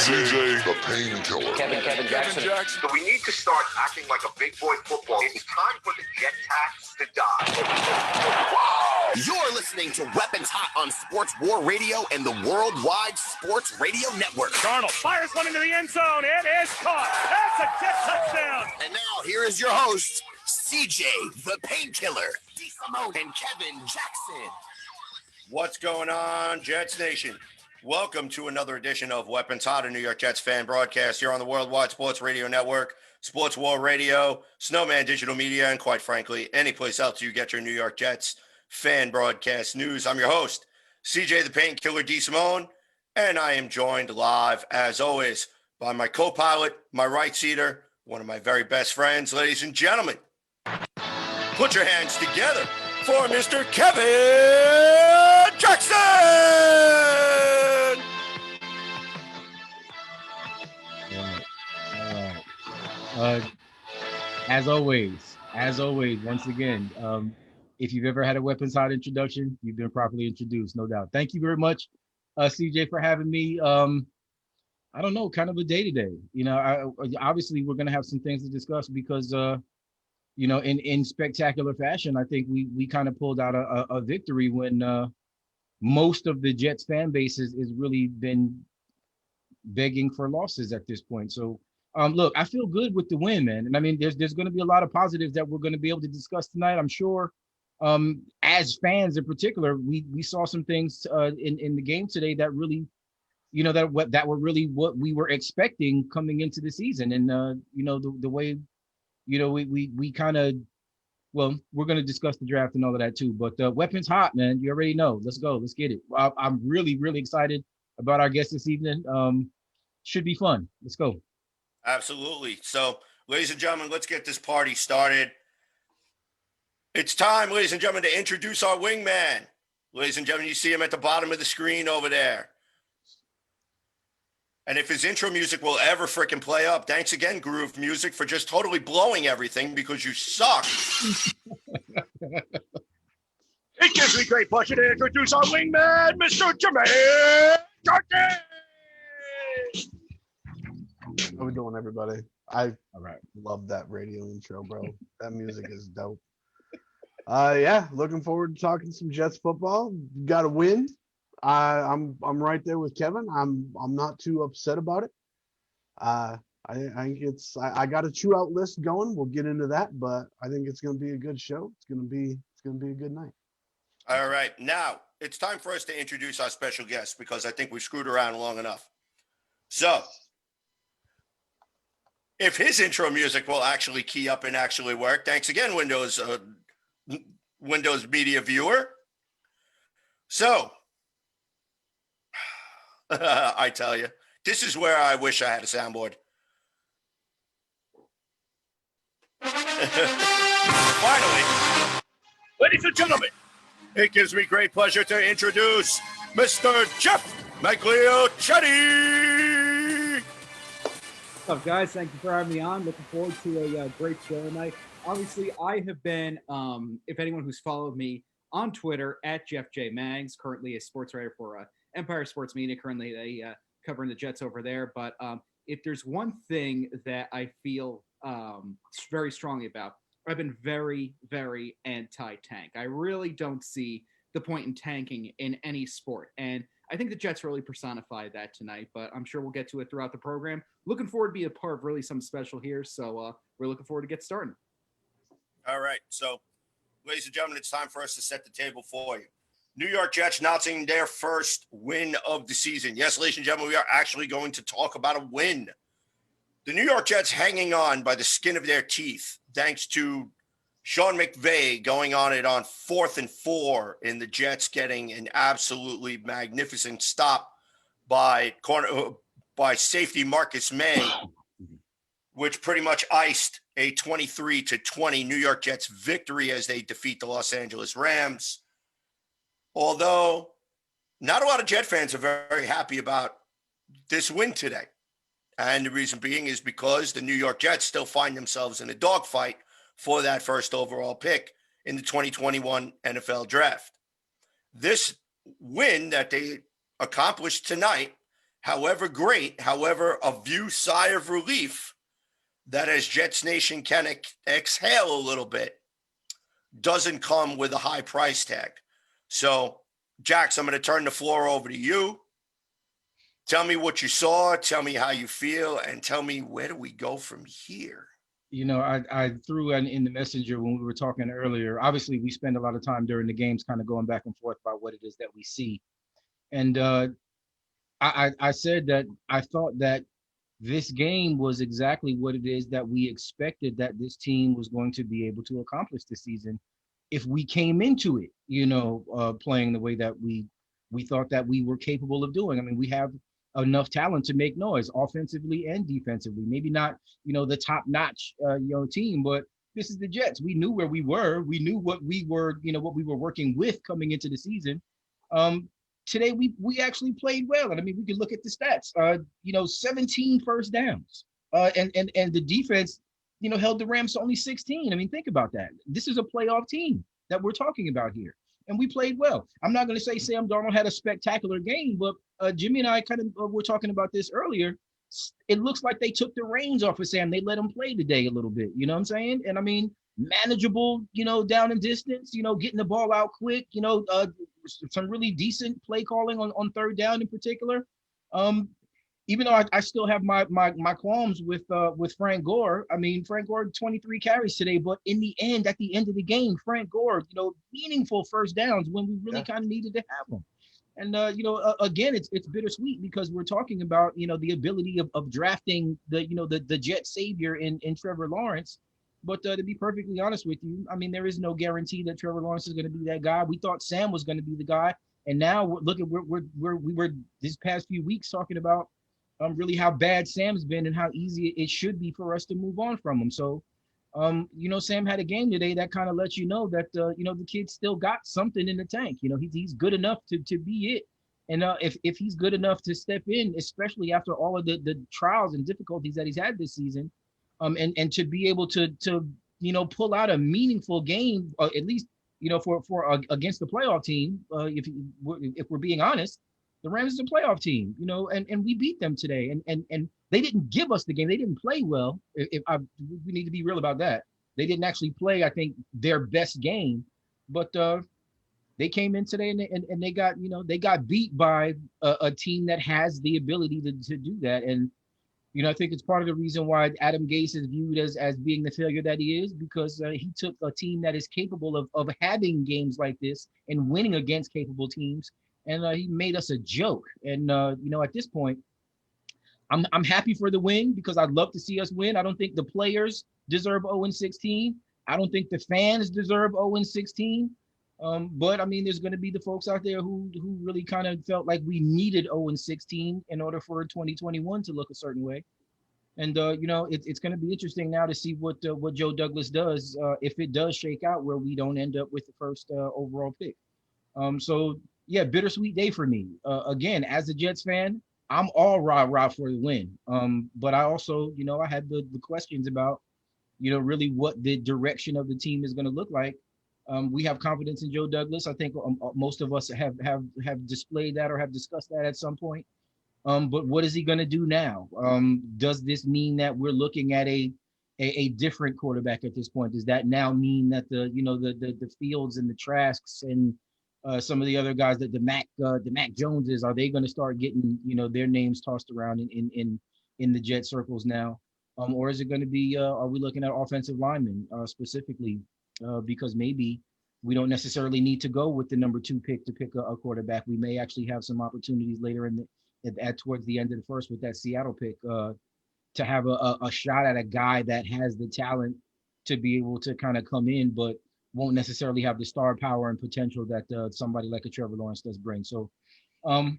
CJ, the painkiller. Kevin Jackson. So we need to start acting like a big boy football. It's time for the jet tax to die. You're listening to Weapons Hot on Sports War Radio and the Worldwide Sports Radio Network. Darnold fires one into the end zone. It is caught. That's a Jet touchdown. And now here is your host, CJ, the Painkiller, D. Simone, and Kevin Jackson. What's going on, Jets Nation? Welcome to another edition of Weapons Hot, a New York Jets fan broadcast here on the Worldwide Sports Radio Network, Sports War Radio, Snowman Digital Media, and quite frankly, any place else you get your New York Jets fan broadcast news. I'm your host, CJ the Painkiller D. Simone, and I am joined live, as always, by my co-pilot, my right-seater, one of my very best friends. Ladies and gentlemen, put your hands together for Mr. Kevin Jackson! All right. As always, once again, if you've ever had a Weapons Hot introduction, you've been properly introduced, no doubt. Thank you very much, CJ, for having me. I don't know, kind of a day-to-day. You know, obviously we're going to have some things to discuss because, you know, in spectacular fashion, I think we kind of pulled out a victory when most of the Jets fan base has really been begging for losses at this point. So, look, I feel good with the win, man. And I mean, there's going to be a lot of positives that we're going to be able to discuss tonight, I'm sure. As fans in particular, we saw some things in the game today that really, you know, that were really what we were expecting coming into the season. And, you know, the way, you know, we kind of, well, we're going to discuss the draft and all of that too. But Weapons Hot, man. You already know. Let's go. Let's get it. I'm really, really excited about our guest this evening. Should be fun. Let's go. Absolutely. So, ladies and gentlemen, let's get this party started. It's time, ladies and gentlemen, to introduce our wingman. Ladies and gentlemen, you see him at the bottom of the screen over there. And if his intro music will ever frickin' play up, thanks again, Groove Music, for just totally blowing everything because you suck. It gives me great pleasure to introduce our wingman, Mr. Jermaine Jordan. How we doing, everybody? I love that radio intro, bro. That music is dope. Yeah, looking forward to talking some Jets football. Got to win. I'm right there with Kevin. I'm not too upset about it. I think I got a chew out list going. We'll get into that, but I think it's going to be a good show. It's going to be a good night. All right, now it's time for us to introduce our special guest because I think we screwed around long enough. So, if his intro music will actually key up and actually work, thanks again, Windows Media Viewer. So, I tell you, this is where I wish I had a soundboard. Finally, ladies and gentlemen, it gives me great pleasure to introduce Mr. Jeff Magliochetti. What's up, guys? Thank you for having me on. Looking forward to a great show tonight. Obviously, I have been, if anyone who's followed me on Twitter, at Jeff J. Mags, currently a sports writer for Empire Sports Media, currently covering the Jets over there. But if there's one thing that I feel very strongly about, I've been very, very anti-tank. I really don't see the point in tanking in any sport. And I think the Jets really personified that tonight, but I'm sure we'll get to it throughout the program. Looking forward to be a part of really something special here. So we're looking forward to get started. All right. So, ladies and gentlemen, it's time for us to set the table for you. New York Jets notching their first win of the season. Yes, ladies and gentlemen, we are actually going to talk about a win. The New York Jets hanging on by the skin of their teeth, thanks to Sean McVay going on it on 4th and 4, and the Jets getting an absolutely magnificent stop by safety Marcus May, which pretty much iced a 23-20 New York Jets victory as they defeat the Los Angeles Rams. Although not a lot of Jet fans are very happy about this win today. And the reason being is because the New York Jets still find themselves in a dogfight for that first overall pick in the 2021 NFL Draft. This win that they accomplished tonight however great, however a few sigh of relief that as Jets Nation can exhale a little bit, doesn't come with a high price tag. So, Jax, I'm going to turn the floor over to you. Tell me what you saw, tell me how you feel, and tell me where do we go from here? I threw in the messenger when we were talking earlier. Obviously, we spend a lot of time during the games kind of going back and forth about what it is that we see. And I said that I thought that this game was exactly what it is that we expected that this team was going to be able to accomplish this season if we came into it, playing the way that we thought that we were capable of doing. I mean, we have enough talent to make noise offensively and defensively. Maybe not, the top notch, team, but this is the Jets. We knew where we were. We knew what we were, what we were working with coming into the season. Today we actually played well, and I mean we can look at the stats. 17 first downs, and the defense, held the Rams to only 16. I mean, think about that. This is a playoff team that we're talking about here, and we played well. I'm not going to say Sam Darnold had a spectacular game, but Jimmy and I kind of were talking about this earlier. It looks like they took the reins off of Sam. They let him play today a little bit. You know what I'm saying? And I mean, manageable, down and distance, getting the ball out quick, some really decent play calling on third down in particular. Even though I still have my qualms with Frank Gore. I mean, Frank Gore 23 carries today, but at the end of the game, Frank Gore, meaningful first downs when we really kind of needed to have them. And again, it's bittersweet because we're talking about the ability of drafting the Jet savior in Trevor Lawrence. But to be perfectly honest with you, I mean, there is no guarantee that Trevor Lawrence is going to be that guy. We thought Sam was going to be the guy, and now we were this past few weeks talking about really how bad Sam's been and how easy it should be for us to move on from him. So, Sam had a game today that kind of lets you know that the kid still got something in the tank. He's good enough to be it. And if he's good enough to step in, especially after all of the trials and difficulties that he's had this season, and to be able to pull out a meaningful game, at least for against the playoff team. If we're being honest, the Rams is a playoff team, and we beat them today, and they didn't give us the game. They didn't play well. We need to be real about that. They didn't actually play, I think, their best game, but they came in today and they got beat by a team that has the ability to do that. And I think it's part of the reason why Adam Gase is viewed as being the failure that he is, because he took a team that is capable of having games like this and winning against capable teams, and he made us a joke. And at this point, I'm happy for the win because I'd love to see us win. I don't think the players deserve 0-16. I don't think the fans deserve 0-16. But I mean, there's going to be the folks out there who really kind of felt like we needed 0-16 in order for 2021 to look a certain way. And it's going to be interesting now to see what Joe Douglas does if it does shake out where we don't end up with the first overall pick. So yeah, bittersweet day for me. Again, as a Jets fan, I'm all rah for the win. But I also, I had the questions about, really what the direction of the team is going to look like. We have confidence in Joe Douglas. I think most of us have displayed that or have discussed that at some point. But what is he going to do now? Does this mean that we're looking at a different quarterback at this point? Does that now mean that the Fields and the Trasks and some of the other guys that the Mac Joneses, are they going to start getting their names tossed around in the Jet circles now? Or is it going to be are we looking at offensive linemen specifically? Because maybe we don't necessarily need to go with the number 2 pick to pick a quarterback. We may actually have some opportunities later towards the end of the first with that Seattle pick to have a shot at a guy that has the talent to be able to kind of come in, but won't necessarily have the star power and potential that somebody like a Trevor Lawrence does bring. So I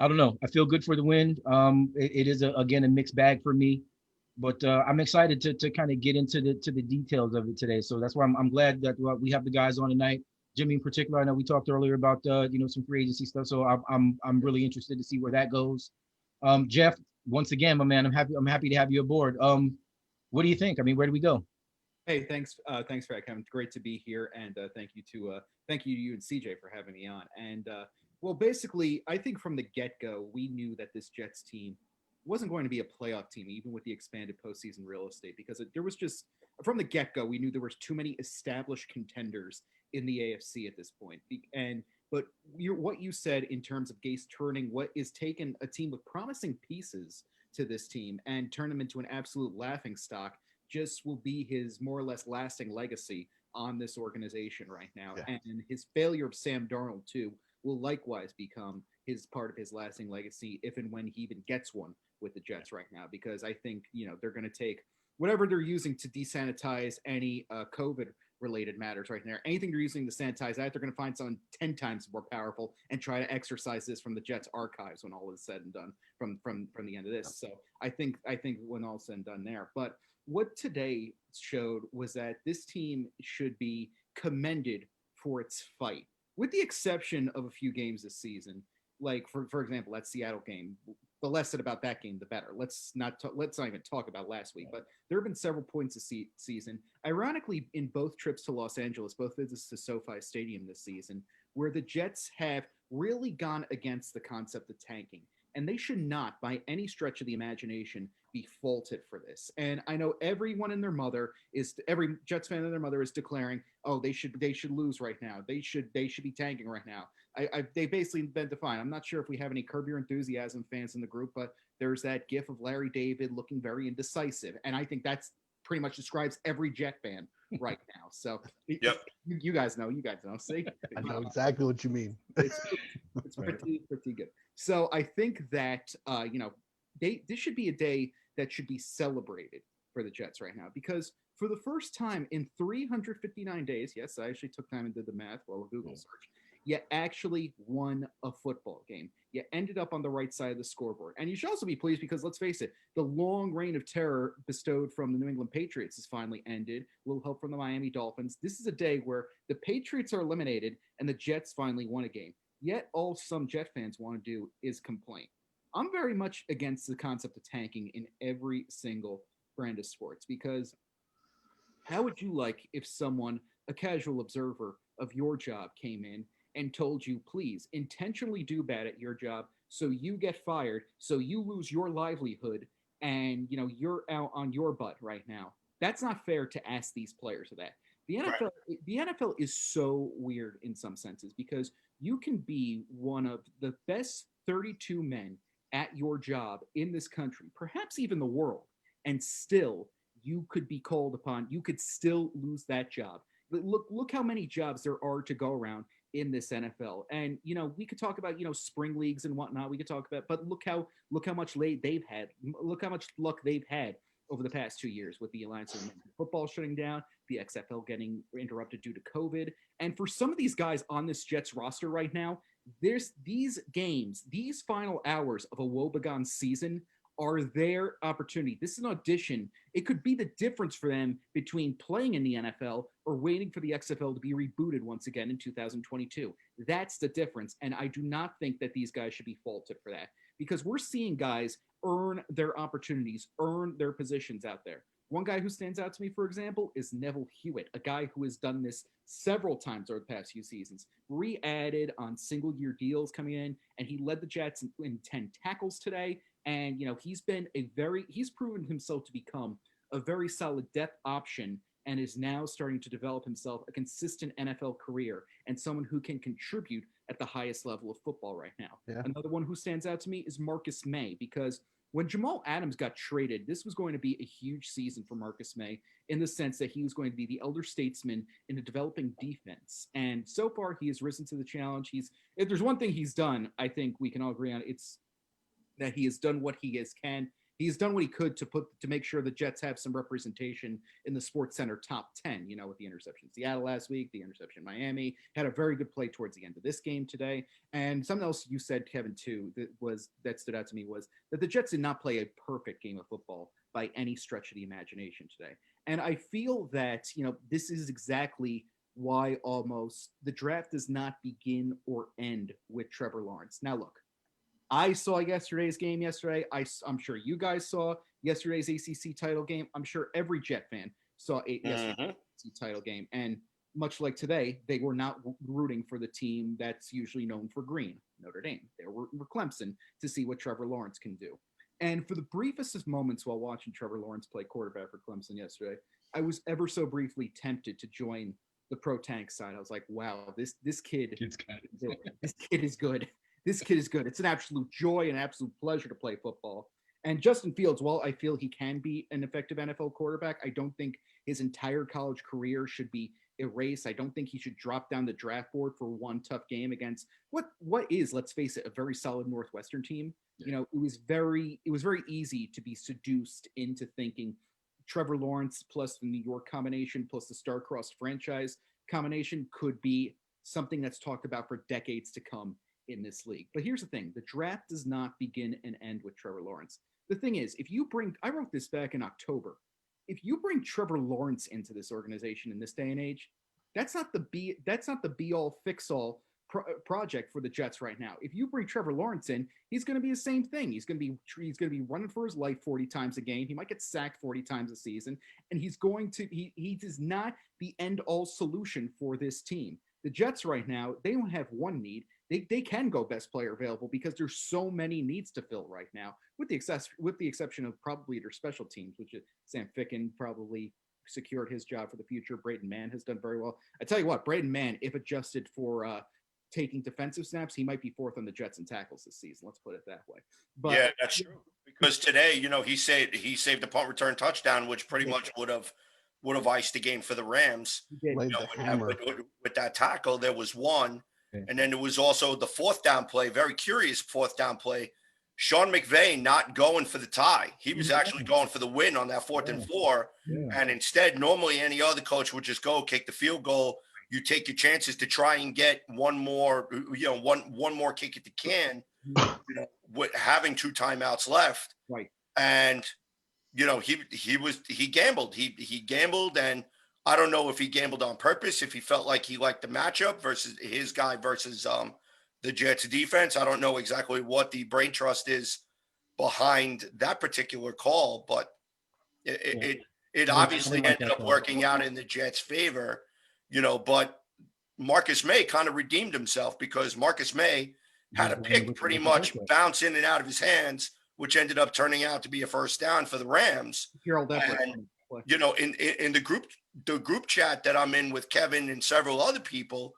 don't know. I feel good for the win. It is again a mixed bag for me. But I'm excited to kind of get into the details of it today. So that's why I'm glad that we have the guys on tonight. Jimmy in particular. I know we talked earlier about some free agency stuff. So I'm really interested to see where that goes. Jeff, once again, my man, I'm happy to have you aboard. What do you think? I mean, where do we go? Hey, thanks for that, Kevin. Great to be here, and thank you to you and CJ for having me on. And Well, basically, I think from the get-go, we knew that this Jets team wasn't going to be a playoff team, even with the expanded postseason real estate, because there was just from the get-go, we knew there was too many established contenders in the AFC at this point. But what you said in terms of Gase turning what is taken a team with promising pieces to this team and turn them into an absolute laughing stock just will be his more or less lasting legacy on this organization right now. Yeah. And his failure of Sam Darnold, too, will likewise become his part of his lasting legacy if and when he even gets one with the Jets right now, because I think, they're going to take whatever they're using to desanitize any COVID related matters right now. Anything they're using to sanitize that, they're going to find something 10 times more powerful and try to exercise this from the Jets archives when all is said and done from the end of this. So I think when all is said and done there. But what today showed was that this team should be commended for its fight, with the exception of a few games this season. Like for example, that Seattle game. The less said about that game, the better. Let's not even talk about last week. But there have been several points this season, ironically, in both trips to Los Angeles, both visits to SoFi Stadium this season, where the Jets have really gone against the concept of tanking. And they should not, by any stretch of the imagination, be faulted for this. And I know every Jets fan and their mother is declaring, "Oh, they should lose right now. They should be tanking right now." They basically been defined. I'm not sure if we have any Curb Your Enthusiasm fans in the group, but there's that gif of Larry David looking very indecisive, and I think that's pretty much describes every Jet fan right now. So, Yep. You guys know. See, I know exactly what you mean. it's pretty good. So I think that this should be a day that should be celebrated for the Jets right now, because for the first time in 359 days, yes, I actually took time and did the math while a Google search, you actually won a football game. You ended up on the right side of the scoreboard. And you should also be pleased because, let's face it, the long reign of terror bestowed from the New England Patriots has finally ended. A little help from the Miami Dolphins. This is a day where the Patriots are eliminated and the Jets finally won a game. Yet all some Jet fans want to do is complain. I'm very much against the concept of tanking in every single brand of sports, because how would you like if someone, a casual observer of your job, came in and told you, please intentionally do bad at your job so you get fired, so you lose your livelihood, and you're out on your butt right now? That's not fair to ask these players of that. The NFL is so weird in some senses, because you can be one of the best 32 men at your job in this country, perhaps even the world, and still you could be called upon. You could still lose that job. Look how many jobs there are to go around in this NFL. And we could talk about spring leagues and whatnot. We could talk about, but look how much they've had. Look how much luck they've had over the past 2 years with the Alliance of Football shutting down, the XFL getting interrupted due to COVID. And for some of these guys on this Jets roster right now, there's these games, these final hours of a woebegone season are their opportunity. This is an audition. It could be the difference for them between playing in the NFL or waiting for the XFL to be rebooted once again in 2022. That's the difference. And I do not think that these guys should be faulted for that, because we're seeing guys earn their opportunities, earn their positions out there. One guy who stands out to me, for example, is Neville Hewitt, a guy who has done this several times over the past few seasons. Re-added on single-year deals coming in, and he led the Jets in 10 tackles today. And he's proven himself to become a very solid depth option, and is now starting to develop himself a consistent NFL career and someone who can contribute at the highest level of football right now. Yeah. Another one who stands out to me is Marcus May, because when Jamal Adams got traded, this was going to be a huge season for Marcus May, in the sense that he was going to be the elder statesman in a developing defense. And so far, he has risen to the challenge. If there's one thing he's done, I think we can all agree on, it's that he has done what he can. He's done what he could to make sure the Jets have some representation in the Sports Center top 10, with the interception in Seattle last week, the interception in Miami, had a very good play towards the end of this game today. And something else you said, Kevin, too, that stood out to me was that the Jets did not play a perfect game of football by any stretch of the imagination today. And I feel that, this is exactly why almost the draft does not begin or end with Trevor Lawrence. Now, look, I saw yesterday's game yesterday. I'm sure you guys saw yesterday's ACC title game. I'm sure every Jet fan saw yesterday's ACC title game. And much like today, they were not rooting for the team that's usually known for green, Notre Dame. They were rooting for Clemson to see what Trevor Lawrence can do. And for the briefest of moments while watching Trevor Lawrence play quarterback for Clemson yesterday, I was ever so briefly tempted to join the pro tank side. I was like, wow, this kid is good. This kid is good. This kid is good. It's an absolute joy and absolute pleasure to play football. And Justin Fields, while I feel he can be an effective NFL quarterback, I don't think his entire college career should be erased. I don't think he should drop down the draft board for one tough game against what is, let's face it, a very solid Northwestern team. You know, it was very easy to be seduced into thinking Trevor Lawrence plus the New York combination plus the star-crossed franchise combination could be something that's talked about for decades to come in this league. But here's the thing. The draft does not begin and end with Trevor Lawrence. The thing is, I wrote this back in October. If you bring Trevor Lawrence into this organization in this day and age, that's not the be all fix all project for the Jets right now. If you bring Trevor Lawrence in, he's going to be the same thing. He's going to be running for his life 40 times a game. He might get sacked 40 times a season, and he is not the end all solution for this team. The Jets right now, they don't have one need. They can go best player available because there's so many needs to fill right now, with the exception of probably their special teams, which is Sam Ficken probably secured his job for the future. Braden Mann has done very well. I tell you what, Braden Mann, if adjusted for taking defensive snaps, he might be fourth on the Jets in tackles this season. Let's put it that way. But yeah, that's true. Because today, he saved a punt return touchdown, which pretty much would have iced the game for the Rams. Laid the hammer. With that tackle, there was one. And then there was also the fourth down play, very curious fourth down play. Sean McVay not going for the tie. He was actually going for the win on that 4th and 4. Yeah. And instead, normally any other coach would just go kick the field goal. You take your chances to try and get one more kick at the can, with having 2 timeouts left. Right. And, he gambled. He gambled, and I don't know if he gambled on purpose, if he felt like he liked the matchup versus his guy versus the Jets defense. I don't know exactly what the brain trust is behind that particular call, but it obviously ended up working out in the Jets' favor, but Marcus May kind of redeemed himself because Marcus May had a pick pretty much bounce in and out of his hands, which ended up turning out to be a first down for the Rams. And, in the group chat that I'm in with Kevin and several other people,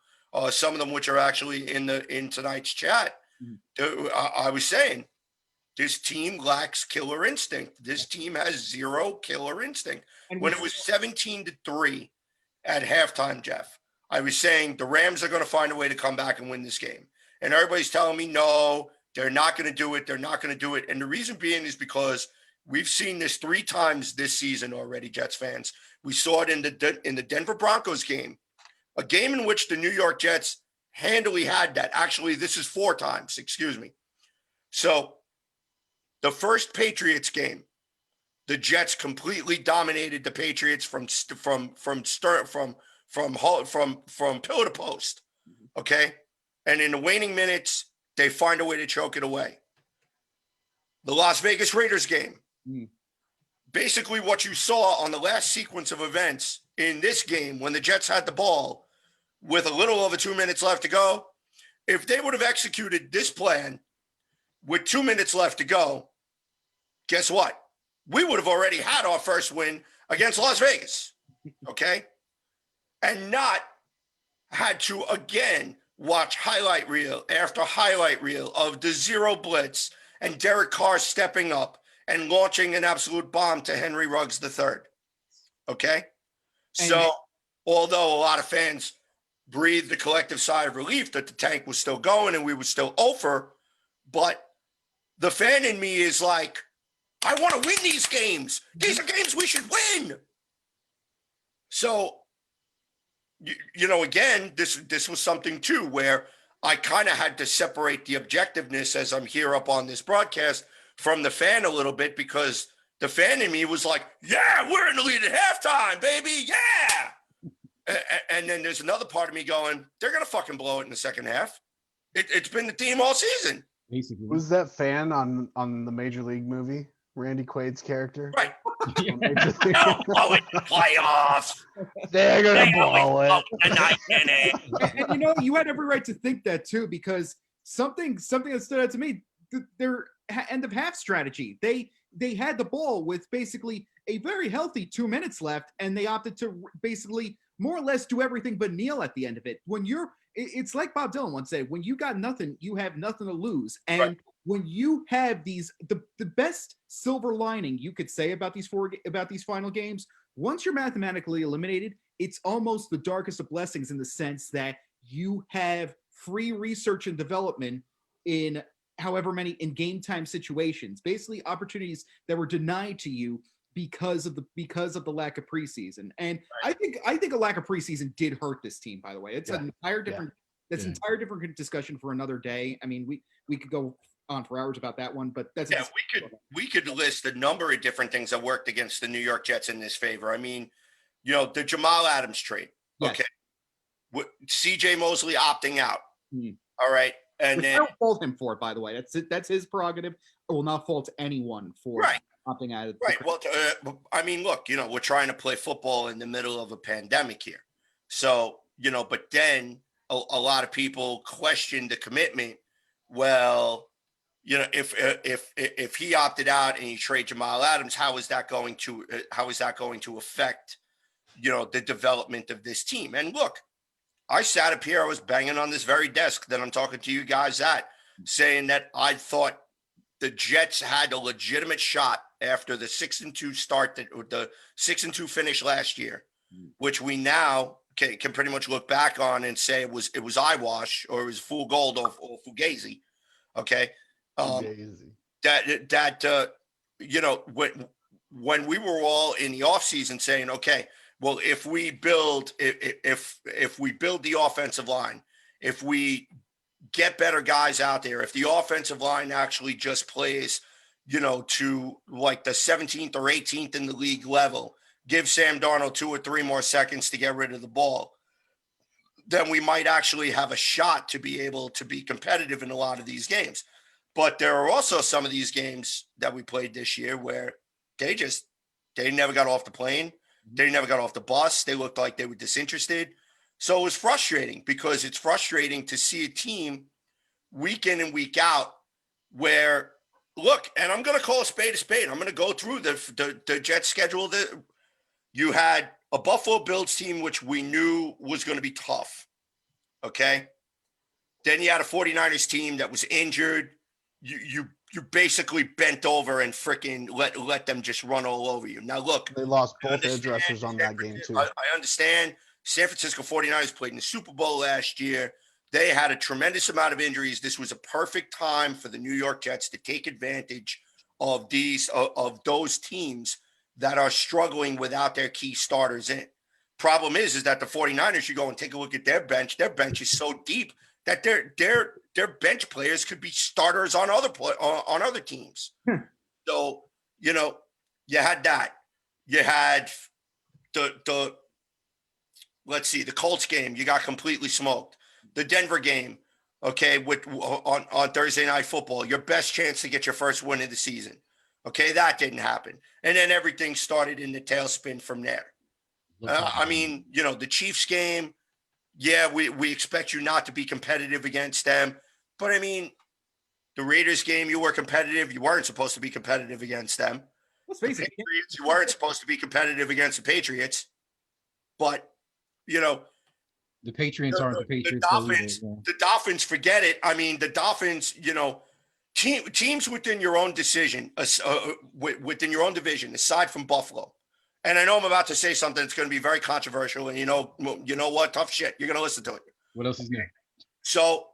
some of them which are actually in tonight's chat, I was saying this team lacks killer instinct. This team has zero killer instinct. And when it was 17-3 at halftime, Jeff, I was saying the Rams are going to find a way to come back and win this game. And everybody's telling me, no, they're not going to do it. They're not going to do it. And the reason being is because we've seen this 3 times this season already, Jets fans. We saw it in the Denver Broncos game, a game in which the New York Jets handily had that. Actually, this is 4 times, excuse me. So the first Patriots game, the Jets completely dominated the Patriots from pillar to post. Okay. And in the waning minutes, they find a way to choke it away. The Las Vegas Raiders game. Basically what you saw on the last sequence of events in this game when the Jets had the ball with a little over 2 minutes left to go, if they would have executed this plan with 2 minutes left to go, guess what? We would have already had our first win against Las Vegas, okay? And not had to, again, watch highlight reel after highlight reel of the zero blitz and Derek Carr stepping up and launching an absolute bomb to Henry Ruggs III. Okay? So, although a lot of fans breathed the collective sigh of relief that the tank was still going and we were still over, but the fan in me is like, I want to win these games. These are games we should win. So, again, this was something too where I kind of had to separate the objectiveness as I'm here up on this broadcast from the fan a little bit, because the fan in me was like, yeah, we're in the lead at halftime, baby. Yeah. And then there's another part of me going, they're going to fucking blow it in the second half. It's been the theme all season. Basically. Who's that fan on the Major League movie? Randy Quaid's character? Right. Don't blow it in the playoffs. They're gonna They blow always it. blow the ninth inning. And you know, you had every right to think that too, because something that stood out to me, their end of half strategy. They had the ball with basically a very healthy 2 minutes left, and they opted to basically more or less do everything but kneel at the end of it. It's like Bob Dylan once said, when you got nothing, you have nothing to lose. And Right. when you have the best silver lining you could say about these final games, once you're mathematically eliminated, it's almost the darkest of blessings in the sense that you have free research and development in however many in game time situations, basically opportunities that were denied to you because of the lack of preseason. And right. I think a lack of preseason did hurt this team, by the way. It's an entire different different discussion for another day. I mean, we could go on for hours about that one, but that's we could list a number of different things that worked against the New York Jets in this favor. I mean, the Jamal Adams trade. Yes. Okay. CJ Mosley opting out. All right. And which then I don't fault him for it, by the way. That's his prerogative. I will not fault anyone for opting out of right. Well, I mean, look, we're trying to play football in the middle of a pandemic here. So, but then a lot of people questioned the commitment. Well, if he opted out and you trade Jamal Adams, how is that going to affect, the development of this team? And look, I sat up here, I was banging on this very desk that I'm talking to you guys at, saying that I thought the Jets had a legitimate shot after the 6-2 start, the 6-2 finish last year, which we now can pretty much look back on and say it was eyewash or it was full gold or fugazi. Okay. When we were all in the offseason saying, okay, well, if we build the offensive line, if we get better guys out there, if the offensive line actually just plays, to like the 17th or 18th in the league level, give Sam Darnold 2 or 3 more seconds to get rid of the ball, then we might actually have a shot to be able to be competitive in a lot of these games. But there are also some of these games that we played this year where they never got off the plane. They never got off the bus. They looked like they were disinterested. So it was frustrating because it's frustrating to see a team week in and week out where, look, and I'm going to call a spade a spade. I'm going to go through the Jets schedule. You had a Buffalo Bills team, which we knew was going to be tough. Okay. Then you had a 49ers team that was injured. You basically bent over and freaking let them just run all over you. Now, look. They lost both hairdressers on that game, too. I understand. San Francisco 49ers played in the Super Bowl last year. They had a tremendous amount of injuries. This was a perfect time for the New York Jets to take advantage of those teams that are struggling without their key starters in. Problem is that the 49ers, you go and take a look at their bench. Their bench is so deep that their bench players could be starters on other teams. So, you had that. You had the Colts game, you got completely smoked. The Denver game, okay, on Thursday Night Football, your best chance to get your first win of the season. Okay, that didn't happen. And then everything started in the tailspin from there. The Chiefs game, we expect you not to be competitive against them. But, the Raiders game, you were competitive. You weren't supposed to be competitive against them. Let's face it. Patriots, you weren't supposed to be competitive against the Patriots. But, the Patriots aren't the Patriots. The Dolphins, forget it. The Dolphins, teams within your own division, aside from Buffalo. And I know I'm about to say something that's going to be very controversial, and you know what? Tough shit. You're going to listen to it. What else is new? So,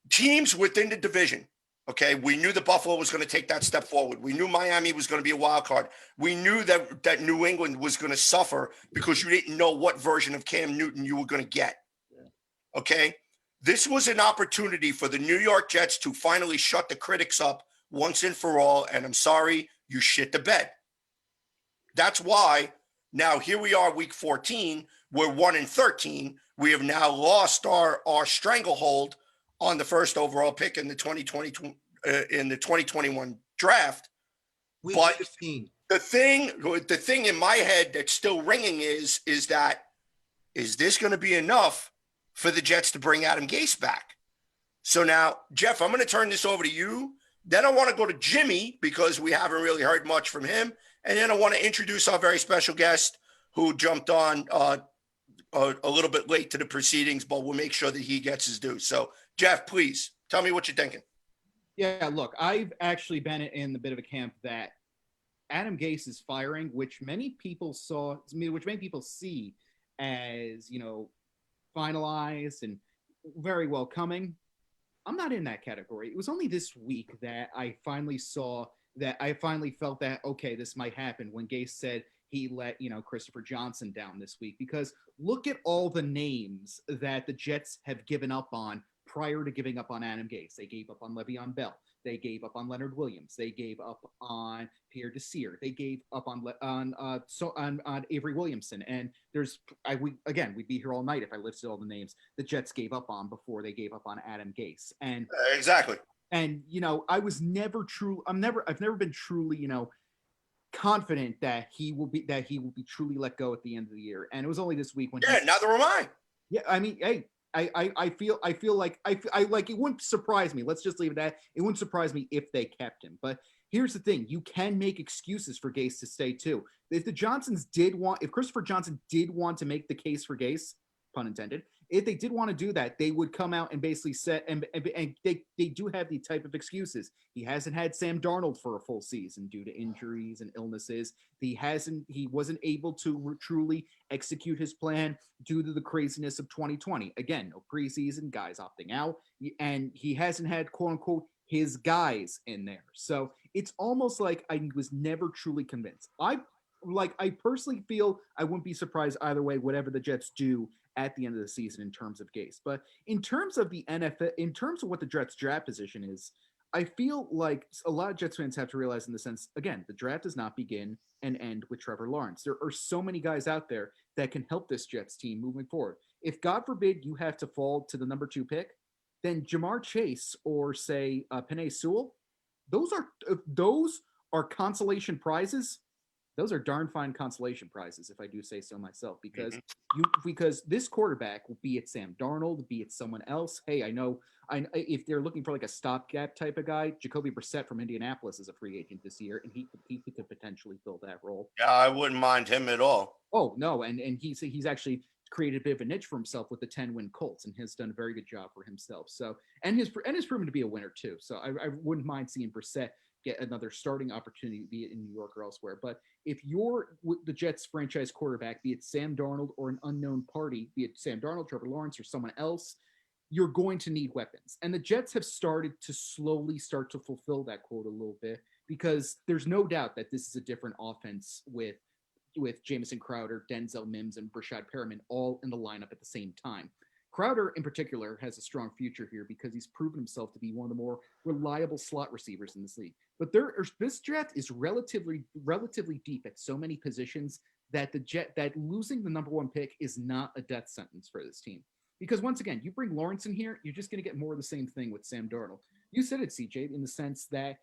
teams within the division. Okay, we knew that Buffalo was going to take that step forward. We knew Miami was going to be a wild card. We knew that New England was going to suffer because you didn't know what version of Cam Newton you were going to get. Okay, this was an opportunity for the New York Jets to finally shut the critics up once and for all. And I'm sorry, you shit the bed. That's why now here we are, week 14. We're 1-13. We have now lost our stranglehold on the first overall pick in the 2021 draft. Week but 15. The thing in my head that's still ringing is this going to be enough for the Jets to bring Adam Gase back? So now, Jeff, I'm going to turn this over to you. Then I want to go to Jimmy because we haven't really heard much from him. And then I want to introduce our very special guest who jumped on a little bit late to the proceedings, but we'll make sure that he gets his due. So, Jeff, please tell me what you're thinking. Yeah, look, I've actually been in the bit of a camp that Adam Gase is firing, which many people see as, finalized and very well coming. I'm not in that category. It was only this week that I finally felt that, okay, this might happen when Gase said he let, Christopher Johnson down this week, because look at all the names that the Jets have given up on prior to giving up on Adam Gase. They gave up on Le'Veon Bell. They gave up on Leonard Williams. They gave up on Pierre Desir. They gave up on Avery Williamson. And we'd be here all night if I listed all the names the Jets gave up on before they gave up on Adam Gase. And exactly. And I've never been truly, confident that he will be truly let go at the end of the year. And it was only this week when neither am I. Yeah, I mean, hey, I feel like it wouldn't surprise me. Let's just leave it at that. It wouldn't surprise me if they kept him. But here's the thing: you can make excuses for Gase to stay too. If Christopher Johnson did want to make the case for Gase, pun intended, if they did want to do that, they would come out and basically say, and they do have the type of excuses. He hasn't had Sam Darnold for a full season due to injuries and illnesses. He wasn't able to truly execute his plan due to the craziness of 2020. Again, no preseason, guys opting out, and he hasn't had quote unquote his guys in there. So it's almost like I was never truly convinced. I personally feel I wouldn't be surprised either way, whatever the Jets do at the end of the season in terms of Gase. But in terms of the NFL, in terms of what the Jets draft position is, I feel like a lot of Jets fans have to realize in the sense, again, the draft does not begin and end with Trevor Lawrence. There are so many guys out there that can help this Jets team moving forward. If God forbid you have to fall to the number 2 pick, then Jamar Chase or say Penei Sewell, those are consolation prizes. Those are darn fine consolation prizes, if I do say so myself, because because this quarterback, be it Sam Darnold, be it someone else. Hey, I know if they're looking for like a stopgap type of guy, Jacoby Brissett from Indianapolis is a free agent this year, and he could potentially fill that role. Yeah, I wouldn't mind him at all. Oh no, and he's actually created a bit of a niche for himself with the 10-win Colts, and has done a very good job for himself. So and has proven to be a winner too. So I wouldn't mind seeing Brissett get another starting opportunity, be it in New York or elsewhere. But if you're the Jets franchise quarterback, be it Sam Darnold or an unknown party, be it Sam Darnold, Trevor Lawrence, or someone else, you're going to need weapons. And the Jets have started to slowly start to fulfill that quota a little bit, because there's no doubt that this is a different offense with Jamison Crowder, Denzel Mims, and Brashad Perriman all in the lineup at the same time. Crowder, in particular, has a strong future here because he's proven himself to be one of the more reliable slot receivers in this league. But this draft is relatively deep at so many positions that that losing the number 1 pick is not a death sentence for this team. Because once again, you bring Lawrence in here, you're just going to get more of the same thing with Sam Darnold. You said it, CJ, in the sense that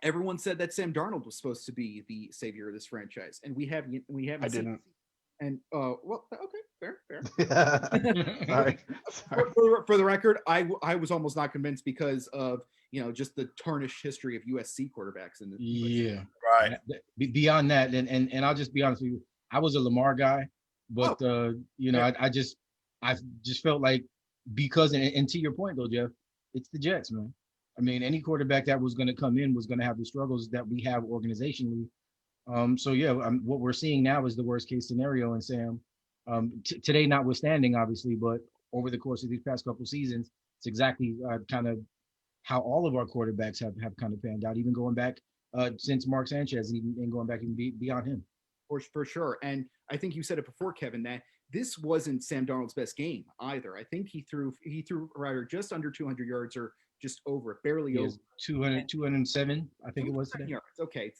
everyone said that Sam Darnold was supposed to be the savior of this franchise, and we haven't. I didn't. And well, okay, fair. Sorry. For the record, I was almost not convinced because of just the tarnished history of USC quarterbacks in the Yeah, right. Beyond that, and I'll just be honest with you, I was a Lamar guy, but I just felt like because and to your point though, Jeff, it's the Jets, man. I mean, any quarterback that was going to come in was going to have the struggles that we have organizationally. What we're seeing now is the worst case scenario. And Sam, today notwithstanding, obviously, but over the course of these past couple seasons, it's exactly kind of how all of our quarterbacks have kind of panned out, even going back since Mark Sanchez, and going back and beyond him. For sure. And I think you said it before, Kevin, that this wasn't Sam Darnold's best game either. I think he threw rather just under 200 yards or just over, barely over. 207, I think it was today. Yards. Okay,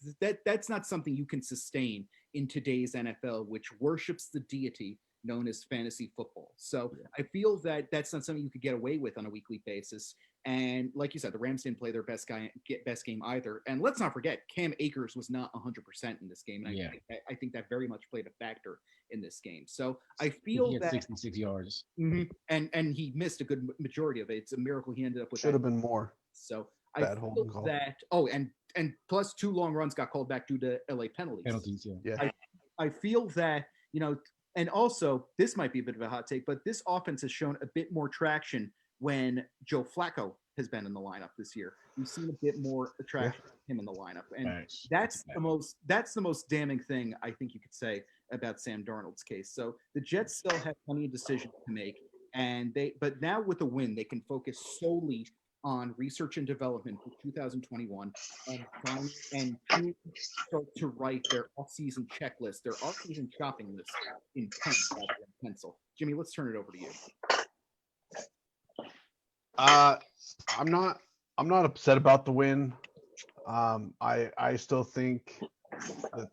that's not something you can sustain in today's NFL, which worships the deity known as fantasy football. So I feel that that's not something you could get away with on a weekly basis. And like you said, the Rams didn't play their best game either. And let's not forget, Cam Akers was not 100% in this game. And I think that very much played a factor in this game. So I feel he had that 66 yards. And he missed a good majority of it. It's a miracle he ended up with. Should have been more. So Bad I holding feel call. that. And plus 2 long runs got called back due to LA penalties. Yeah. I feel that, and also this might be a bit of a hot take, but this offense has shown a bit more traction when Joe Flacco has been in the lineup this year. We've seen a bit more attraction from him in the lineup. And that's the most damning thing I think you could say about Sam Darnold's case. So the Jets still have plenty of decisions to make, but now with a win, they can focus solely on research and development for 2021 and start to write their off-season checklist, their off-season shopping list in pen rather than pencil. Jimmy, let's turn it over to you. I'm not upset about the win. I still think that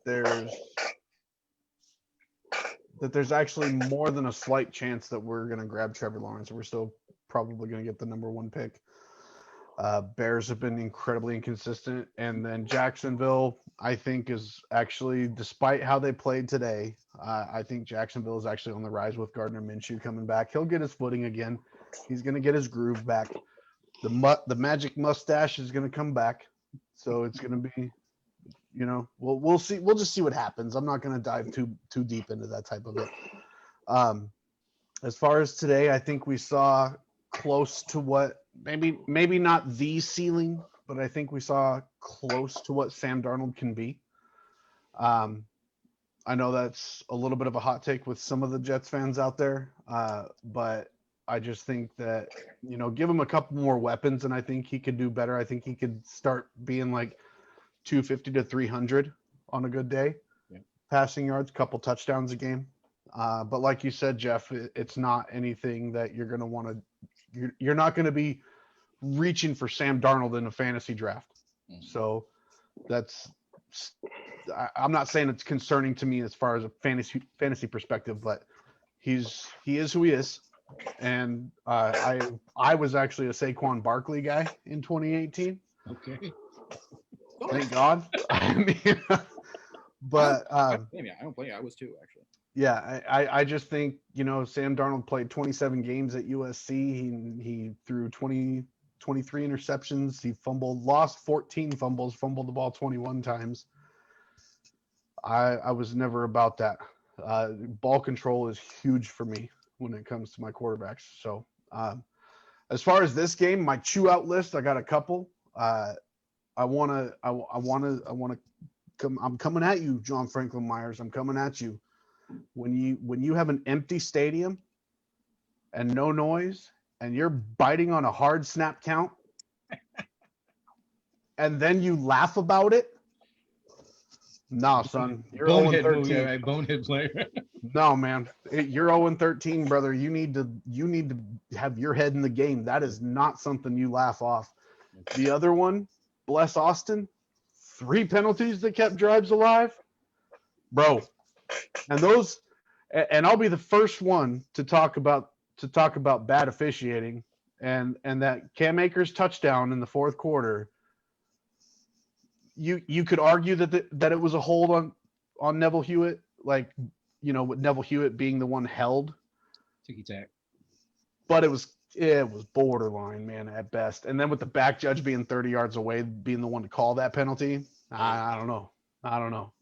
there's actually more than a slight chance that we're going to grab Trevor Lawrence. We're still probably going to get the number 1 pick. Bears have been incredibly inconsistent. And then Jacksonville, I think, is actually, despite how they played today, I think Jacksonville is actually on the rise with Gardner Minshew coming back. He'll get his footing again. He's going to get his groove back. The magic mustache is going to come back. So it's going to be, we'll see. We'll just see what happens. I'm not going to dive too deep into that type of it. As far as today, I think we saw close to what maybe not the ceiling, but I think we saw close to what Sam Darnold can be. I know that's a little bit of a hot take with some of the Jets fans out there, but I just think that, give him a couple more weapons and I think he could do better. I think he could start being like 250 to 300 on a good day. Yeah. Passing yards, couple touchdowns a game. But like you said, Jeff, it's not anything that you're going to want to, you're not going to be reaching for Sam Darnold in a fantasy draft. So I'm not saying it's concerning to me as far as a fantasy perspective, but he is who he is. And I was actually a Saquon Barkley guy in 2018. Okay. Thank God. I mean, but I don't play. I was too, actually. Yeah, I just think, Sam Darnold played 27 games at USC. He threw 23 interceptions. He lost 14 fumbles, fumbled the ball 21 times. I was never about that. Ball control is huge for me when it comes to my quarterbacks. So as far as this game, my chew out list, I got a couple. I'm coming at you, John Franklin Myers. I'm coming at you. When you have an empty stadium and no noise and you're biting on a hard snap count and then you laugh about it, nah, son, you're 0-13. Bonehead player. No, man, you're 0-13, brother. You need to have your head in the game. That is not something you laugh off. The other one, bless Austin, 3 penalties that kept drives alive, bro. And I'll be the first one to talk about bad officiating and that Cam Akers touchdown in the 4th quarter. You could argue that it was a hold on Neville Hewitt, with Neville Hewitt being the one held. Ticky-tack. But it was borderline, man, at best. And then with the back judge being 30 yards away, being the one to call that penalty, I don't know.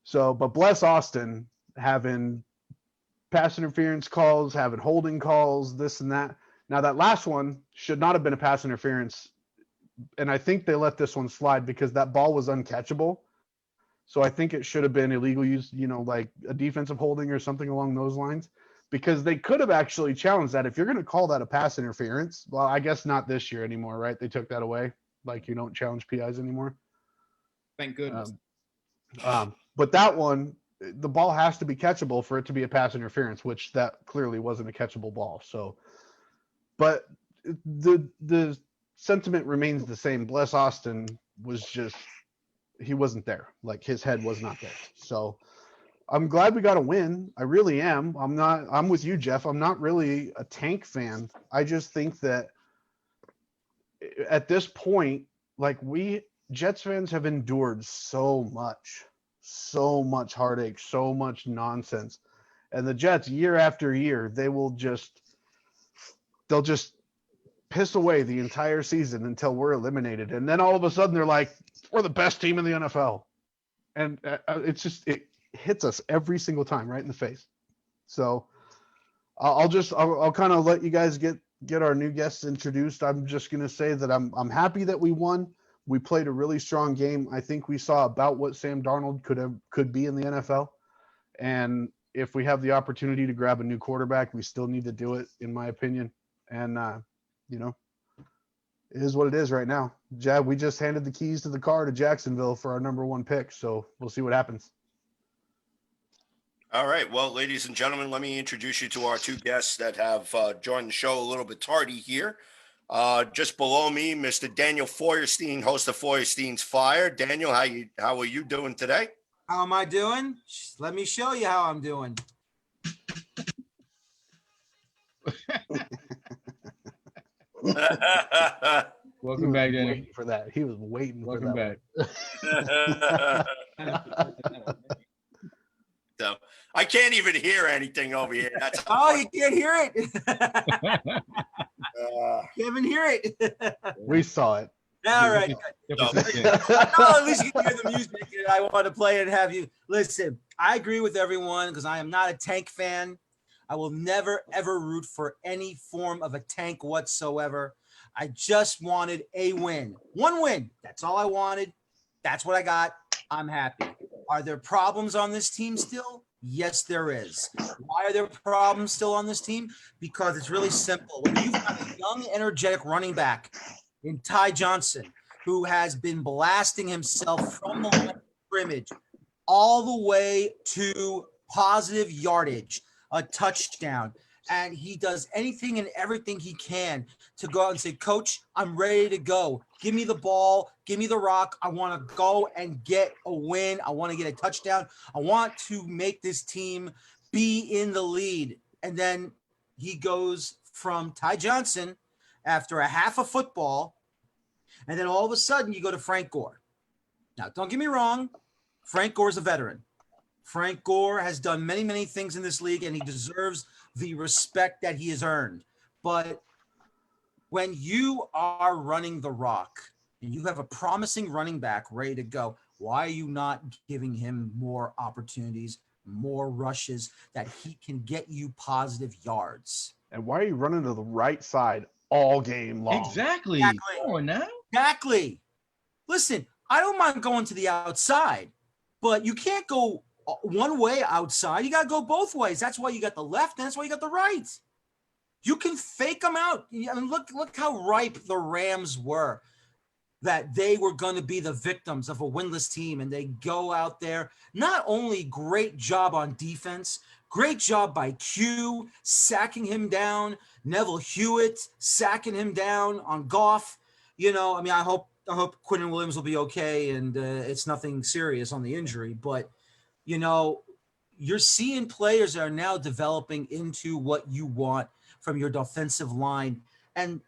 So, but bless Austin having pass interference calls, having holding calls, this and that. Now, that last one should not have been a pass interference, and I think they let this one slide because that ball was uncatchable. So I think it should have been illegal use, like a defensive holding or something along those lines, because they could have actually challenged that. If you're going to call that a pass interference, well, I guess not this year anymore, right? They took that away. Like, you don't challenge PIs anymore. Thank goodness. But that one, the ball has to be catchable for it to be a pass interference, which that clearly wasn't a catchable ball. So, but the sentiment remains the same. Bless Austin he wasn't there. Like, his head was not there. So I'm glad we got a win. I really am. I'm with you, Jeff. I'm not really a tank fan. I just think that at this point, like we Jets fans have endured so much heartache, so much nonsense. And the Jets, year after year, they'll just piss away the entire season until we're eliminated. And then all of a sudden they're like, we're the best team in the NFL. And it hits us every single time right in the face. So I'll kind of let you guys get our new guests introduced. I'm just going to say that I'm happy that we won. We played a really strong game. I think we saw about what Sam Darnold could be in the NFL. And if we have the opportunity to grab a new quarterback, we still need to do it, in my opinion. And, it is what it is right now. We just handed the keys to the car to Jacksonville for our number 1 pick. So we'll see what happens. All right. Well, ladies and gentlemen, let me introduce you to our 2 guests that have joined the show a little bit tardy here. Just below me, Mr. Daniel Feuerstein, host of Feuerstein's Fire. Daniel, how are you doing today? How am I doing? Let me show you how I'm doing. Welcome back, Daniel. Waiting for that. He was waiting Welcome for back. So I can't even hear anything over here. That's You can't hear it. Can't even hear it. We saw it. All right. At least you can hear the music that I want to play and have you listen. I agree with everyone because I am not a tank fan. I will never, ever root for any form of a tank whatsoever. I just wanted a win. 1 win. That's all I wanted. That's what I got. I'm happy. Are there problems on this team still? Yes, there is. Why are there problems still on this team? Because it's really simple. When you've got a young, energetic running back in Ty Johnson, who has been blasting himself from the line of scrimmage all the way to positive yardage, a touchdown, and he does anything and everything he can to go out and say, Coach, I'm ready to go. Give me the ball. Give me the rock. I want to go and get a win. I want to get a touchdown. I want to make this team be in the lead. And then he goes from Ty Johnson after a half a football, and then all of a sudden you go to Frank Gore. Now, don't get me wrong. Frank Gore is a veteran. Frank Gore has done many, many things in this league, and he deserves the respect that he has earned. But when you are running the rock and you have a promising running back ready to go, why are you not giving him more opportunities, more rushes that he can get you positive yards? And why are you running to the right side all game long? Exactly. Come on now. Exactly. Listen, I don't mind going to the outside, but you can't go one way outside. You got to go both ways. That's why you got the left, and that's why you got the right. You can fake them out. I mean, look how ripe the Rams were, that they were going to be the victims of a winless team, and they go out there. Not only great job on defense, great job by Q, sacking him down, Neville Hewitt sacking him down on Goff. You know, I mean, I hope Quinnen Williams will be okay, and it's nothing serious on the injury, but you know, you're seeing players that are now developing into what you want from your defensive line. And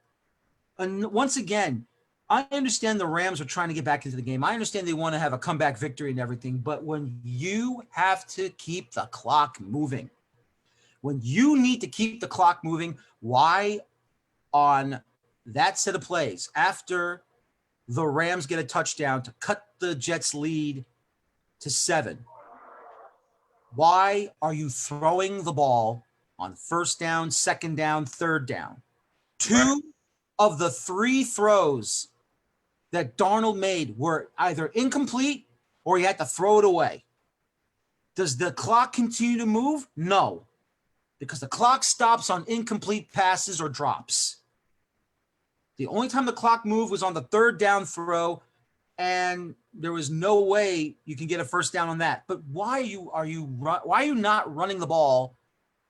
once again, I understand the Rams are trying to get back into the game. I understand they want to have a comeback victory and everything. But when you have to keep the clock moving, when you need to keep the clock moving, why on that set of plays, after the Rams get a touchdown to cut the Jets' lead to 7, why are you throwing the ball on first down, second down, third down? 2 of the 3 throws that Darnold made were either incomplete or he had to throw it away. Does the clock continue to move? No, because the clock stops on incomplete passes or drops. The only time the clock moved was on the third down throw, and there was no way you can get a first down on that. But why are you not running the ball,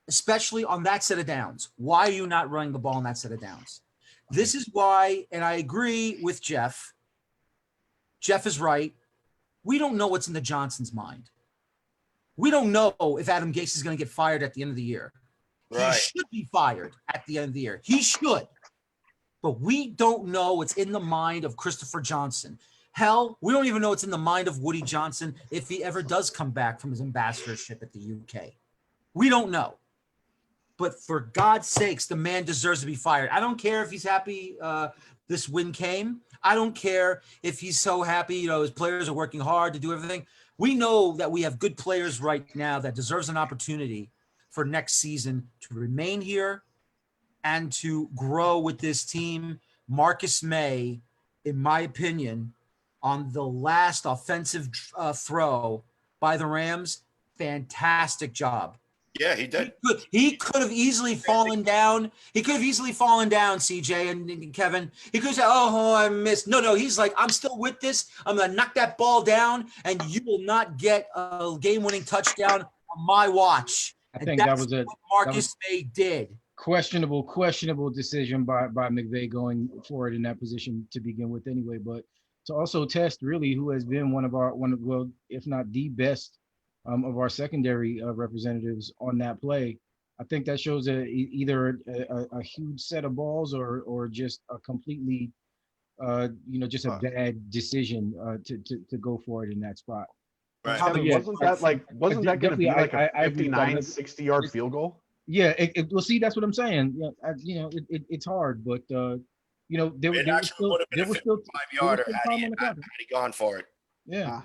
especially on that set of downs? Why are you not running the ball on that set of downs? This is why, and I agree with Jeff. Jeff is right. We don't know what's in the Johnson's mind. We don't know if Adam Gase is going to get fired at the end of the year. Right. He should be fired at the end of the year. He should. but we don't know what's in the mind of Christopher Johnson. Hell, we don't even know what's in the mind of Woody Johnson if he ever does come back from his ambassadorship at the UK. We don't know. But for God's sakes, the man deserves to be fired. I don't care if he's happy this win came. I don't care if he's so happy, his players are working hard to do everything. We know that we have good players right now that deserves an opportunity for next season to remain here and to grow with this team. Marcus May, in my opinion, on the last offensive throw by the Rams, fantastic job. Yeah, he did. He could have easily fallen down. He could have easily fallen down, CJ and Kevin. He could have said, oh, I missed. No, he's like, I'm still with this. I'm going to knock that ball down, and you will not get a game-winning touchdown on my watch. I think that was what Marcus May did. Questionable decision by McVay going forward in that position to begin with anyway, but to also test really who has been one of if not the best of our secondary representatives on that play. I think that shows either a huge set of balls or just a completely just a bad decision to go for it in that spot. Right. Wasn't that going to be like a 59, 60-yard field goal? Yeah, well, see, that's what I'm saying. Yeah, it's hard, but there was still 5-yarder had he gone for it. Yeah.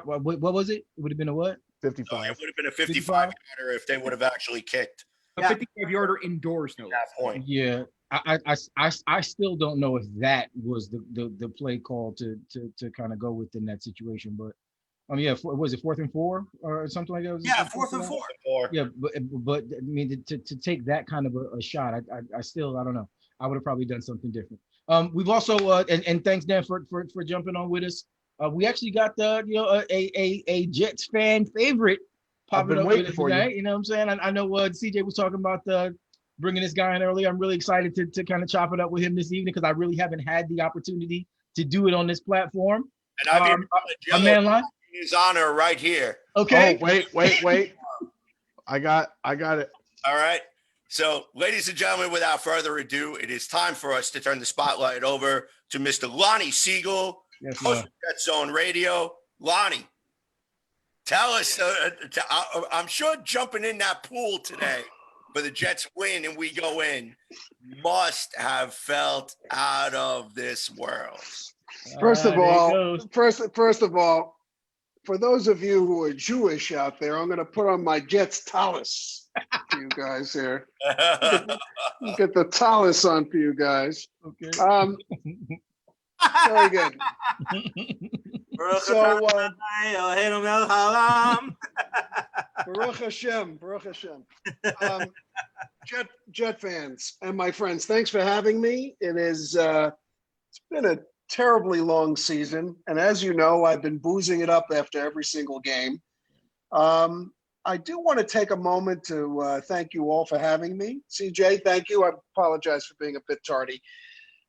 What was it? It would have been a what? 55. So it would have been a 55-yarder if they would have actually kicked. A 55-yarder indoors, no. That point. Yeah. I still don't know if that was the play call to kind of go with in that situation, but was it 4th and 4 or something like that? Yeah, 4th and 4. Yeah, but I mean to take that kind of a shot, I still don't know. I would have probably done something different. We've also and thanks Dan for jumping on with us. We actually got a Jets fan favorite popping up with us tonight. You know what I'm saying? I know CJ was talking about bringing this guy in earlier. I'm really excited to kind of chop it up with him this evening because I really haven't had the opportunity to do it on this platform. And I'm a man line. His honor right here. Okay. Oh, wait. I got it. All right. So, ladies and gentlemen, without further ado, it is time for us to turn the spotlight over to Mr. Lonnie Siegel, host of Jet Zone Radio. Lonnie, tell us, I'm sure jumping in that pool today for the Jets win and we go in must have felt out of this world. First of all, for those of you who are Jewish out there, I'm going to put on my Jets tallis for you guys here. Get the tallis on for you guys. Okay. Very good. So, Baruch Hashem. Jet fans and my friends, thanks for having me. It's been a terribly long season, and as you know, I've been boozing it up after every single game. I do want to take a moment to thank you all for having me. CJ, thank you. I apologize for being a bit tardy.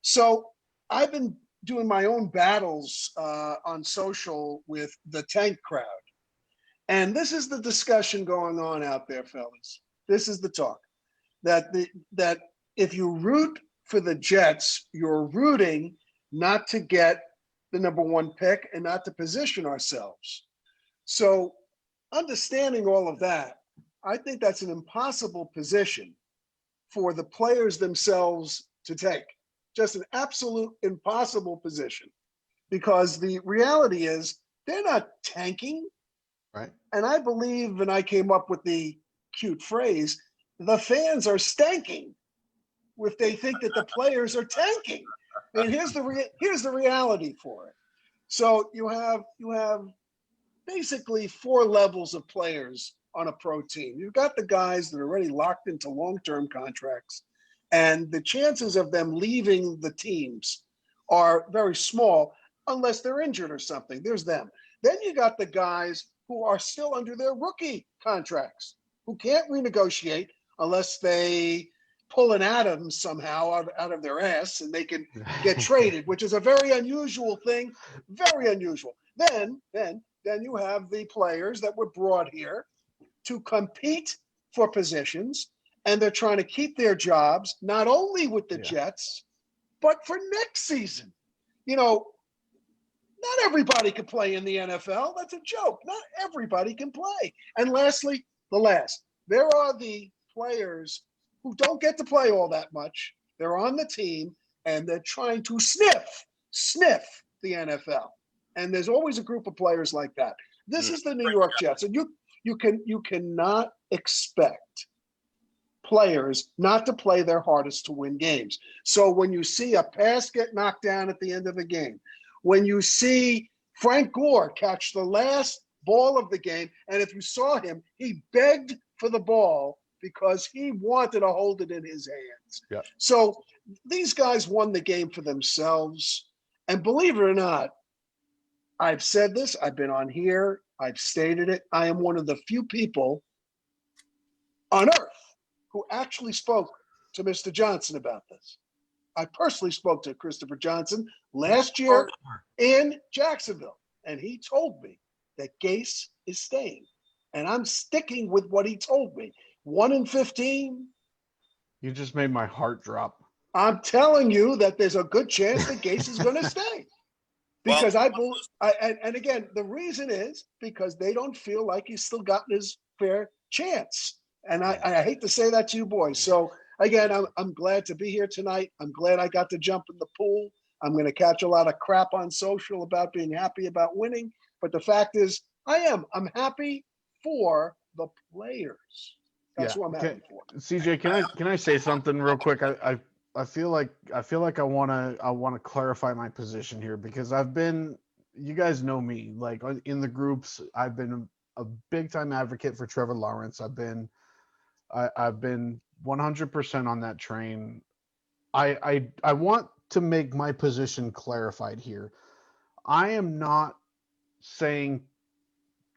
So I've been doing my own battles on social with the tank crowd, and this is the discussion going on out there, fellas. This is the talk that if you root for the Jets, you're rooting not to get the number 1 pick and not to position ourselves. So understanding all of that, I think that's an impossible position for the players themselves to take. Just an absolute impossible position, because the reality is they're not tanking. Right. And I believe, and I came up with the cute phrase, the fans are stanking if they think that the players are tanking. And here's the reality for it. So you have basically 4 levels of players on a pro team. You've got the guys that are already locked into long-term contracts, and the chances of them leaving the teams are very small unless they're injured or something. There's them. Then you got the guys who are still under their rookie contracts, who can't renegotiate unless they pull an Adams somehow out of their ass and they can get traded, which is a very unusual thing, very unusual. Then you have the players that were brought here to compete for positions, and they're trying to keep their jobs, not only with the Jets, But for next season, not everybody can play in the NFL. That's a joke. Not everybody can play. And lastly, there are the players who don't get to play all that much. They're on the team and they're trying to sniff the NFL. And there's always a group of players like that. This is the New York Jets. And you cannot expect players not to play their hardest to win games. So when you see a pass get knocked down at the end of the game, when you see Frank Gore catch the last ball of the game, and if you saw him, he begged for the ball because he wanted to hold it in his hands. Yeah. So these guys won the game for themselves. And believe it or not, I've said this, I've been on here, I've stated it. I am one of the few people on earth who actually spoke to Mr. Johnson about this. I personally spoke to Christopher Johnson last year in Jacksonville, and he told me that Gase is staying. And I'm sticking with what he told me. 1-15. You just made my heart drop. I'm telling you that there's a good chance that Gase is going to stay. Because and again, the reason is because they don't feel like he's still gotten his fair chance. And I hate to say that to you boys. So again, I'm glad to be here tonight. I'm glad I got to jump in the pool. I'm going to catch a lot of crap on social about being happy about winning. But the fact is, I'm happy for the players. That's what I'm happy for. CJ, can I say something real quick? I feel like I want to clarify my position here because you guys know me, like in the groups, I've been a big time advocate for Trevor Lawrence. I've been 100% on that train. I want to make my position clarified here. I am not saying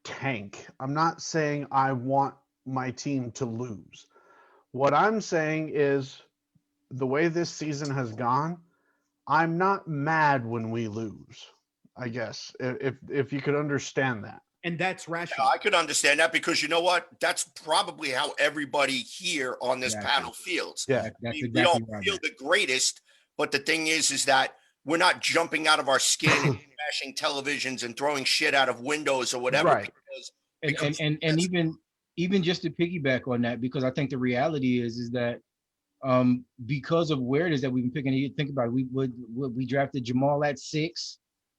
tank. I'm not saying I want my team to lose. What I'm saying is the way this season has gone, I'm not mad when we lose, I guess, if you could understand that. And that's rational. I could understand that because you know what? That's probably how everybody here on this panel feels. Yeah, We don't feel the greatest, but the thing is that we're not jumping out of our skin and smashing televisions and throwing shit out of windows or whatever. Right. And even just to piggyback on that, because I think the reality is that because of where it is that we've been picking, you think about it, we drafted Jamal at 6.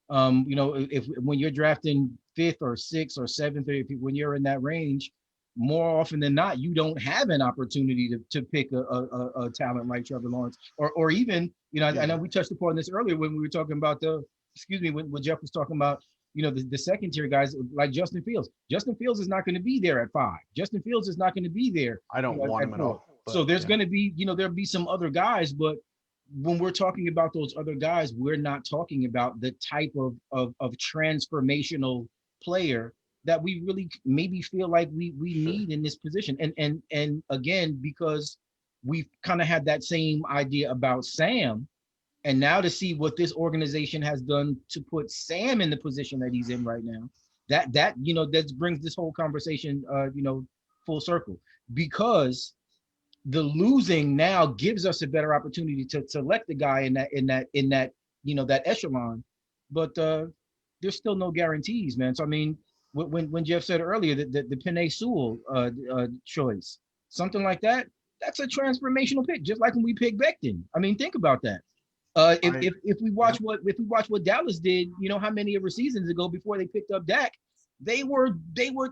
If when you're drafting 5th or 6th or 7th, when you're in that range, more often than not, you don't have an opportunity to pick a talent like Trevor Lawrence, or even, I know we touched upon this earlier when we were talking about when Jeff was talking about, the second tier guys like Justin Fields. Justin Fields is not going to be there at 5. Justin Fields is not going to be there. I don't want him at all. So there's going to be, there'll be some other guys, but when we're talking about those other guys, we're not talking about the type of transformational player that we really maybe feel like we need in this position. And again, because we've kind of had that same idea about Sam, and now to see what this organization has done to put Sam in the position that he's in right now, that brings this whole conversation, full circle, because the losing now gives us a better opportunity to select the guy in that that echelon, but there's still no guarantees, man. So I mean, when Jeff said earlier that the Penei Sewell choice, something like that, that's a transformational pick, just like when we picked Becton. I mean, think about that. If we watch what Dallas did, how many ever seasons ago before they picked up Dak, they were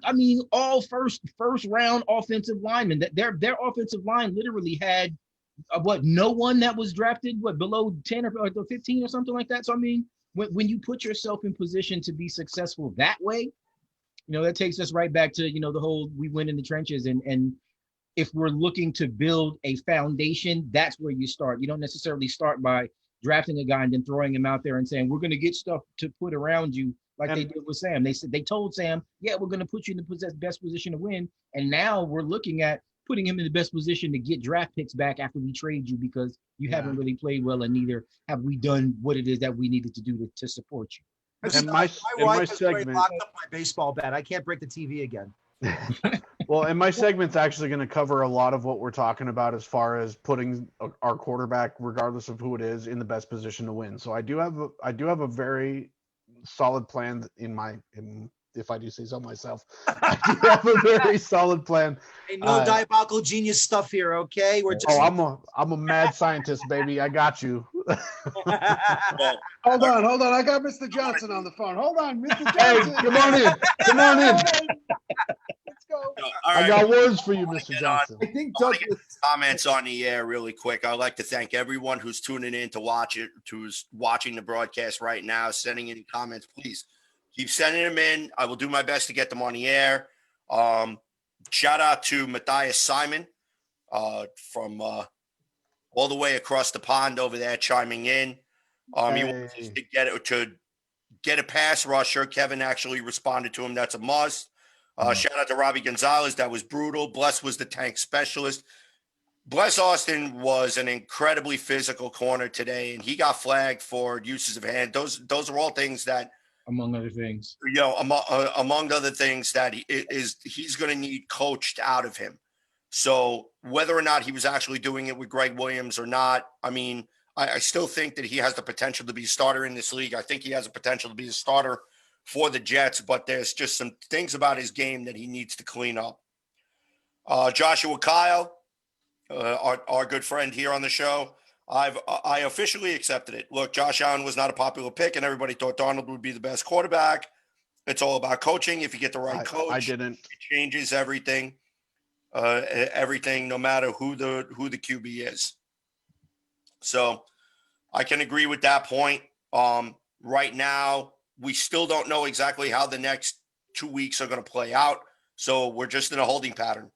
I mean, all first round offensive linemen. That their offensive line literally had no one that was drafted below 10 or 15 or something like that. So I mean, when you put yourself in position to be successful that way, that takes us right back to the whole we win in the trenches, and if we're looking to build a foundation, that's where you start. You don't necessarily start by drafting a guy and then throwing him out there and saying we're going to get stuff to put around you. Like they did with Sam. They told Sam, yeah, we're going to put you in the best position to win. And now we're looking at putting him in the best position to get draft picks back after we trade you because you haven't really played well, and neither have we done what it is that we needed to do to support you. My wife has locked up my baseball bat. I can't break the TV again. Well, and my segment's actually going to cover a lot of what we're talking about as far as putting our quarterback, regardless of who it is, in the best position to win. So I do have a very solid plan if I do say so myself. I do have a very solid plan. Hey, no diabolical genius stuff here, okay? We're just I'm a mad scientist, baby. I got you. Hold on. I got Mr. Johnson on the phone. Hold on, Mr. Hey, Johnson. come on in. Come on in. Let's go. I got words for you, Mr. Johnson. I think I wanna get Douglas. comments on the air really quick. I'd like to thank everyone who's tuning in to watch it, who's watching the broadcast right now, sending in comments. Please keep sending them in. I will do my best to get them on the air. Shout out to Matthias Simon from all the way across the pond over there chiming in. He wants us to get a pass rusher. Kevin actually responded to him. That's a must. Shout out to Robbie Gonzalez. That was brutal. Bless was the tank specialist. Bless Austin was an incredibly physical corner today, and he got flagged for uses of hand. Those are all things that, among other things, among other things that he's going to need coached out of him. So whether or not he was actually doing it with Greg Williams or not, I mean, I still think that he has the potential to be a starter in this league. I think he has the potential to be a starter for the Jets, but there's just some things about his game that he needs to clean up. Joshua Kyle, our good friend here on the show, I officially accepted it. Look, Josh Allen was not a popular pick, and everybody thought Darnold would be the best quarterback. It's all about coaching. If you get the right coach, it changes everything. Everything, no matter who the QB is. So I can agree with that point. Right now, we still don't know exactly how the next 2 weeks are going to play out. So we're just in a holding pattern.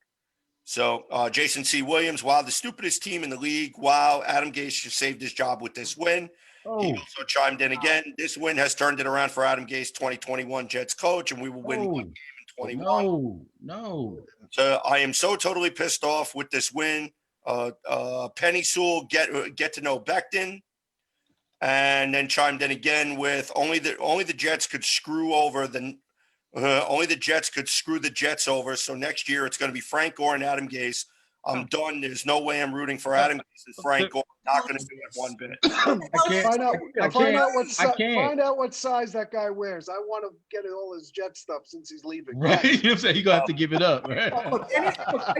So Jason C. Williams, wow, the stupidest team in the league. Wow, Adam Gase just saved his job with this win. He also chimed in again. This win has turned it around for Adam Gase, 2021 Jets coach, and we will win one game in 21. No. So I am so totally pissed off with this win. Penny Sewell get to know Becton, and then chimed in again with only the Jets could screw over only the Jets could screw the Jets over. So next year it's going to be Frank Gore and Adam Gase. I'm done. There's no way I'm rooting for Adam Gase and Frank Gore. Not going to do it one bit. Find out what size that guy wears. I want to get all his Jet stuff since he's leaving. Right? You know what I'm saying? You're going to have to give it up, right?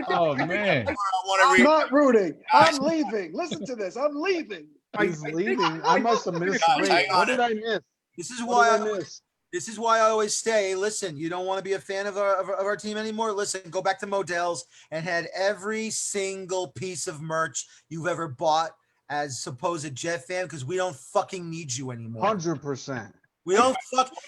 Oh, man. I'm not rooting. I'm leaving. Listen to this. I'm leaving. He's leaving. I must have missed. Wait, what did I miss? This is why I always say, listen, you don't want to be a fan of our team anymore? Listen, go back to Modell's and had every single piece of merch you've ever bought as supposed Jet fan, because we don't fucking need you anymore. 100%. We don't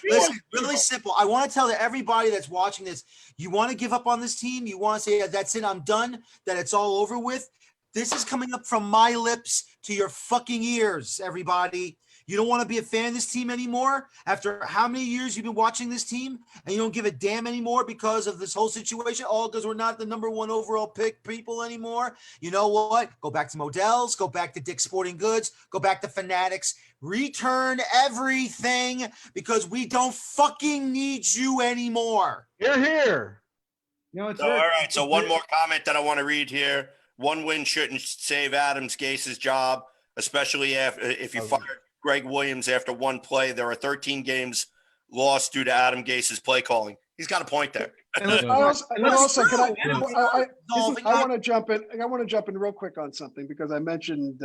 listen, really simple. I want to tell everybody that's watching this, you want to give up on this team? You want to say, that's it, I'm done, that it's all over with? This is coming up from my lips to your fucking ears, everybody. You don't want to be a fan of this team anymore after how many years you've been watching this team, and you don't give a damn anymore because of this whole situation, all because we're not the number one overall pick people anymore. You know what? Go back to Modell's, go back to Dick's Sporting Goods, go back to Fanatics, return everything because we don't fucking need you anymore. You're here. No, it's all right. So one more comment that I want to read here. One win shouldn't save Adams Gase's job, especially if you fired Greg Williams after one play. There are 13 games lost due to Adam Gase's play calling. He's got a point there. I want to jump in. I want to jump in real quick on something because I mentioned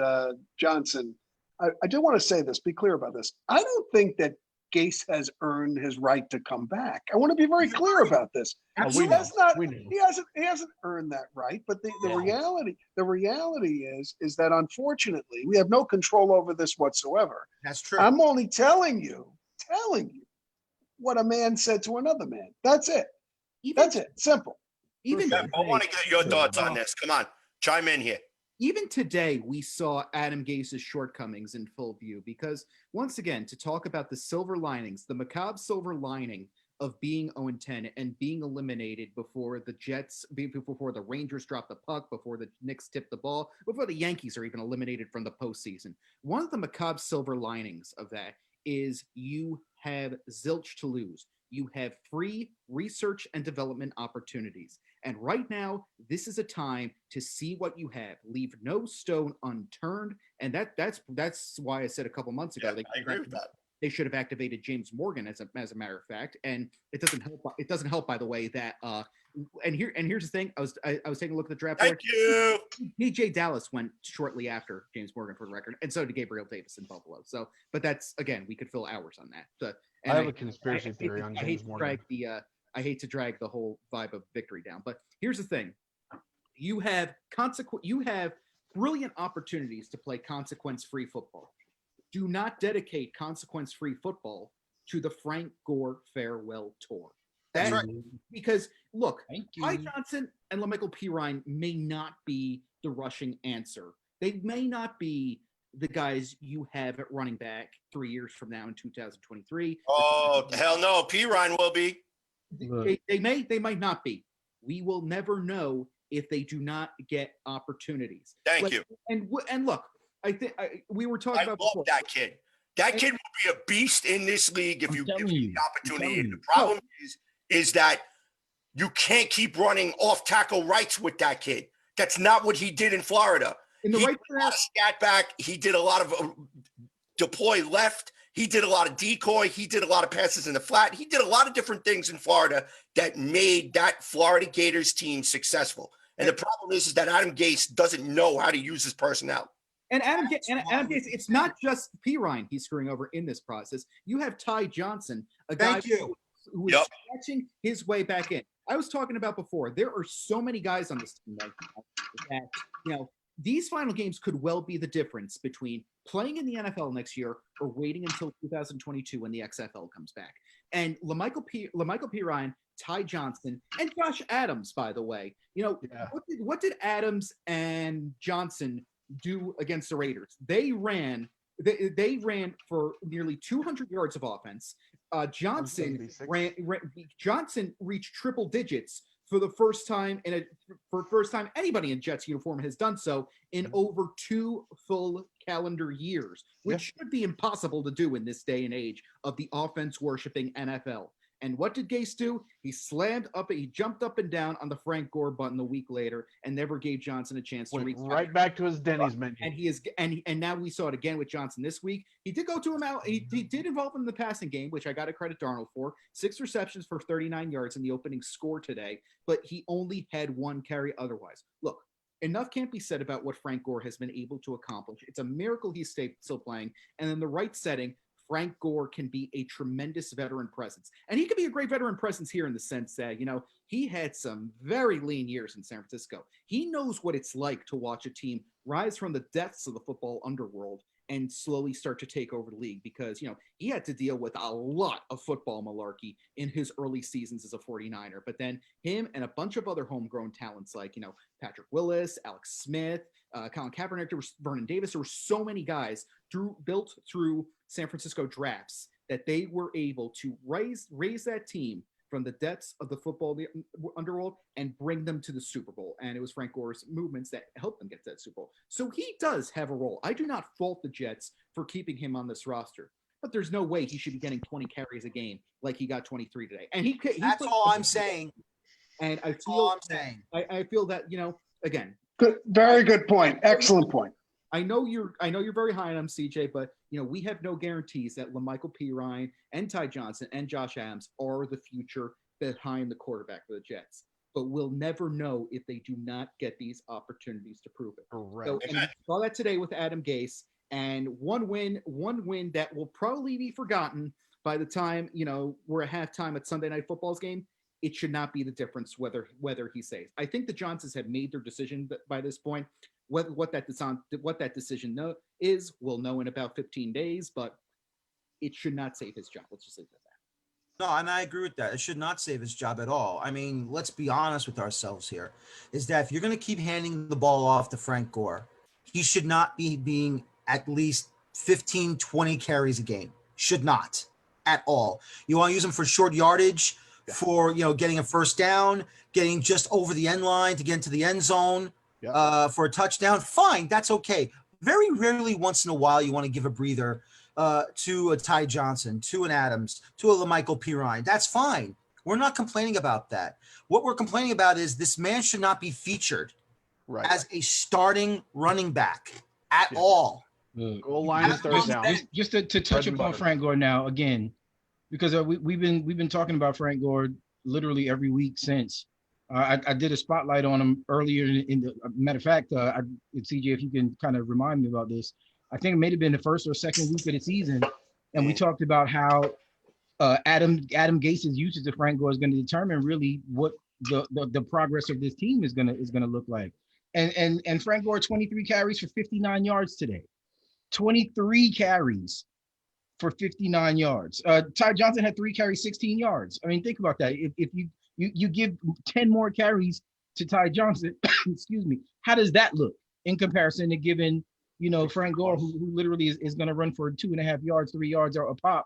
Johnson. I do want to say this. Be clear about this. I don't think that Gase has earned his right to come back. I want to be very clear about this. He hasn't earned that right. But the reality is that unfortunately we have no control over this whatsoever. That's true. I'm only telling you what a man said to another man. That's it. That's it. Simple. I want to get your thoughts on this. Come on, chime in here. Even today, we saw Adam Gase's shortcomings in full view because, once again, to talk about the silver linings, the macabre silver lining of being 0-10 and being eliminated before the Jets, before the Rangers drop the puck, before the Knicks tip the ball, before the Yankees are even eliminated from the postseason. One of the macabre silver linings of that is you have zilch to lose. you have free research and development opportunities. And right now, this is a time to see what you have. Leave no stone unturned. And that's why I said a couple months ago, I agree with that. they should have activated James Morgan as a matter of fact. And it doesn't help. It doesn't help, by the way, that and here's the thing. I was taking a look at the draft board. Thank you. DJ Dallas went shortly after James Morgan, for the record, and so did Gabriel Davis in Buffalo. So, but that's, again, we could fill hours on that. So, I have a conspiracy theory on James Morgan. I hate to drag the whole vibe of victory down, but here's the thing: you have brilliant opportunities to play consequence-free football. Do not dedicate consequence-free football to the Frank Gore farewell tour. That's right. Because look, Ty Johnson and LaMichael Pirine may not be the rushing answer. They may not be the guys you have at running back 3 years from now in 2023. Oh, hell no. Pirine will be. They might not be. We will never know if they do not get opportunities. Thank you. And look, I think we were talking about love that kid. That kid will be a beast in this league if you give him the opportunity. And the problem is that you can't keep running off tackle rights with that kid. That's not what he did in Florida. He did a lot of scat back. He did a lot of deploy left. He did a lot of decoy. He did a lot of passes in the flat. He did a lot of different things in Florida that made that Florida Gators team successful. And the problem is that Adam Gase doesn't know how to use his personnel. And Adam Gase, it's not just Pirine he's screwing over in this process. You have Ty Johnson, a guy who is scratching his way back in. I was talking about before, there are so many guys on this team right now that, these final games could well be the difference between playing in the NFL next year or waiting until 2022 when the XFL comes back. And LaMichael Pirine, Ty Johnson, and Josh Adams, by the way. What did Adams and Johnson do against the Raiders? They ran for nearly 200 yards of offense. Johnson reached triple digits for the first time anybody in Jets uniform has done so in over 2 full calendar years, which should be impossible to do in this day and age of the offense worshiping NFL. And what did Gase do? He jumped up and down on the Frank Gore button a week later and never gave Johnson a chance to reach right back to his Denny's menu. And now we saw it again with Johnson this week. He did go to him out. He did involve him in the passing game, which I got to credit Darnold for. 6 receptions for 39 yards in the opening score today, but he only had 1 carry otherwise. Look, enough can't be said about what Frank Gore has been able to accomplish. It's a miracle he's still playing. And in the right setting, Frank Gore can be a tremendous veteran presence. And he could be a great veteran presence here in the sense that, he had some very lean years in San Francisco. He knows what it's like to watch a team rise from the depths of the football underworld and slowly start to take over the league because, he had to deal with a lot of football malarkey in his early seasons as a 49er. But then him and a bunch of other homegrown talents like, Patrick Willis, Alex Smith, Colin Kaepernick, Vernon Davis, there were so many guys built through San Francisco drafts that they were able to raise that team from the depths of the football underworld and bring them to the Super Bowl. And it was Frank Gore's movements that helped them get to that Super Bowl. So he does have a role. I do not fault the Jets for keeping him on this roster, but there's no way he should be getting 20 carries a game like he got 23 today. And that's all I'm saying. And I feel that, again, good, very good point. Excellent point. I know you're very high on him, CJ, but we have no guarantees that LaMichael Pirine and Ty Johnson and Josh Adams are the future behind the quarterback for the Jets. But we'll never know if they do not get these opportunities to prove it. Correct. So, and we saw that today with Adam Gase, and one win that will probably be forgotten by the time we're at halftime at Sunday Night Football's game. It should not be the difference whether he says. I think the Johnsons have made their decision by this point. What that decision is, we'll know in about 15 days, but it should not save his job. Let's just leave it at that. No, and I agree with that. It should not save his job at all. I mean, let's be honest with ourselves here, is that if you're going to keep handing the ball off to Frank Gore, he should not be being at least 15, 20 carries a game. Should not at all. You want to use him for short yardage, for, getting a first down, getting just over the end line to get into the end zone. For a touchdown, fine, that's okay. Very rarely once in a while you want to give a breather to a Ty Johnson, to an Adams, to a LaMichael Pirine. That's fine. We're not complaining about that. What we're complaining about is this man should not be featured as a starting running back at all. Goal line is third down. Just to touch upon Frank Gore now again, because we've been talking about Frank Gore literally every week since. I did a spotlight on him earlier in the matter of fact, CJ, if you can kind of remind me about this, I think it may have been the first or second week of the season, and we talked about how Adam Gase's usage of Frank Gore is going to determine really what the progress of this team is gonna look like. And Frank Gore 23 carries for 59 yards today. 23 carries for 59 yards. Ty Johnson had 3 carries, 16 yards. I mean, think about that. If you give 10 more carries to Ty Johnson, excuse me, how does that look in comparison to giving, Frank Gore, who literally is going to run for 2.5 yards, 3 yards or a pop?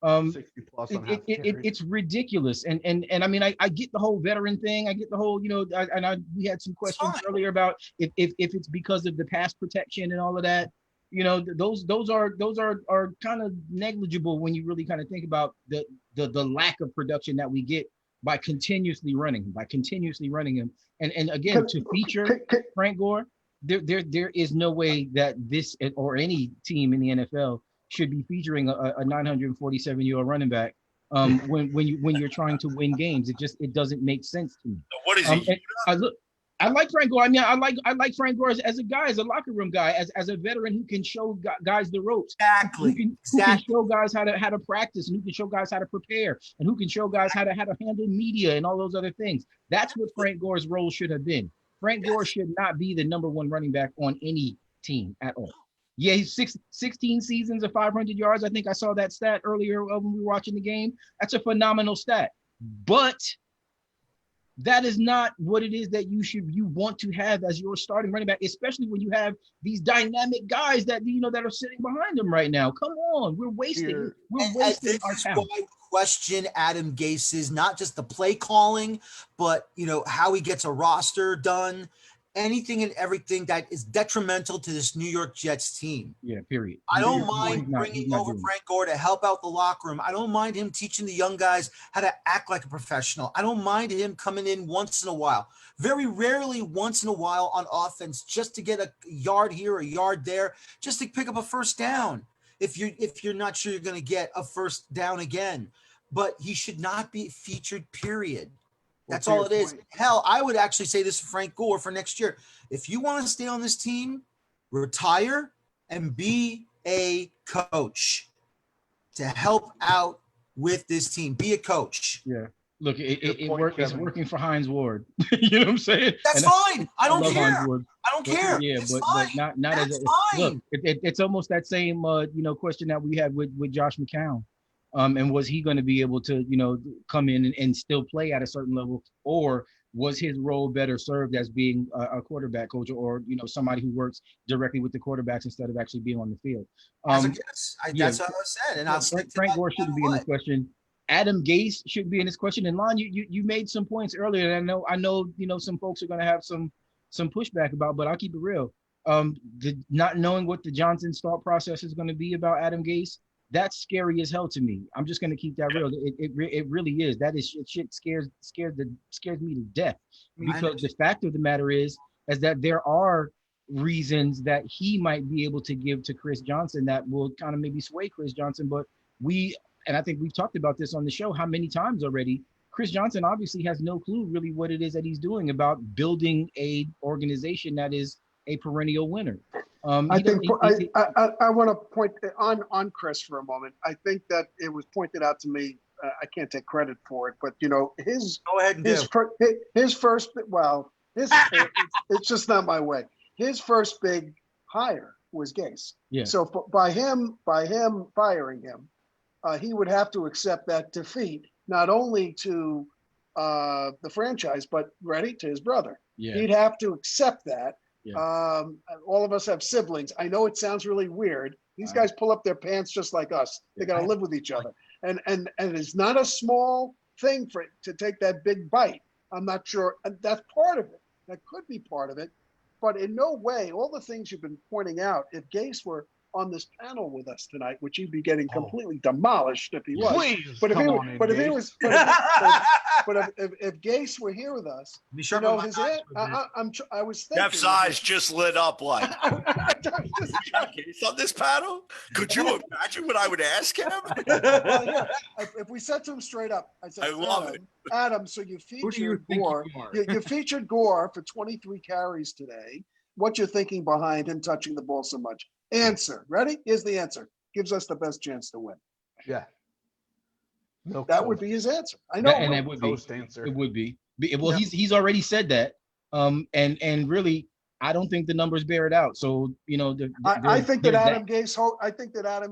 60 plus on half it's ridiculous. And I mean, I get the whole veteran thing. I get the whole, we had some questions earlier about if it's because of the pass protection and all of that. Those are kind of negligible when you really kind of think about the lack of production that we get by continuously running him. And again, to feature Frank Gore, there is no way that this or any team in the NFL should be featuring a 947-year-old running back when you're trying to win games. It doesn't make sense to me. So what is he? I like Frank Gore. I mean, I like Frank Gore as a guy, as a locker room guy, as a veteran who can show guys the ropes. Exactly. Who can show guys how to practice, and who can show guys how to prepare, and who can show guys how to handle media and all those other things. That's what Frank Gore's role should have been. Frank Gore should not be the number one running back on any team at all. Yeah, he's 16 seasons of 500 yards. I think I saw that stat earlier when we were watching the game. That's a phenomenal stat. But that is not what it is that you want to have as your starting running back, especially when you have these dynamic guys that that are sitting behind him right now. Come on, we're wasting our talent. Question Adam Gase's not just the play calling, but how he gets a roster done, anything and everything that is detrimental to this New York Jets team. Yeah, period. I don't mind bringing over Frank Gore to help out the locker room. I don't mind him teaching the young guys how to act like a professional. I don't mind him coming in once in a while, very rarely once in a while on offense, just to get a yard here, a yard there, just to pick up a first down. If you're not sure you're going to get a first down again, but he should not be featured, period. That's all it is. Hell, I would actually say this to Frank Gore for next year. If you want to stay on this team, retire and be a coach to help out with this team. Be a coach. Yeah. Look, it's working for Hines Ward. You know what I'm saying? That's fine. I don't care. I don't care. Yeah, but not as look. It's almost that same question that we had with Josh McCown. And was he going to be able to, come in and still play at a certain level, or was his role better served as being a quarterback coach or somebody who works directly with the quarterbacks instead of actually being on the field? That's what I said. And Frank Gore shouldn't be in this question. Adam Gase should be in this question. And Lon, you made some points earlier. And I know some folks are going to have some pushback about, but I'll keep it real. Not knowing what the Johnson's thought process is going to be about Adam Gase. That's scary as hell to me. I'm just going to keep that real. It really is. That is shit scares me to death, because the fact of the matter is that there are reasons that he might be able to give to Chris Johnson that will kind of maybe sway Chris Johnson. But and I think we've talked about this on the show how many times already. Chris Johnson obviously has no clue really what it is that he's doing about building a organization that is a perennial winner. I want to point on Chris for a moment. I think that it was pointed out to me. I can't take credit for it, but his go ahead and his first. Well, it's just not my way. His first big hire was Gase. Yeah. So by him firing him, he would have to accept that defeat, not only to the franchise, but to his brother. Yeah. He'd have to accept that. Yeah. All of us have siblings. I know it sounds really weird. These guys pull up their pants just like us. They got to live with each other, and it's not a small thing to take that big bite. I'm not sure that's part of it. That could be part of it, but in no way. All the things you've been pointing out. If Gase were on this panel with us tonight, which he'd be getting completely demolished if he was. Please, But if come he, on in, but if he Gase. was, but if Gase were here with us, Be you sharp know, on my his eyes I was thinking. Jeff's eyes just lit up like, Just- Case on this panel? Could you imagine what I would ask him? well, yeah. If we said to him straight up, I said, I love it. Adam, so you Who do you featured think Gore. you are? You featured Gore for 23 carries today. What you're thinking behind him touching the ball so much? Answer. Ready? Here's the answer. Gives us the best chance to win. Yeah. No, That would be his answer. I know. And that would be. toast answer. It would be. Well, Yeah. he's already said that. And really, I don't think the numbers bear it out. So, you know, I think that there's Adam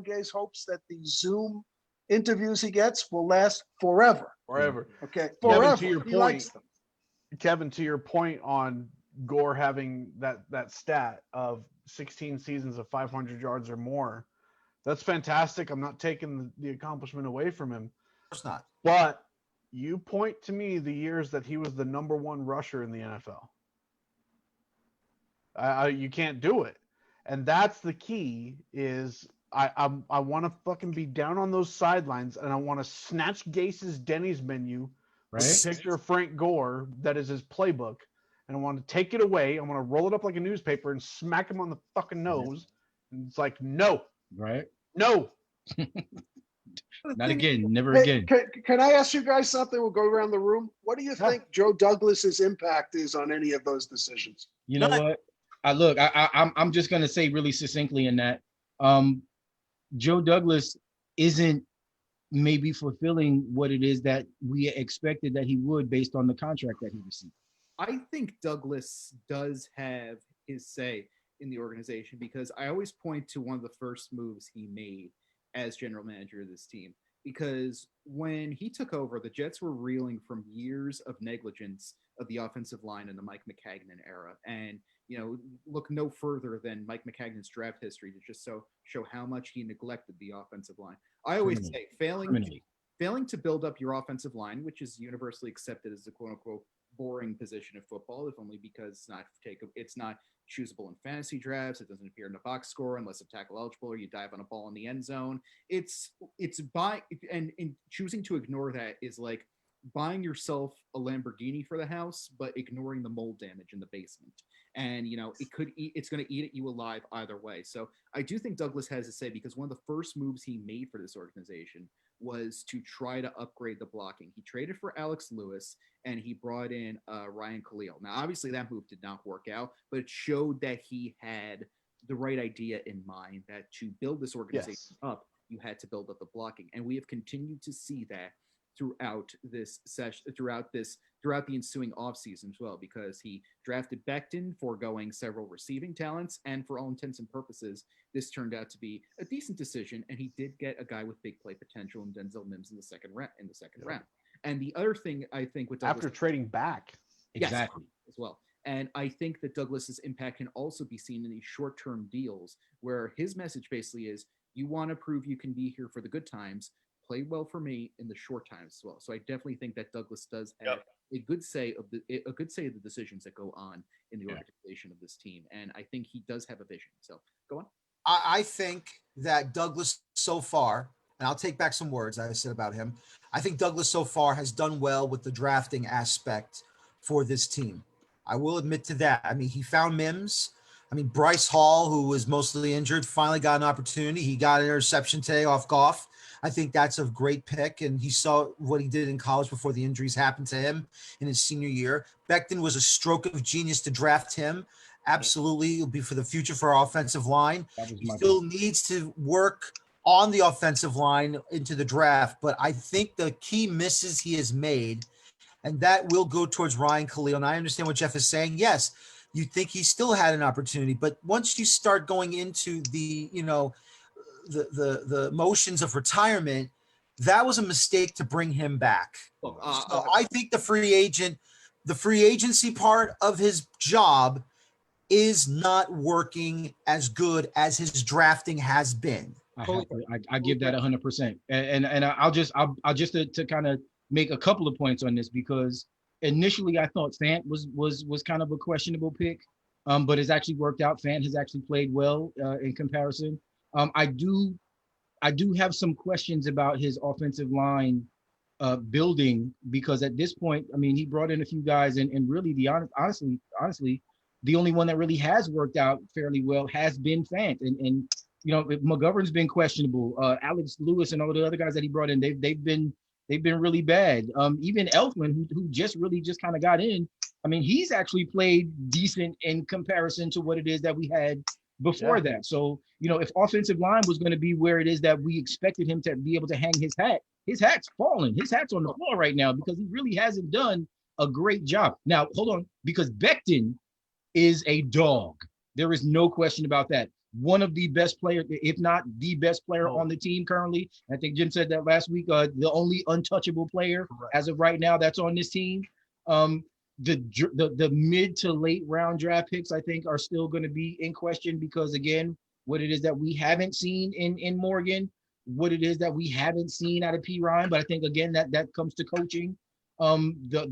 Gase hopes that the Zoom interviews he gets will last forever. Forever. Okay, Kevin, forever. to your He likes point, them. Kevin, to your point on Gore having that stat of 16 seasons of 500 yards or more, that's fantastic. I'm not taking the accomplishment away from him. Of course not. But you point to me the years that he was the number one rusher in the NFL. You can't do it, and that's the key. Is I want to fucking be down on those sidelines, and I want to snatch Gase's Denny's menu with a picture of Frank Gore that is his playbook, and I want to take it away. I want to roll it up like a newspaper and smack him on the fucking nose. And it's like, no, right. no. Not again. Never Hey, again. can I ask you guys something? We'll go around the room. What do you think Joe Douglas's impact is on any of those decisions? You know what? I'm just gonna say really succinctly in that Joe Douglas isn't maybe fulfilling what it is that we expected that he would based on the contract that he received. I think Douglas does have his say in the organization because I always point to one of the first moves he made as general manager of this team. Because when he took over, the Jets were reeling from years of negligence of the offensive line in the Mike Maccagnan era. And, you know, look no further than Mike Maccagnan's draft history to just show how much he neglected the offensive line. I always say failing to build up your offensive line, which is universally accepted as the quote unquote boring position of football, if only because it's not choosable in fantasy drafts. It doesn't appear in the box score unless it's tackle eligible or you dive on a ball in the end zone. It's in choosing to ignore that is like buying yourself a Lamborghini for the house, but ignoring the mold damage in the basement. And, you know, it's going to eat at you alive either way. So I do think Douglas has to say, because one of the first moves he made for this organization was to try to upgrade the blocking. He traded for Alex Lewis and he brought in Ryan Khalil. Now, obviously that move did not work out, but it showed that he had the right idea in mind, that to build this organization up, you had to build up the blocking. And we have continued to see that throughout this session, throughout the ensuing offseason as well, because he drafted Becton, foregoing several receiving talents, and for all intents and purposes, this turned out to be a decent decision, and he did get a guy with big play potential in Denzel Mims in the second round. And the other thing I think with Douglas, After trading back, exactly, as well. And I think that Douglas's impact can also be seen in these short-term deals, where his message basically is, you want to prove you can be here for the good times, play well for me in the short times as well. So I definitely think that Douglas does have a good say of the decisions that go on in the organization of this team. And I think he does have a vision. So go on. I think that Douglas so far, and I'll take back some words I said about him. I think Douglas so far has done well with the drafting aspect for this team. I will admit to that. I mean, he found Mims. I mean, Bryce Hall, who was mostly injured, finally got an opportunity. He got an interception today off Goff. I think that's a great pick, and he saw what he did in college before the injuries happened to him in his senior year. Becton was a stroke of genius to draft him. Absolutely, it'll be for the future for our offensive line. He still needs to work on the offensive line into the draft, but I think the key misses he has made, and that will go towards Ryan Khalil. And I understand what Jeff is saying. Yes, you think he still had an opportunity, but once you start going into the, you know, the motions of retirement, that was a mistake to bring him back. So I think the free agency part of his job is not working as good as his drafting has been. I give that 100%. And I'll just to kind of make a couple of points on this, because initially I thought Fant was kind of a questionable pick, but it's actually worked out. Fant has actually played well in comparison. I do have some questions about his offensive line building, because at this point, I mean, he brought in a few guys, and really honestly, the only one that really has worked out fairly well has been Fant, and you know, McGovern's been questionable. Alex Lewis and all the other guys that he brought in, they've been really bad. Even Elfman, who just kind of got in, I mean, he's actually played decent in comparison to what it is that we had before that. So, you know, if offensive line was going to be where it is that we expected him to be able to hang his hat's falling. His hat's on the floor right now because he really hasn't done a great job. Now, hold on, because Becton is a dog. There is no question about that. One of the best players, if not the best player on the team currently. I think Jim said that last week. The only untouchable player as of right now that's on this team. The mid to late round draft picks, I think, are still going to be in question because, again, what it is that we haven't seen in Morgan, what it is that we haven't seen out of P. Ryan. But I think, again, that comes to coaching. The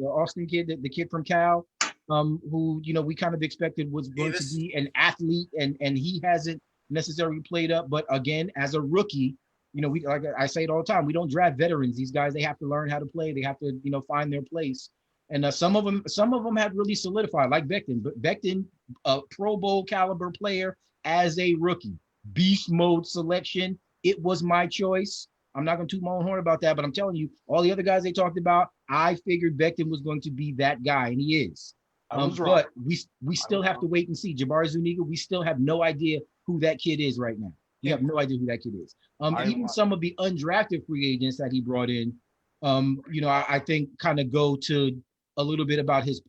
Austin kid, the kid from Cal, who, you know, we kind of expected was going to be an athlete, and he hasn't necessarily played up. But again, as a rookie, you know, we, like I say it all the time, we don't draft veterans. These guys, they have to learn how to play. They have to, you know, find their place. And some of them have really solidified, like Becton. But Becton, a Pro Bowl caliber player as a rookie, beast mode selection. It was my choice. I'm not going to toot my own horn about that, but I'm telling you, all the other guys they talked about, I figured Becton was going to be that guy, and he is. But we still have to wait and see. Jabari Zuniga, we still have no idea who that kid is right now. We have no idea who that kid is. Even some of the undrafted free agents that he brought in, you know, I think kind of go to a little bit about his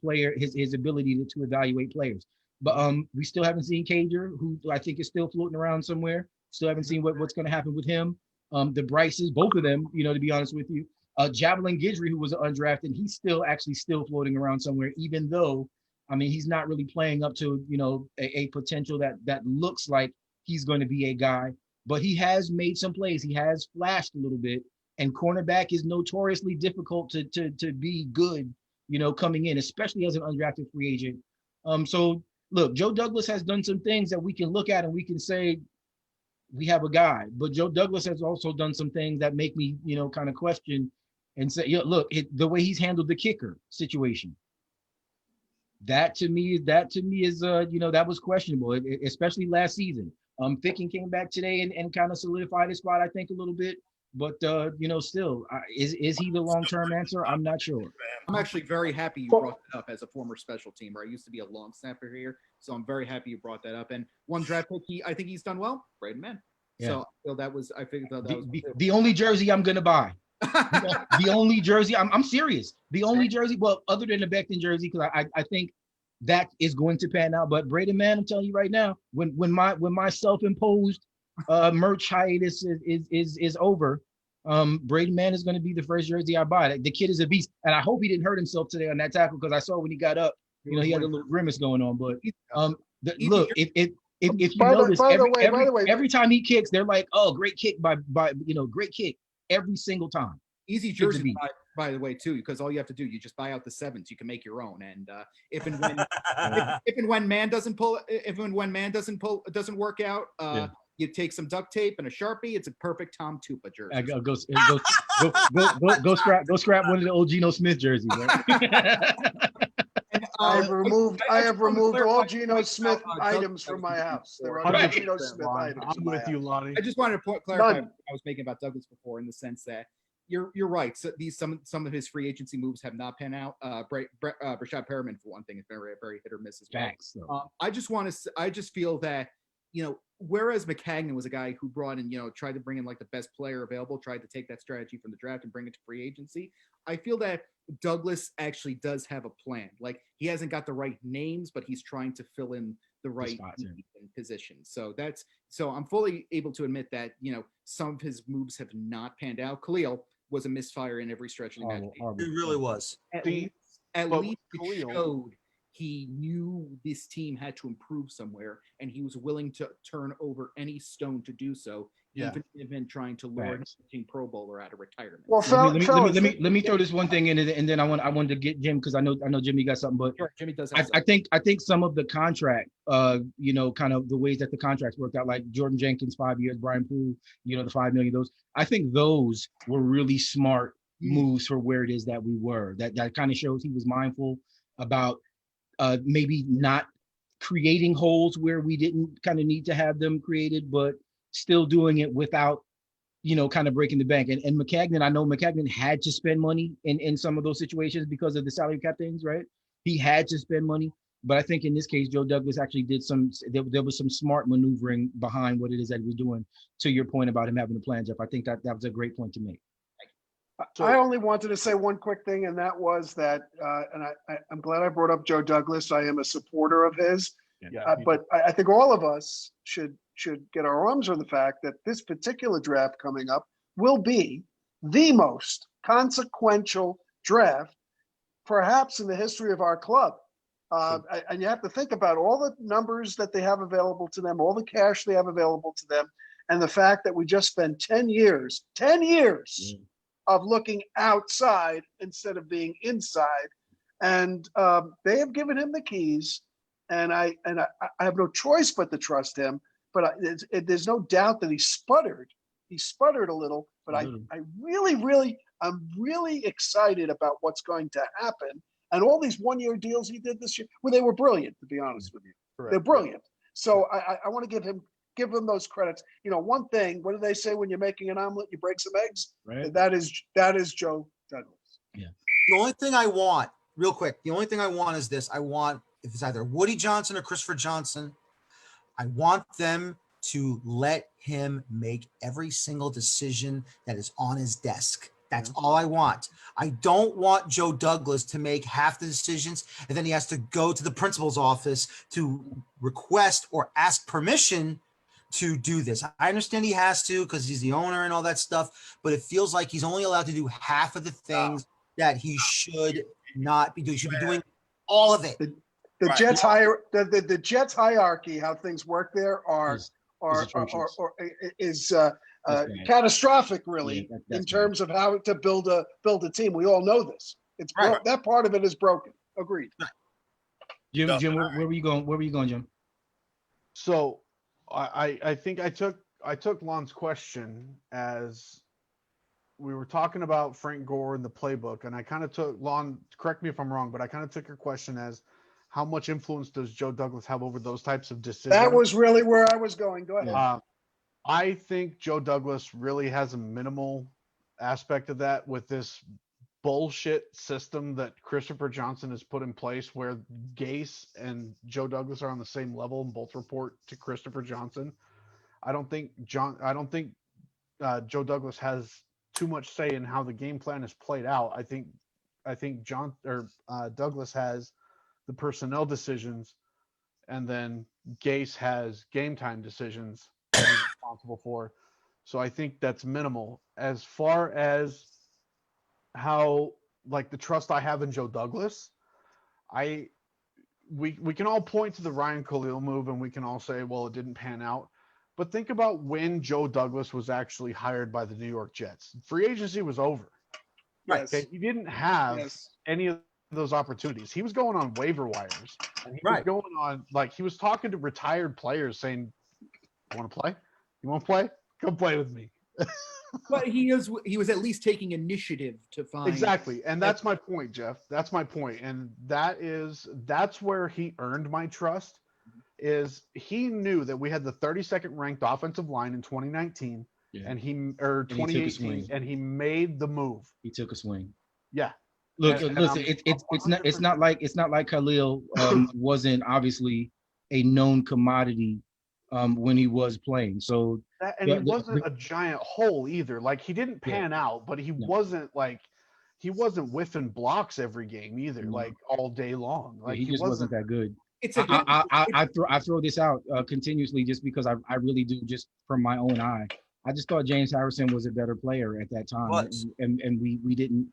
ability to evaluate players. But we still haven't seen Cager, who I think is still floating around somewhere. Still haven't seen what's going to happen with him. The Bryces, both of them, you know, to be honest with you. Javelin Guidry, who was undrafted, he's still floating around somewhere, even though, I mean, he's not really playing up to, you know, a potential that looks like he's going to be a guy. But he has made some plays. He has flashed a little bit. And cornerback is notoriously difficult to be good, you know, coming in, especially as an undrafted free agent. So, look, Joe Douglas has done some things that we can look at and we can say, we have a guy. But Joe Douglas has also done some things that make me, you know, kind of question and say, yeah, look, the way he's handled the kicker situation, that to me is, you know, that was questionable, especially last season. Ficken came back today and kind of solidified his spot, I think, a little bit. But, you know, still, is he the long-term answer? I'm not sure. I'm actually very happy you brought that up as a former special teamer. I used to be a long snapper here, so I'm very happy you brought that up. And one draft pick, I think he's done well, Braden Mann. Yeah. So I figured that was the only jersey I'm going to buy. The only jersey, I'm serious. The only jersey, well, other than the Becton jersey, because I think that is going to pan out. But Braden Mann, I'm telling you right now, when my self-imposed merch hiatus is over, Braden Mann is going to be the first jersey I buy. The kid is a beast, and I hope he didn't hurt himself today on that tackle, because I saw when he got up, you know, he had a little grimace going on. But look, if you notice, every time he kicks, they're like, "Oh, great kick by you know, great kick," every single time. Easy jersey, by the way, too, because all you have to do, you just buy out the sevens. You can make your own, and if and when man doesn't doesn't work out, you take some duct tape and a Sharpie. It's a perfect Tom Tupa jersey. Go scrap one of the old Geno Smith jerseys. Right? And, I have removed all Geno Smith items from my house. There are no Geno Smith items. I'm with you, Lonnie. I just wanted to clarify what I was making about Douglas before, in the sense that you're right. So some of his free agency moves have not panned out. Rashad Perriman, for one thing, is very hit or miss as well. Facts, I just feel that, you know, whereas McCagnon was a guy who brought in, you know, tried to bring in like the best player available, tried to take that strategy from the draft and bring it to free agency. I feel that Douglas actually does have a plan. Like, he hasn't got the right names, but he's trying to fill in the right positions. So I'm fully able to admit that, you know, some of his moves have not panned out. Khalil was a misfire in every stretch of the imagination. It really was. At least it showed he knew this team had to improve somewhere, and he was willing to turn over any stone to do so, Yeah. even if in trying to lure Facts. a team Pro Bowler out of retirement. Well, Let me throw this one thing in, and then I wanted to get Jim, because I know Jimmy got something, but Sure, Jimmy does have I think some of the contract, kind of the ways that the contracts worked out, like Jordan Jenkins 5 years, Brian Poole, the $5 million. I think those were really smart moves for where it is that we were. That kind of shows he was mindful about maybe not creating holes where we didn't kind of need to have them created, but still doing it without kind of breaking the bank. And McCagnon, I know McCagnon had to spend money in some of those situations because of the salary cap things, right? He had to spend money. But I think in this case, Joe Douglas actually did there was some smart maneuvering behind what it is that we're doing, to your point about him having a plan, Jeff. I think that was a great point to make. I only wanted to say one quick thing, and that was that, and I'm glad I brought up Joe Douglas. I am a supporter of his, but I think all of us should get our arms around the fact that this particular draft coming up will be the most consequential draft, perhaps in the history of our club. And you have to think about all the numbers that they have available to them, all the cash they have available to them, and the fact that we just spent 10 years of looking outside instead of being inside. And they have given him the keys, and I have no choice but to trust him. But there's no doubt that he sputtered. He sputtered a little, but I'm really excited about what's going to happen. And all these one-year deals he did this year, well, they were brilliant, to be honest with you. Correct. They're brilliant. So I want to give him those credits. One thing, what do they say when you're making an omelet? You break some eggs. Right. That is Joe Douglas. Yeah. The only thing I want, real quick, is this. I want, if it's either Woody Johnson or Christopher Johnson, I want them to let him make every single decision that is on his desk. That's all I want. I don't want Joe Douglas to make half the decisions, and then he has to go to the principal's office to request or ask permission to do this. I understand he has to because he's the owner and all that stuff, but it feels like he's only allowed to do half of the things that he should not be doing. He should be doing all of it. The Jets the Jets hierarchy, how things work there is catastrophic, really, in terms of how to build a team. We all know this. It's that part of it is broken. Agreed. Jim, where were you going? Where were you going, Jim? So I think I took Lon's question as we were talking about Frank Gore and the playbook, and I kind of took Lon, correct me if I'm wrong, but I kind of took your question as how much influence does Joe Douglas have over those types of decisions? That was really where I was going. Go ahead. I think Joe Douglas really has a minimal aspect of that with this bullshit system that Christopher Johnson has put in place, where Gase and Joe Douglas are on the same level and both report to Christopher Johnson. I don't think Joe Douglas has too much say in how the game plan is played out. I think Douglas has the personnel decisions, and then Gase has game time decisions that he's responsible for. So I think that's minimal. As far as how, like, the trust I have in Joe Douglas, we can all point to the Ryan Khalil move, and we can all say, well, it didn't pan out. But think about when Joe Douglas was actually hired by the New York Jets. Free agency was over. Right. Okay? He didn't have any of those opportunities. He was going on waiver wires. And he was going on, like, he was talking to retired players saying, "You want to play? You want to play? Come play with me." But he was at least taking initiative to find. Exactly. And that's my point, Jeff. That's my point. And that's where he earned my trust, is he knew that we had the 32nd ranked offensive line in 2019 and 2018, and he made the move. He took a swing. Yeah. Look, listen, it's not like Khalil wasn't obviously a known commodity when he was playing. So he wasn't a giant hole either. Like, he didn't pan out, but he wasn't whiffing blocks every game either, like all day long. Like, he just wasn't that good. I throw this out continuously just because I really do, just from my own eye. I just thought James Harrison was a better player at that time, and we didn't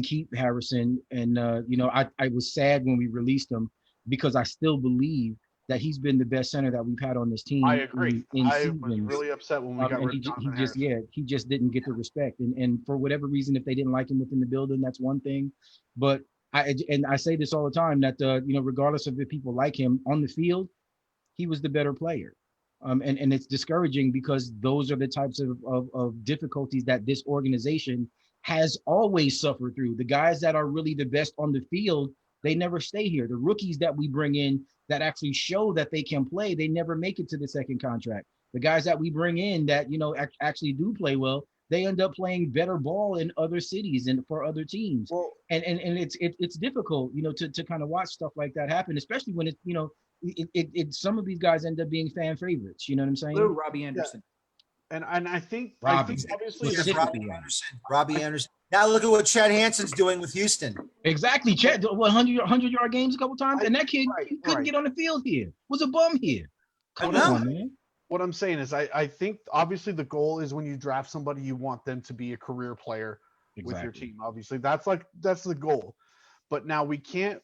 keep Harrison. And I was sad when we released him, because I still believe that he's been the best center that we've had on this team. I agree. In I seasons. was really upset when we got And rid of Jonathan he just Harrison. he just didn't get the respect. And for whatever reason, if they didn't like him within the building, that's one thing. But I say this all the time that regardless of if people like him on the field, he was the better player. And it's discouraging because those are the types of difficulties that this organization has always suffered through. The guys that are really the best on the field, they never stay here. The rookies that we bring in that actually show that they can play, they never make it to the second contract. The guys that we bring in that, actually do play well, they end up playing better ball in other cities and for other teams. Well, and it's difficult, to kind of watch stuff like that happen, especially when some of these guys end up being fan favorites. You know what I'm saying? Robbie Anderson. Yeah. And I think obviously Robbie Anderson. Now look at what Chad Hansen's doing with Houston. Exactly. Chad, 100-yard games a couple times, and that kid couldn't get on the field here. Was a bum here. Come on, man. What I'm saying is I think obviously the goal is when you draft somebody, you want them to be a career player with your team. Obviously, that's the goal. But now we can't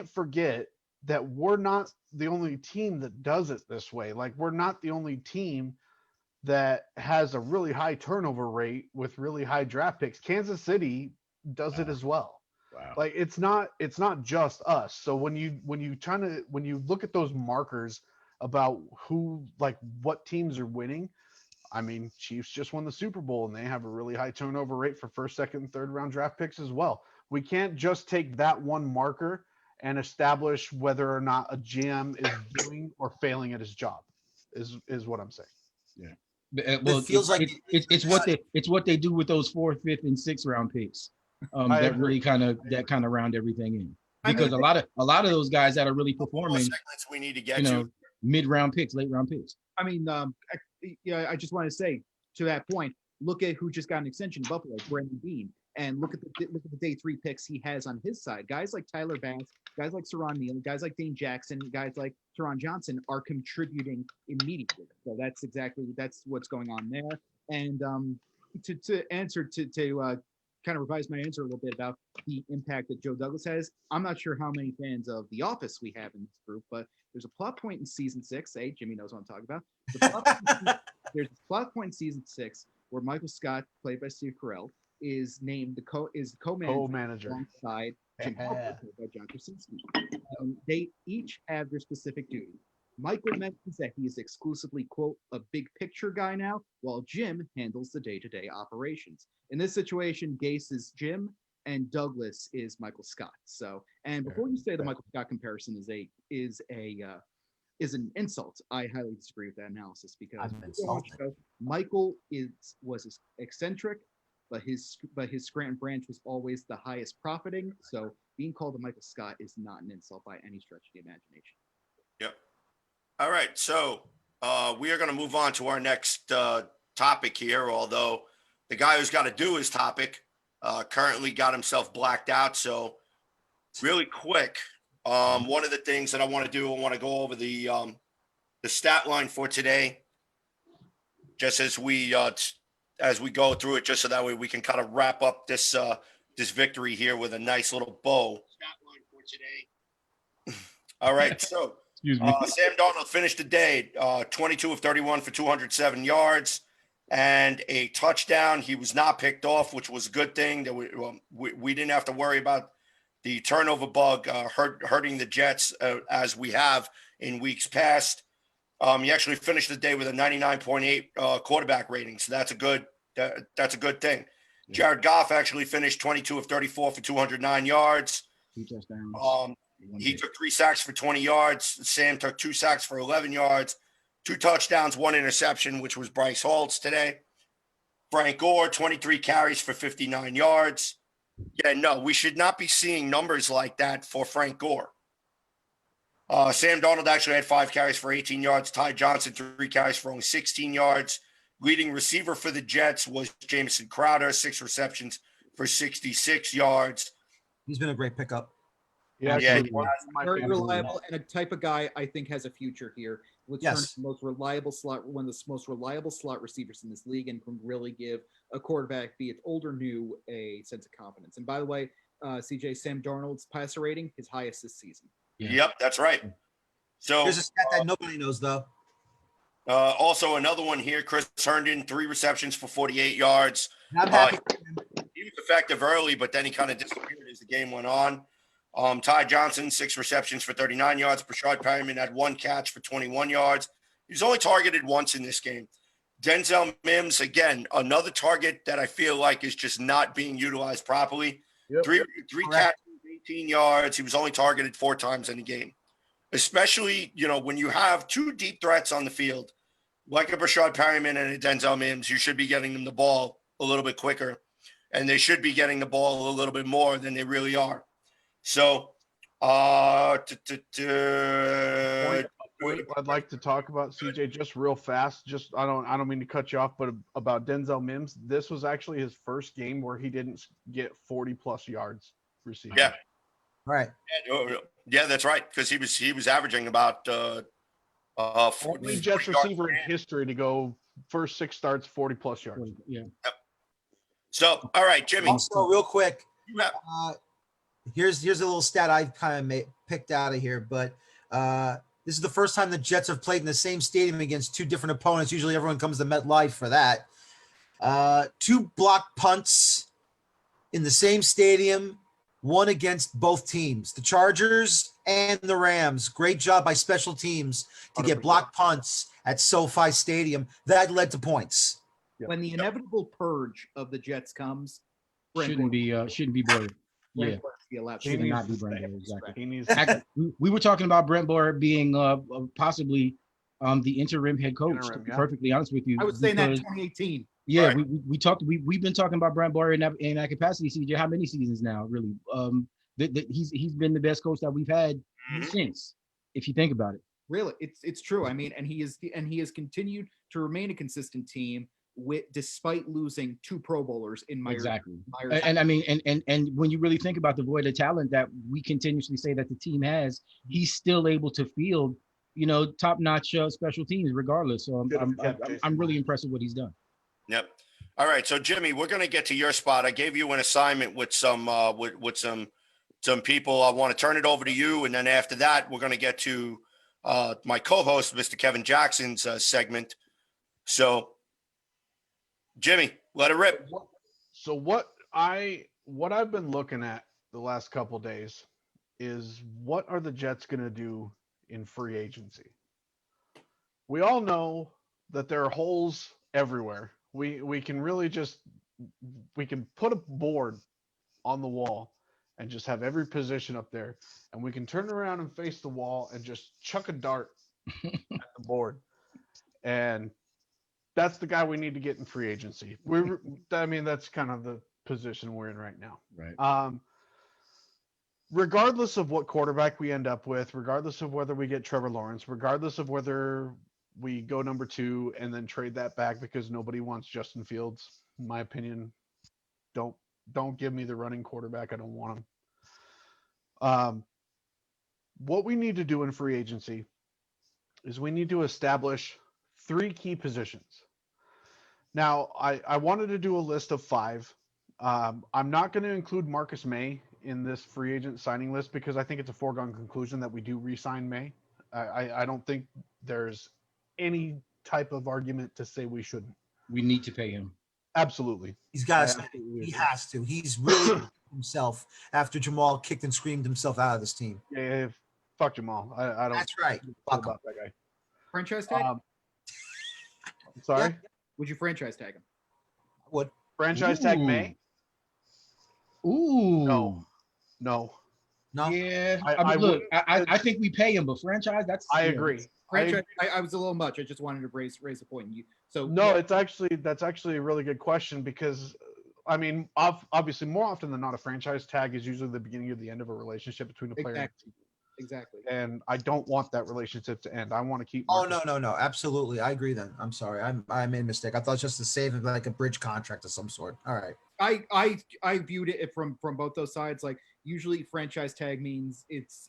forget that we're not the only team that does it this way. Like, we're not the only team that has a really high turnover rate with really high draft picks. Kansas City does it as well. Wow. Like, it's not just us. So when you look at those markers about what teams are winning, I mean, Chiefs just won the Super Bowl and they have a really high turnover rate for first, second, and third round draft picks as well. We can't just take that one marker and establish whether or not a GM is doing or failing at his job is what I'm saying. Yeah. Well, it feels it's what they do with those 4th, 5th, and 6th round picks that really kind of round everything in. Because a lot of those guys that are really performing, we need to get to mid-round picks, late-round picks. I mean, I just want to say to that point, look at who just got an extension in Buffalo, Brandon Bean, and look at the day 3 picks he has on his side. Guys like Tyler Bass, guys like Saron Neal, guys like Dane Jackson, guys like Teron Johnson are contributing immediately. So that's what's going on there. And to answer to kind of revise my answer a little bit about the impact that Joe Douglas has. I'm not sure how many fans of The Office we have in this group, but there's a plot point in season 6. Hey, Jimmy knows what I'm talking about. There's a plot point in season 6 where Michael Scott, played by Steve Carell, is named the co-manager alongside Jim Halpert, played by John Krasinski. They each have their specific duty. Michael mentions that he is exclusively, quote, a big picture guy now, while Jim handles the day-to-day operations. In this situation, Gase is Jim and Douglas is Michael Scott. So, and before you say the Michael Scott comparison is an insult, I highly disagree with that analysis because Michael was eccentric, but his Scranton branch was always the highest profiting. So being called a Michael Scott is not an insult by any stretch of the imagination. Yep. All right, so we are going to move on to our next topic here, although the guy who's got to do his topic currently got himself blacked out. So really quick, one of the things that I want to do, I want to go over the stat line for today, just as we go through it, just so that way we can kind of wrap up this victory here with a nice little bow. Stat line for today. All right, so Sam Darnold finished the day 22 of 31 for 207 yards and a touchdown. He was not picked off, which was a good thing. That we didn't have to worry about the turnover bug hurting the Jets as we have in weeks past. He actually finished the day with a 99.8 quarterback rating, so that's a good thing. Yeah. Jared Goff actually finished 22 of 34 for 209 yards. 2 touchdowns. He took 3 sacks for 20 yards. Sam took 2 sacks for 11 yards, 2 touchdowns, 1 interception, which was Bryce Hall's today. Frank Gore, 23 carries for 59 yards. Yeah, no, we should not be seeing numbers like that for Frank Gore. Sam Darnold actually had 5 carries for 18 yards. Ty Johnson, 3 carries for only 16 yards. Leading receiver for the Jets was Jamison Crowder, 6 receptions for 66 yards. He's been a great pickup. Yeah, very reliable and a type of guy I think has a future here. Let's turn to the most reliable slot, one of the most reliable slot receivers in this league, and can really give a quarterback, be it old or new, a sense of confidence. And by the way, CJ, Sam Darnold's passer rating, his highest this season. Yeah. Yep, that's right. So Here's a stat that nobody knows, though. also another one here, Chris Herndon, 3 receptions for 48 yards. I'm happy. He was effective early, but then he kind of disappeared as the game went on. Ty Johnson, 6 receptions for 39 yards. Brashard Perryman had 1 catch for 21 yards. He was only targeted once in this game. Denzel Mims, again, another target that I feel like is just not being utilized properly. Yep. Three catches, 18 yards. He was only targeted 4 times in the game. Especially, when you have 2 deep threats on the field, like a Brashard Perryman and a Denzel Mims, you should be getting them the ball a little bit quicker, and they should be getting the ball a little bit more than they really are. So, Point I'd like to talk about, CJ, just real fast. Just I don't mean to cut you off, but about Denzel Mims, this was actually his first game where he didn't get 40+ yards receiving. Yeah, Right. yeah, that's right. Because he was averaging about Only Jets receiver in history to go first 6 starts 40+ yards. Yeah. So, all right, Jimmy. Also, real quick, You have, here's a little stat I kind of picked out of here, but this is the first time the Jets have played in the same stadium against 2 different opponents. Usually everyone comes to MetLife for that. 2 block punts in the same stadium, one against both teams, the Chargers and the Rams. Great job by special teams to get 100%. block punts at SoFi Stadium. That led to points. When the inevitable purge of the Jets comes, Shouldn't be Boyer. Yeah. Should not be Brent Boyer, exactly. We were talking about Brent Boyer being possibly the interim head coach. To be perfectly honest with you, I was saying that in 2018. Yeah, right. We've been talking about Brent Boyer in that capacity. CJ, how many seasons now? Really, he's been the best coach that we've had since. If you think about it, really, it's true. I mean, and he has continued to remain a consistent team despite losing 2 Pro Bowlers in Myers. Exactly. And I mean, and when you really think about the void of talent that we continuously say that the team has, he's still able to field, top-notch special teams regardless. So I'm really impressed with what he's done. Yep. All right. So Jimmy, we're going to get to your spot. I gave you an assignment with some people. I want to turn it over to you, and then after that, we're going to get to my co-host, Mr. Kevin Jackson's segment. So, Jimmy, let it rip. So what I've been looking at the last couple days is what are the Jets going to do in free agency? We all know that there are holes everywhere. We can really we can put a board on the wall and just have every position up there, and we can turn around and face the wall and just chuck a dart at the board. And that's the guy we need to get in free agency. That's kind of the position we're in right now. Right. Regardless of what quarterback we end up with, regardless of whether we get Trevor Lawrence, regardless of whether we go number 2 and then trade that back because nobody wants Justin Fields, in my opinion, don't give me the running quarterback. I don't want him. What we need to do in free agency is we need to establish 3 key positions. Now, I wanted to do a list of 5. I'm not going to include Marcus May in this free agent signing list because I think it's a foregone conclusion that we do re-sign May. I don't think there's any type of argument to say we shouldn't. We need to pay him. Absolutely. He's got to. He has to. He's really himself after Jamal kicked and screamed himself out of this team. Yeah, fuck Jamal. I don't. That's right. Fuck about that guy. Franchise tag? Sorry? Yeah. Would you franchise tag him? Would. Franchise tag May? Ooh. No. Yeah. I think we pay him, but franchise, that's. I agree. Franchise, I was a little much. I just wanted to raise a point. That's actually a really good question because, I mean, obviously more often than not, a franchise tag is usually the beginning or the end of a relationship between a player and a team. Exactly. And I don't want that relationship to end. I want to keep. Oh, no. Absolutely. I agree then. I'm sorry. I made a mistake. I thought it was just to save like a bridge contract of some sort. All right. I viewed it from both those sides. Like usually franchise tag means it's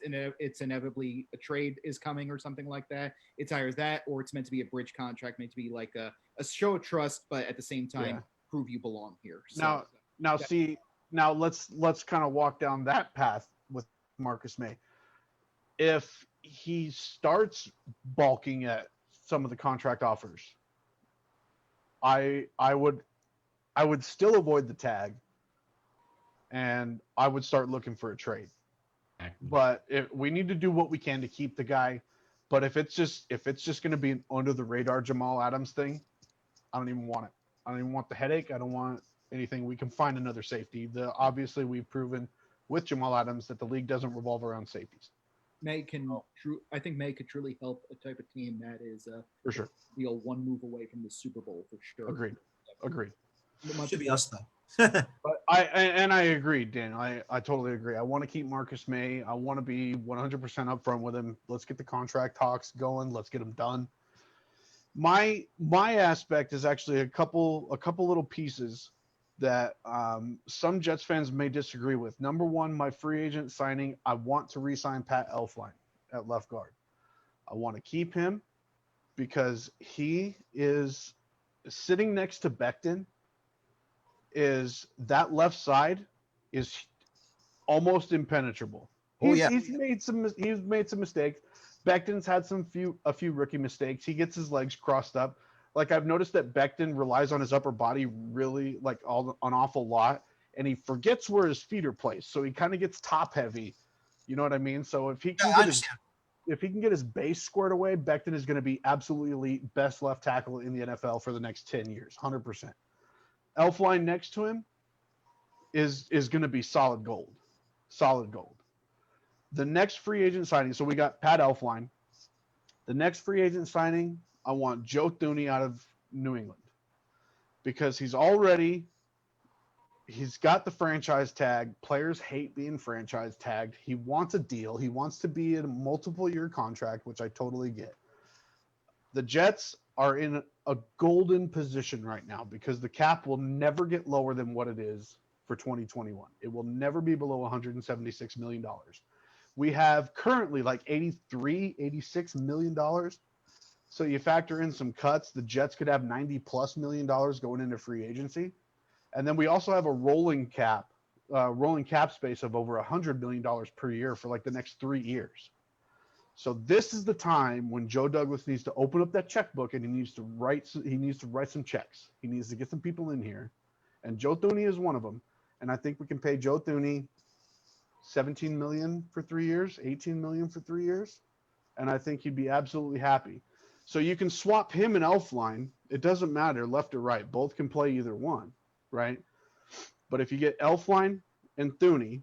inevitably a trade is coming or something like that. It's either that or it's meant to be a bridge contract, meant to be like a show of trust, but at the same time prove you belong here. So, now let's kind of walk down that path with Marcus May. If he starts balking at some of the contract offers, I would still avoid the tag, and I would start looking for a trade. But we need to do what we can to keep the guy. But if it's just going to be an under the radar Jamal Adams thing, I don't even want it. I don't even want the headache. I don't want anything. We can find another safety. Obviously we've proven with Jamal Adams that the league doesn't revolve around safeties. I think May could truly help a type of team that is for sure. One move away from the Super Bowl for sure. Agreed. It should be us though. But I agree, Dan. I totally agree. I want to keep Marcus May. I want to be 100% upfront with him. Let's get the contract talks going. Let's get them done. My aspect is actually a couple little pieces that some Jets fans may disagree with. Number one, my free agent signing. I want to re-sign Pat Elflein at left guard. I want to keep him because he is sitting next to Becton. Is that left side is almost impenetrable. He's made some mistakes. Becton's had a few rookie mistakes. He gets his legs crossed up. Like I've noticed that Becton relies on his upper body really like an awful lot, and he forgets where his feet are placed. So he kind of gets top heavy. You know what I mean? So if he can get his base squared away, Becton is going to be absolutely elite, best left tackle in the NFL for the next 10 years, 100%. Elflein next to him is going to be solid gold. The next free agent signing, so we got Pat Elflein. The next free agent signing, I want Joe Thuney out of New England because he's got the franchise tag. Players hate being franchise tagged. He wants a deal. He wants to be in a multiple year contract, which I totally get. The Jets are in a golden position right now because the cap will never get lower than what it is for 2021. It will never be below $176 million. We have currently like $86 million. So you factor in some cuts, the Jets could have $90+ million going into free agency. And then we also have a rolling cap space of over $100 million per year for like the next 3 years. So this is the time when Joe Douglas needs to open up that checkbook and he needs to write some checks. He needs to get some people in here. And Joe Thuney is one of them. And I think we can pay Joe Thuney $17 million for 3 years, $18 million for 3 years. And I think he'd be absolutely happy. So you can swap him and Elflein. It doesn't matter left or right. Both can play either one, right? But if you get Elflein and Thuney,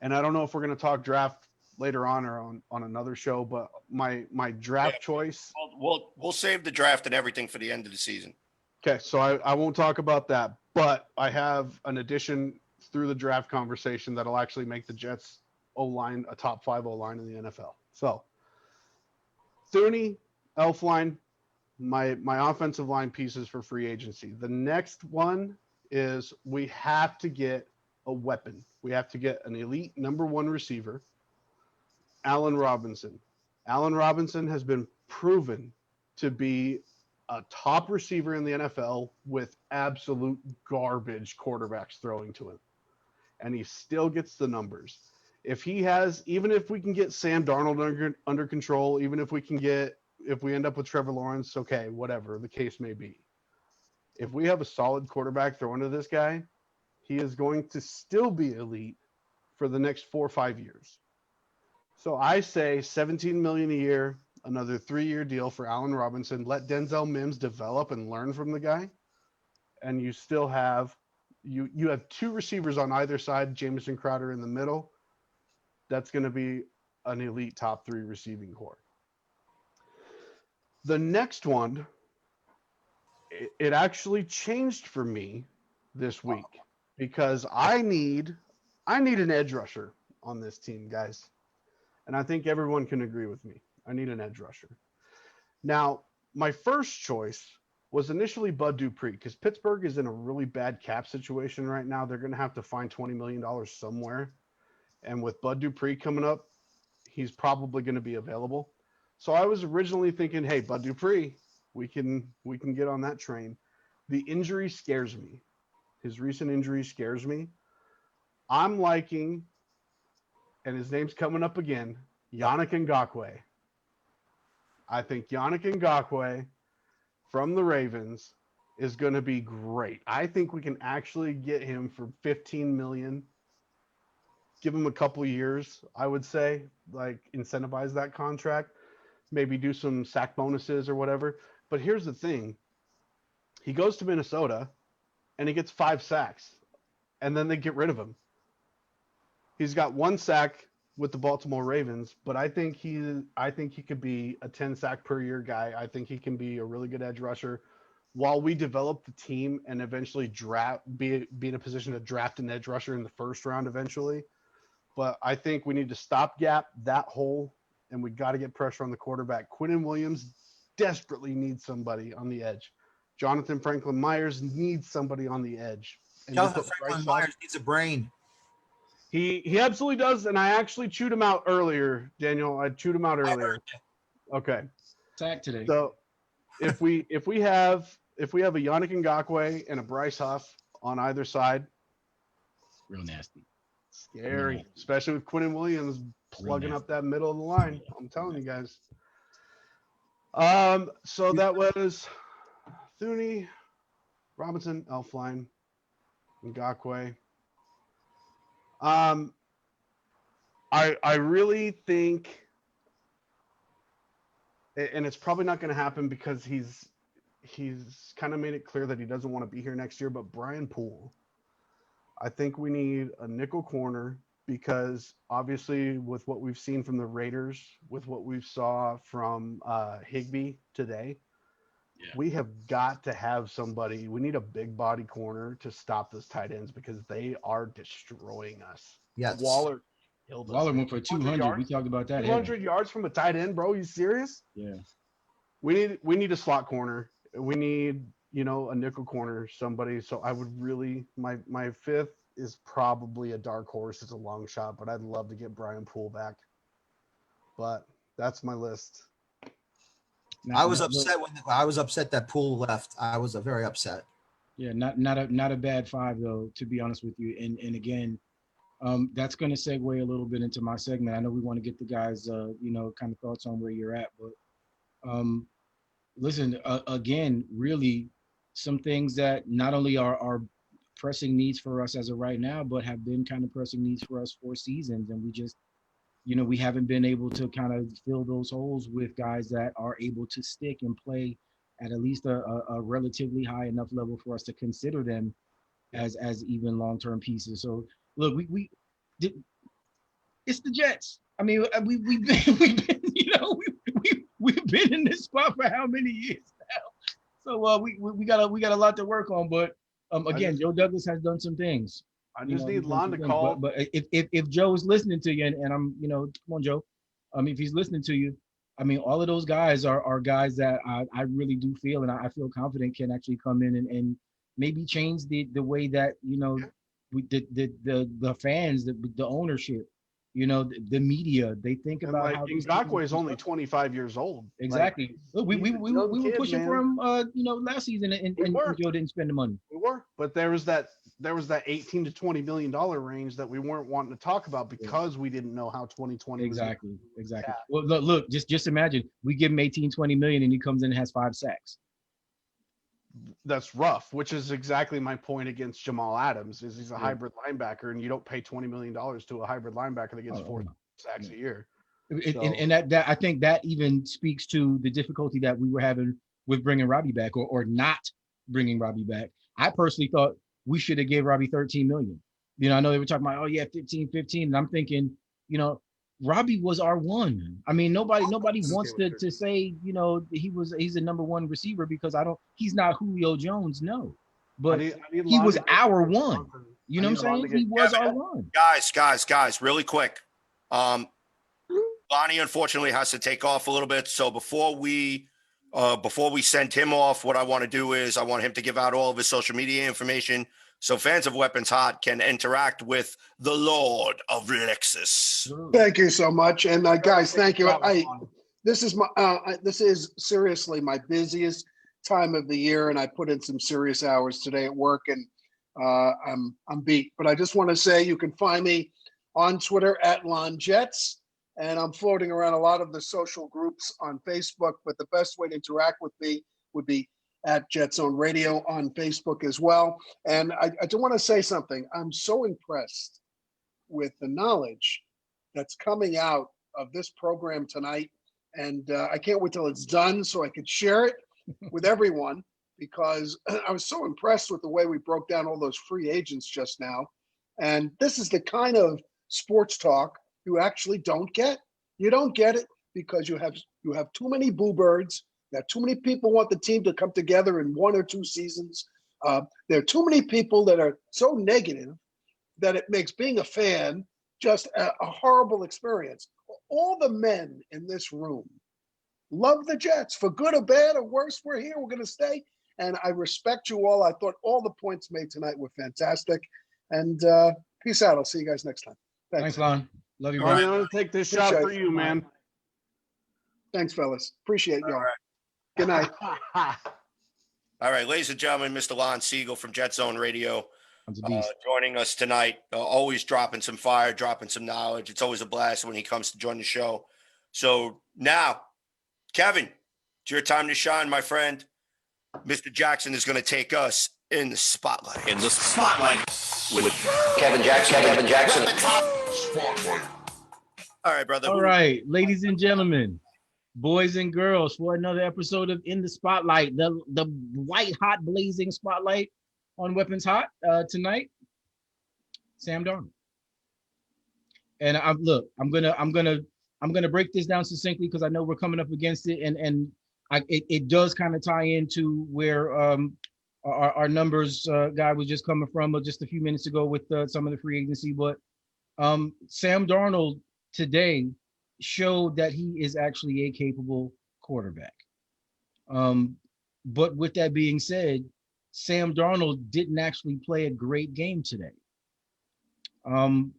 and I don't know if we're going to talk draft later on or on another show, but my draft choice. We'll save the draft and everything for the end of the season. Okay, so I won't talk about that, but I have an addition through the draft conversation that'll actually make the Jets O-line a top 5 O-line in the NFL. So Thuney, Elflein, my offensive line pieces for free agency. The next one is we have to get a weapon. We have to get an elite number 1 receiver. Allen Robinson. Allen Robinson has been proven to be a top receiver in the NFL with absolute garbage quarterbacks throwing to him. And he still gets the numbers. Even if we can get Sam Darnold under control, even if we end up with Trevor Lawrence, okay, whatever the case may be. If we have a solid quarterback throwing to this guy, he is going to still be elite for the next 4 or 5 years. So I say $17 million a year, another 3-year deal for Allen Robinson. Let Denzel Mims develop and learn from the guy, and you still have you have 2 receivers on either side. Jamison Crowder in the middle. That's going to be an elite top 3 receiving core. The next one, it actually changed for me this week because I need an edge rusher on this team, guys. And I think everyone can agree with me. I need an edge rusher. Now, my first choice was initially Bud Dupree because Pittsburgh is in a really bad cap situation right now. They're going to have to find $20 million somewhere. And with Bud Dupree coming up, he's probably going to be available. So I was originally thinking, hey, Bud Dupree, we can get on that train. The injury scares me. His recent injury scares me. I'm liking, and his name's coming up again, Yannick Ngakoue. I think Yannick Ngakoue from the Ravens is going to be great. I think we can actually get him for $15 million. Give him a couple years, I would say, like incentivize that contract, maybe do some sack bonuses or whatever. But here's the thing. He goes to Minnesota and he gets 5 sacks and then they get rid of him. He's got 1 sack with the Baltimore Ravens, but I think he could be a 10 sack per year guy. I think he can be a really good edge rusher while we develop the team and eventually be in a position to draft an edge rusher in the first round eventually. But I think we need to stopgap that hole, and we got to get pressure on the quarterback. Quinnen Williams desperately needs somebody on the edge. Jonathan Franklin Myers needs somebody on the edge. And Jonathan Franklin Myers needs a brain. He absolutely does, and I actually chewed him out earlier, Daniel. I chewed him out earlier. Okay. Sack today. So if we have a Yannick Ngakoue and a Bryce Huff on either side, real nasty. Scary, especially with Quinnen Williams plugging up that middle of the line. I'm telling you guys. So that was Thuney, Robinson, Elflein, Ngakoue. I really think, and it's probably not going to happen because he's kind of made it clear that he doesn't want to be here next year, but Brian Poole. I think we need a nickel corner because obviously with what we've seen from the Raiders, with what we saw from Higbee today, we have got to have somebody. We need a big body corner to stop those tight ends because they are destroying us. Yes. Waller killed us. Waller went for 200. We talked about that. 200 yards from a tight end, bro. You serious? Yeah. We need a slot corner. We need, a nickel corner, somebody. So I would really, my fifth is probably a dark horse. It's a long shot, but I'd love to get Brian Poole back. But that's my list. I was upset that Poole left. I was very upset. Yeah, not a bad 5 though, to be honest with you. And again, that's going to segue a little bit into my segment. I know we want to get the guys, kind of thoughts on where you're at, but listen, again, really some things that not only are pressing needs for us as of right now, but have been kind of pressing needs for us for seasons. And we just, we haven't been able to kind of fill those holes with guys that are able to stick and play at least a relatively high enough level for us to consider them as even long-term pieces. So look, it's the Jets. I mean, we've been, we've been in this spot for how many years now? So we got a lot to work on. But again, Joe Douglas has done some things. I just need Lon to call. But if Joe is listening to you, and I'm, come on, Joe. If he's listening to you, I mean, all of those guys are guys that I really do feel, and I feel confident can actually come in and maybe change the way that the fans, the ownership, the media, they think about how Ngakoue is only 25 years old. Exactly. Look, we were pushing for him, last season, and Joe didn't spend the money. We were, but there was that 18 to $20 million range that we weren't wanting to talk about because we didn't know how 2020 exactly. Yeah. Well, look, just imagine we give him 18-20 million and he comes in and has 5 sacks. That's rough, which is exactly my point against Jamal Adams. Is he's a hybrid linebacker, and you don't pay $20 million to a hybrid linebacker that gets 4 sacks a year. And that I think that even speaks to the difficulty that we were having with bringing Robbie back or not bringing Robbie back. I personally thought we should have gave Robbie 13 million. I know they were talking about, 15, and I'm thinking, Robbie was our one. I mean, nobody wants to say, he's a number 1 receiver because he's not Julio Jones, no. But he was our one. You know what I'm saying? He was our one. Guys, really quick. Bonnie unfortunately has to take off a little bit. So before we send him off, what I want to do is I want him to give out all of his social media information so fans of Weapons Hot can interact with the Lord of Lexus. Thank you so much. And guys, thank you. This is seriously my busiest time of the year, and I put in some serious hours today at work, and I'm beat. But I just want to say you can find me on Twitter at LonJets. and I'm floating around a lot of the social groups on Facebook, but the best way to interact with me would be at Jet Zone Radio on Facebook as well. And I do want to say something. I'm so impressed with the knowledge that's coming out of this program tonight. And I can't wait till it's done so I could share it with everyone, because I was so impressed with the way we broke down all those free agents just now. And this is the kind of sports talk you actually don't get. You don't get it because you have too many boo birds. That too many people want the team to come together in 1 or 2 seasons. There are too many people that are so negative that it makes being a fan just a horrible experience. All the men in this room love the Jets, for good or bad or worse. We're here. We're going to stay. And I respect you all. I thought all the points made tonight were fantastic. And peace out. I'll see you guys next time. Thanks, Lon. Love you, Ronnie, bro. I'm going to take this shot for you, man. Thanks, fellas. Appreciate y'all. Good night. All right, ladies and gentlemen, Mr. Lon Siegel from Jet Zone Radio joining us tonight. Always dropping some fire, dropping some knowledge. It's always a blast when he comes to join the show. So now, Kevin, it's your time to shine, my friend. Mr. Jackson is going to take us in the spotlight. In the spotlight with Kevin Jackson. Spotlight. All right, brother. All right, ladies and gentlemen, boys and girls, for another episode of In the Spotlight, the white hot blazing spotlight on Weapons Hot tonight. Sam Darnold. And I'm gonna break this down succinctly because I know we're coming up against it, and it does kind of tie into where our numbers guy was just coming from just a few minutes ago with some of the free agency. But Sam Darnold today showed that he is actually a capable quarterback. But with that being said, Sam Darnold didn't actually play a great game today. Sam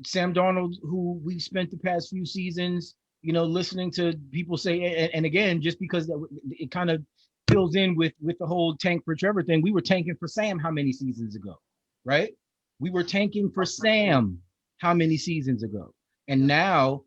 Darnold, who we spent the past few seasons, listening to people say, and again, just because it kind of fills in with the whole tank for Trevor thing, we were tanking for Sam how many seasons ago, right? We were tanking for Sam how many seasons ago? And now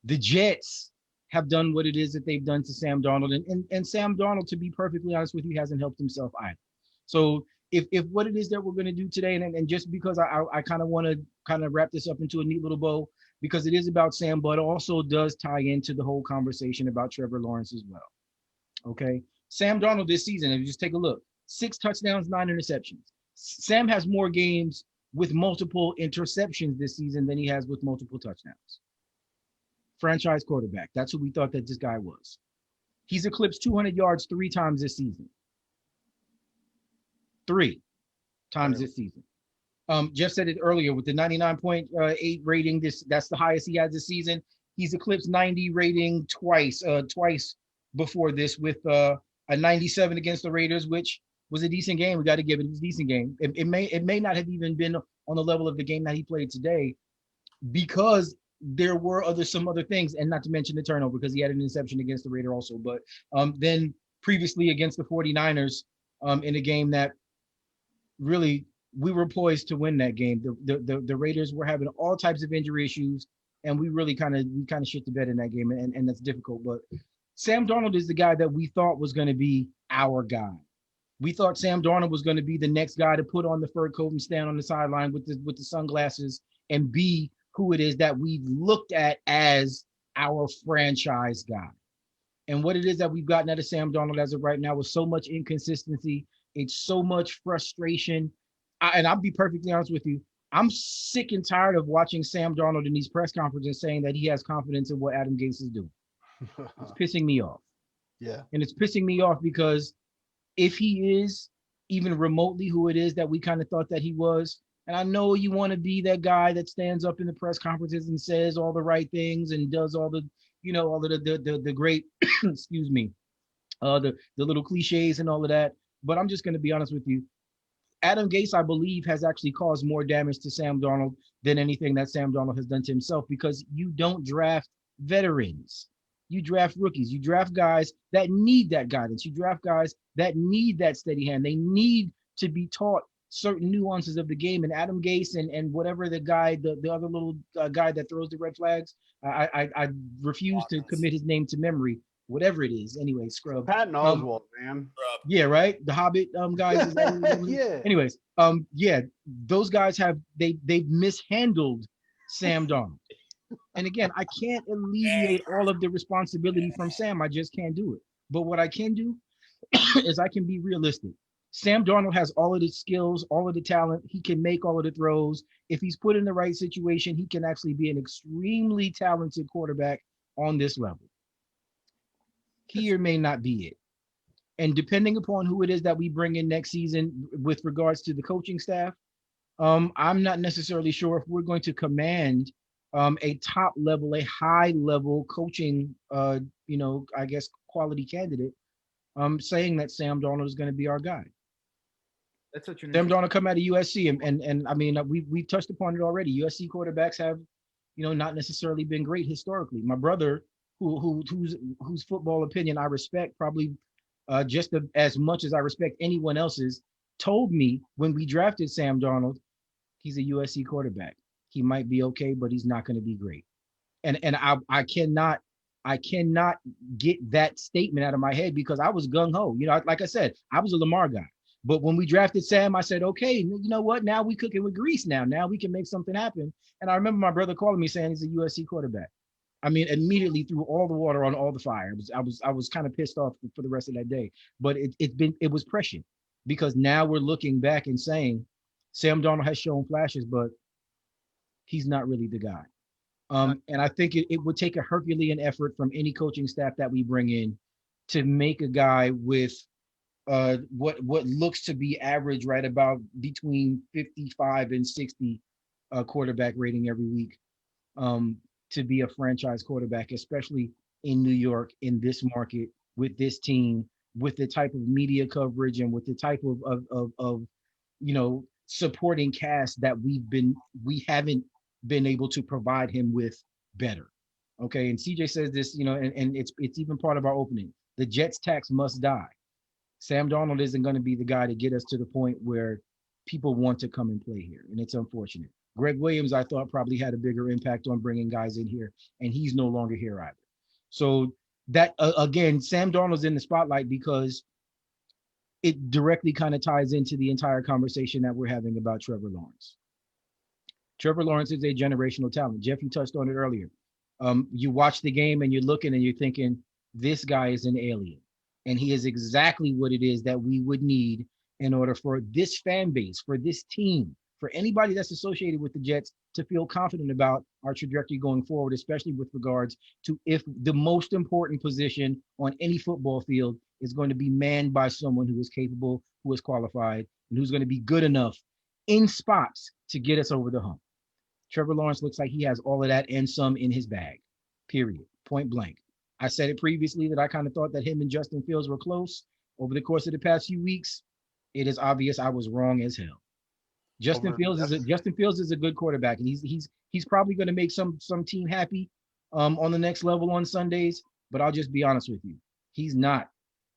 the Jets have done what it is that they've done to Sam Darnold. And Sam Darnold, to be perfectly honest with you, hasn't helped himself either. So if what it is that we're going to do today, and just because I kind of want to kind of wrap this up into a neat little bow, because it is about Sam, but also does tie into the whole conversation about Trevor Lawrence as well. Okay. Sam Darnold this season, if you just take a look, 6 touchdowns, 9 interceptions. Sam has more games with multiple interceptions this season than he has with multiple touchdowns. Franchise quarterback. That's who we thought that this guy was. He's eclipsed 200 yards 3 times this season. 3 times this season. Jeff said it earlier with the 99.8 rating. That's the highest he has this season. He's eclipsed 90 rating twice before this with a 97 against the Raiders, which was a decent game. We got to give it a decent game. It may not have even been on the level of the game that he played today, because there were some other things, and not to mention the turnover, because he had an interception against the Raiders also. But then previously against the 49ers in a game that really we were poised to win that game. The Raiders were having all types of injury issues, and we kind of shit the bed in that game, and that's difficult. But Sam Darnold is the guy that we thought was going to be our guy. We thought Sam Darnold was going to be the next guy to put on the fur coat and stand on the sideline with the sunglasses and be who it is that we've looked at as our franchise guy. And what it is that we've gotten out of Sam Darnold as of right now is so much inconsistency. It's so much frustration. And I'll be perfectly honest with you. I'm sick and tired of watching Sam Darnold in these press conferences saying that he has confidence in what Adam Gase is doing. It's pissing me off. Yeah. And it's pissing me off because if he is even remotely who it is that we kind of thought that he was, and I know you want to be that guy that stands up in the press conferences and says all the right things and does all the, all of the great, excuse me, the little cliches and all of that. But I'm just going to be honest with you. Adam Gase, I believe, has actually caused more damage to Sam Darnold than anything that Sam Darnold has done to himself, because you don't draft veterans. You draft rookies. You draft guys that need that guidance. You draft guys that need that steady hand. They need to be taught certain nuances of the game. And Adam Gase and whatever the guy, the other little guy that throws the red flags, I refuse to commit his name to memory. Whatever it is, anyway, scrub. Patton Oswalt, man. Yeah, right. The Hobbit guys. Is that Yeah. Anyways, yeah, those guys they've mishandled Sam Darnold. And again, I can't alleviate all of the responsibility from Sam. I just can't do it. But what I can do is I can be realistic. Sam Darnold has all of the skills, all of the talent. He can make all of the throws. If he's put in the right situation, he can actually be an extremely talented quarterback on this level. He may not be it. And depending upon who it is that we bring in next season with regards to the coaching staff, I'm not necessarily sure if we're going to command a top level, a high level coaching, I guess, quality candidate, saying that Sam Darnold is going to be our guy. That's what you're. Sam Darnold come out of USC, and I mean, we've touched upon it already. USC quarterbacks have, not necessarily been great historically. My brother, whose football opinion I respect, probably just as much as I respect anyone else's, told me when we drafted Sam Darnold, he's a USC quarterback. He might be okay, but he's not going to be great. And I cannot get that statement out of my head because I was gung ho. Like I said, I was a Lamar guy. But when we drafted Sam, I said, okay, you know what? Now we cooking with grease now. Now we can make something happen. And I remember my brother calling me saying he's a USC quarterback. I mean, immediately threw all the water on all the fire. I was kind of pissed off for the rest of that day. But it was prescient because now we're looking back and saying Sam Darnold has shown flashes, but he's not really the guy. And I think it would take a Herculean effort from any coaching staff that we bring in to make a guy with what looks to be average, right about between 55 and 60 quarterback rating every week, to be a franchise quarterback, especially in New York, in this market, with this team, with the type of media coverage and with the type of supporting cast that we haven't been able to provide him with better. Okay. And CJ says this, and it's even part of our opening. The Jets tax must die. Sam Darnold isn't going to be the guy to get us to the point where people want to come and play here. And it's unfortunate. Greg Williams, I thought, probably had a bigger impact on bringing guys in here, and he's no longer here either. So that, again, Sam Darnold's in the spotlight because it directly kind of ties into the entire conversation that we're having about Trevor Lawrence. Trevor Lawrence is a generational talent. Jeff, you touched on it earlier. You watch the game and you're looking and you're thinking, this guy is an alien. And he is exactly what it is that we would need in order for this fan base, for this team, for anybody that's associated with the Jets to feel confident about our trajectory going forward, especially with regards to if the most important position on any football field is going to be manned by someone who is capable, who is qualified, and who's going to be good enough in spots to get us over the hump. Trevor Lawrence looks like he has all of that and some in his bag, period, point blank. I said it previously that I kind of thought that him and Justin Fields were close over the course of the past few weeks. It is obvious I was wrong as hell. Justin Fields is a good quarterback, and he's probably going to make some team happy on the next level on Sundays. But I'll just be honest with you, he's not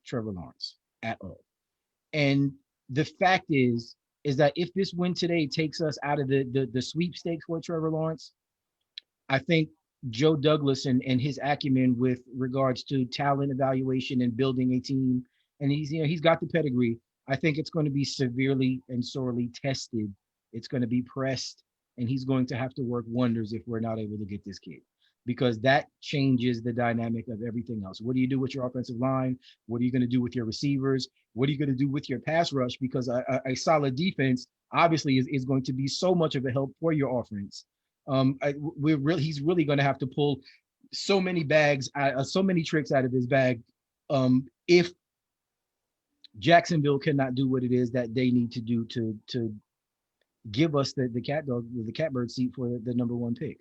Trevor Lawrence at all. And the fact is that if this win today takes us out of the sweepstakes for Trevor Lawrence, I think Joe Douglas and his acumen with regards to talent evaluation and building a team, and he's got the pedigree. I think it's going to be severely and sorely tested. It's going to be pressed, and he's going to have to work wonders if we're not able to get this kid, because that changes the dynamic of everything else. What do you do with your offensive line? What are you going to do with your receivers? What are you going to do with your pass rush? Because a solid defense obviously is going to be so much of a help for your offense. He's really going to have to pull so many so many tricks out of his bag if Jacksonville cannot do what it is that they need to do to give us the catbird seat for the number one pick.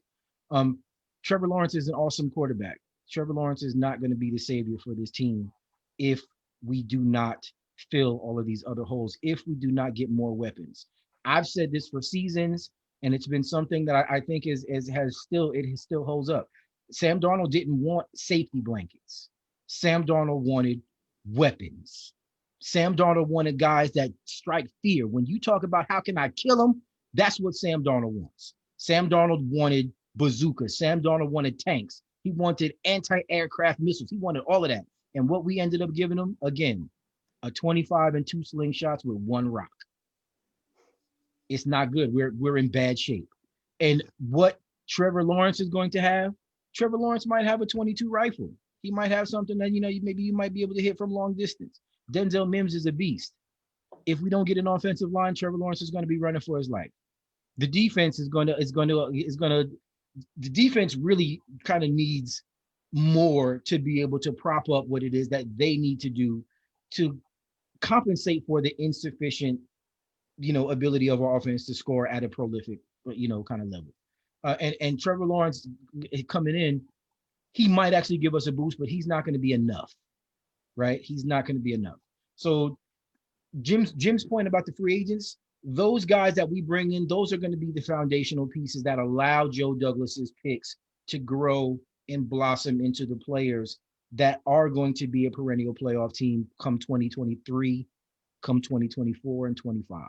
Trevor Lawrence is an awesome quarterback. Trevor Lawrence is not going to be the savior for this team if we do not fill all of these other holes, if we do not get more weapons. I've said this for seasons, and it's been something that I think still holds up. Sam Darnold didn't want safety blankets. Sam Darnold wanted weapons. Sam Darnold wanted guys that strike fear. When you talk about how can I kill him, that's what Sam Darnold wants. Sam Darnold wanted bazookas. Sam Darnold wanted tanks. He wanted anti-aircraft missiles. He wanted all of that. And what we ended up giving him, again, a 25 and 2 slingshots with 1 rock. It's not good. We're in bad shape. And what Trevor Lawrence is going to have, Trevor Lawrence might have a 22 rifle. He might have something that, maybe you might be able to hit from long distance. Denzel Mims is a beast. If we don't get an offensive line, Trevor Lawrence is going to be running for his life. The defense the defense really kind of needs more to be able to prop up what it is that they need to do to compensate for the insufficient, ability of our offense to score at a prolific, kind of level. And Trevor Lawrence coming in, he might actually give us a boost, but he's not going to be enough, right? He's not going to be enough. So Jim's point about the free agents, those guys that we bring in, those are going to be the foundational pieces that allow Joe Douglas's picks to grow and blossom into the players that are going to be a perennial playoff team come 2023, come 2024 and 25.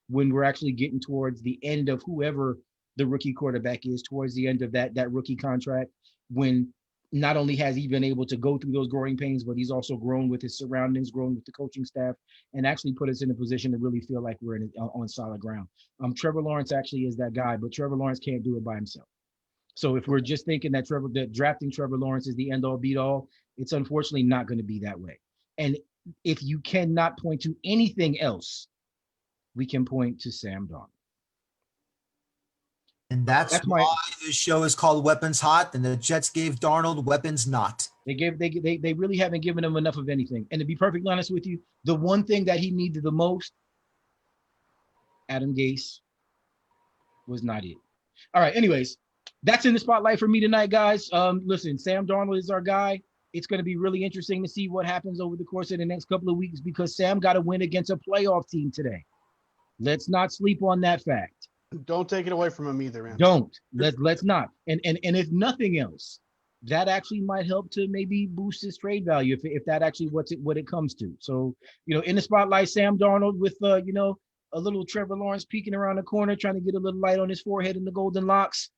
When we're actually getting towards the end of whoever the rookie quarterback is, towards the end of that rookie contract, when not only has he been able to go through those growing pains, but he's also grown with his surroundings, grown with the coaching staff, and actually put us in a position to really feel like we're on solid ground. Trevor Lawrence actually is that guy, but Trevor Lawrence can't do it by himself. So if we're just thinking that drafting Trevor Lawrence is the end all be all, it's unfortunately not going to be that way. And if you cannot point to anything else, we can point to Sam Darnold. And that's why this show is called Weapons Hot, and the Jets gave Darnold weapons not. They really haven't given him enough of anything. And to be perfectly honest with you, the one thing that he needed the most, Adam Gase, was not it. All right, anyways, that's in the spotlight for me tonight, guys. Listen, Sam Darnold is our guy. It's going to be really interesting to see what happens over the course of the next couple of weeks because Sam got to win against a playoff team today. Let's not sleep on that fact. Don't take it away from him either, man. Don't. Let's not. And if nothing else, that actually might help to maybe boost his trade value if that actually what it comes to. So, in the spotlight, Sam Darnold with a little Trevor Lawrence peeking around the corner, trying to get a little light on his forehead and the golden locks.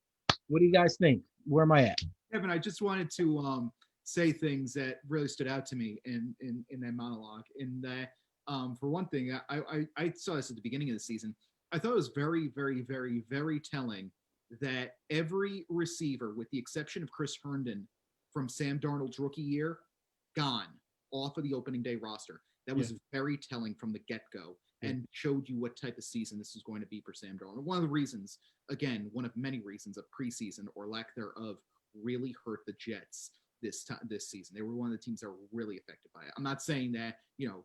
What do you guys think? Where am I at? Kevin, I just wanted to say things that really stood out to me in that monologue. In that, for one thing, I saw this at the beginning of the season. I thought it was very, very, very, very telling that every receiver, with the exception of Chris Herndon from Sam Darnold's rookie year, gone off of the opening day roster. That was very telling from the get-go and showed you what type of season this is going to be for Sam Darnold. One of the reasons, again, one of many reasons of preseason or lack thereof really hurt the Jets this season. They were one of the teams that were really affected by it. I'm not saying that,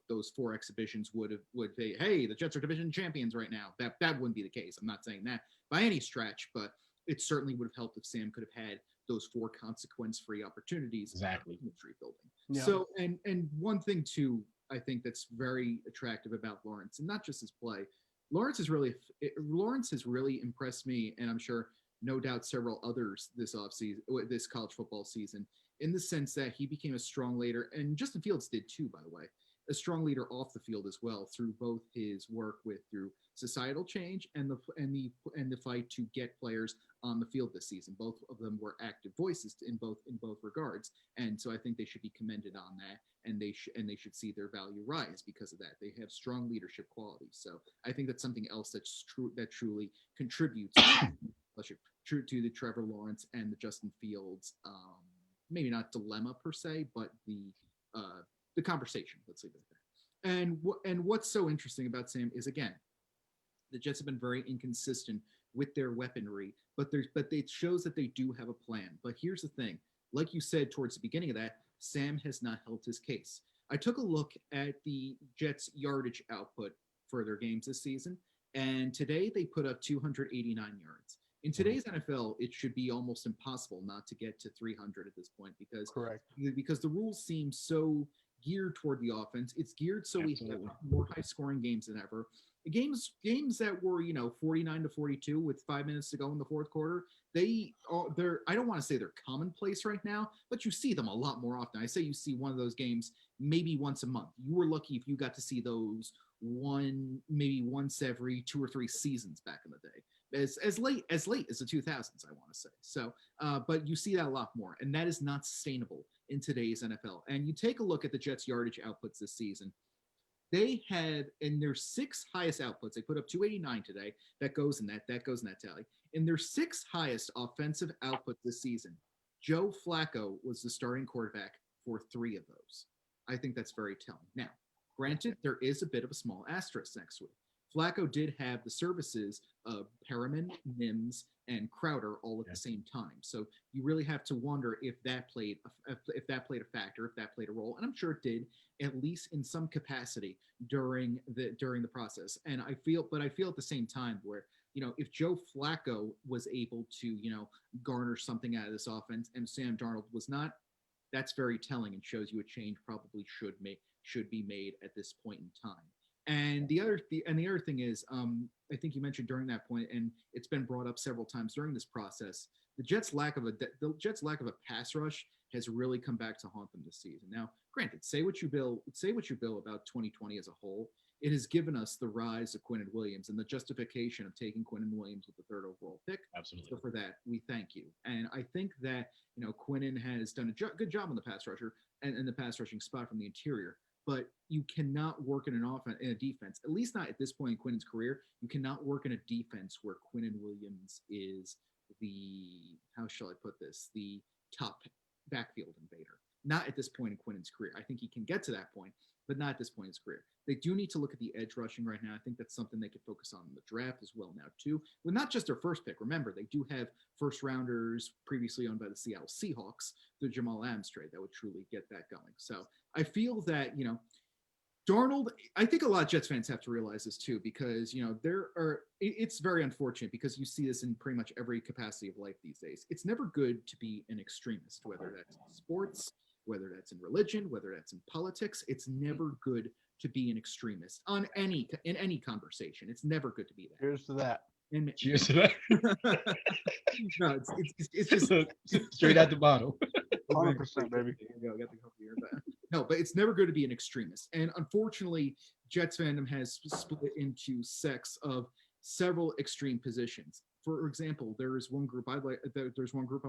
those 4 exhibitions would say, hey, the Jets are division champions right now. That wouldn't be the case. I'm not saying that by any stretch, but it certainly would have helped if Sam could have had those 4 consequence-free opportunities. Exactly. In street building. Yeah. So, and one thing too, I think that's very attractive about Lawrence, and not just his play. Lawrence has really impressed me, and I'm sure no doubt several others this offseason, this college football season, in the sense that he became a strong leader, and Justin Fields did too, by the way, a strong leader off the field as well through both his work through societal change and the fight to get players on the field this season. Both of them were active voices in both regards, and so I think they should be commended on that, and they should see their value rise because of that. They have strong leadership qualities, so I think that's something else that's true that truly contributes to the Trevor Lawrence and the Justin Fields. Maybe not dilemma per se, but the conversation. Let's leave it at that. And what's so interesting about Sam is, again, the Jets have been very inconsistent with their weaponry, but it shows that they do have a plan. But here's the thing: like you said towards the beginning of that, Sam has not held his case. I took a look at the Jets' yardage output for their games this season, and today they put up 289 yards. In today's NFL, it should be almost impossible not to get to 300 at this point because the rules seem so geared toward the offense. It's geared so we have more high-scoring games than ever. games that were 49-42 with 5 minutes to go in the fourth quarter, they're I don't want to say they're commonplace right now, but you see them a lot more often. I say you see one of those games maybe once a month. You were lucky if you got to see those maybe once every 2 or 3 seasons back in the day, as late as the 2000s, I want to say. So but you see that a lot more, and that is not sustainable in today's NFL. And you take a look at the Jets yardage outputs this season. They had in their 6 highest outputs, they put up 289 today. That goes in that tally. In their 6 highest offensive outputs this season, Joe Flacco was the starting quarterback for 3 of those. I think that's very telling. Now, granted, there is a bit of a small asterisk next to it. Flacco did have the services of Perriman, Mims, and Crowder all at the same time. So you really have to wonder if that played a factor, if that played a role, and I'm sure it did, at least in some capacity during the process. And I feel at the same time where if Joe Flacco was able to garner something out of this offense and Sam Darnold was not, that's very telling and shows you a change probably should be made at this point in time. And the other thing is, I think you mentioned during that point, and it's been brought up several times during this process, the Jets' lack of a pass rush has really come back to haunt them this season. Now, granted, say what you will about 2020 as a whole, it has given us the rise of Quinnen Williams and the justification of taking Quinnen Williams with the 3rd overall pick. Absolutely. So for that, we thank you. And I think that Quinnen has done a good job on the pass rusher and the pass rushing spot from the interior. But you cannot work in a defense, at least not at this point in Quinnen's career. You cannot work in a defense where Quinnen Williams is the top backfield invader. Not at this point in Quinnen's career. I think he can get to that point, but not at this point in his career. They do need to look at the edge rushing right now. I think that's something they could focus on in the draft as well now too. Well, not just their first pick. Remember, they do have first rounders previously owned by the Seattle Seahawks, the Jamal Adams trade that would truly get that going. So I feel that, Darnold, I think a lot of Jets fans have to realize this too, because, it's very unfortunate because you see this in pretty much every capacity of life these days. It's never good to be an extremist, whether that's in sports, whether that's in religion, whether that's in politics. It's never good to be an extremist in any conversation. It's never good to be that. Cheers to that. Cheers to that. No, it's just straight out the bottle. 100%, baby. There you go. I got the couple here back. No, but it's never good to be an extremist. And unfortunately, Jets fandom has split into sects of several extreme positions. For example, there's one group I'm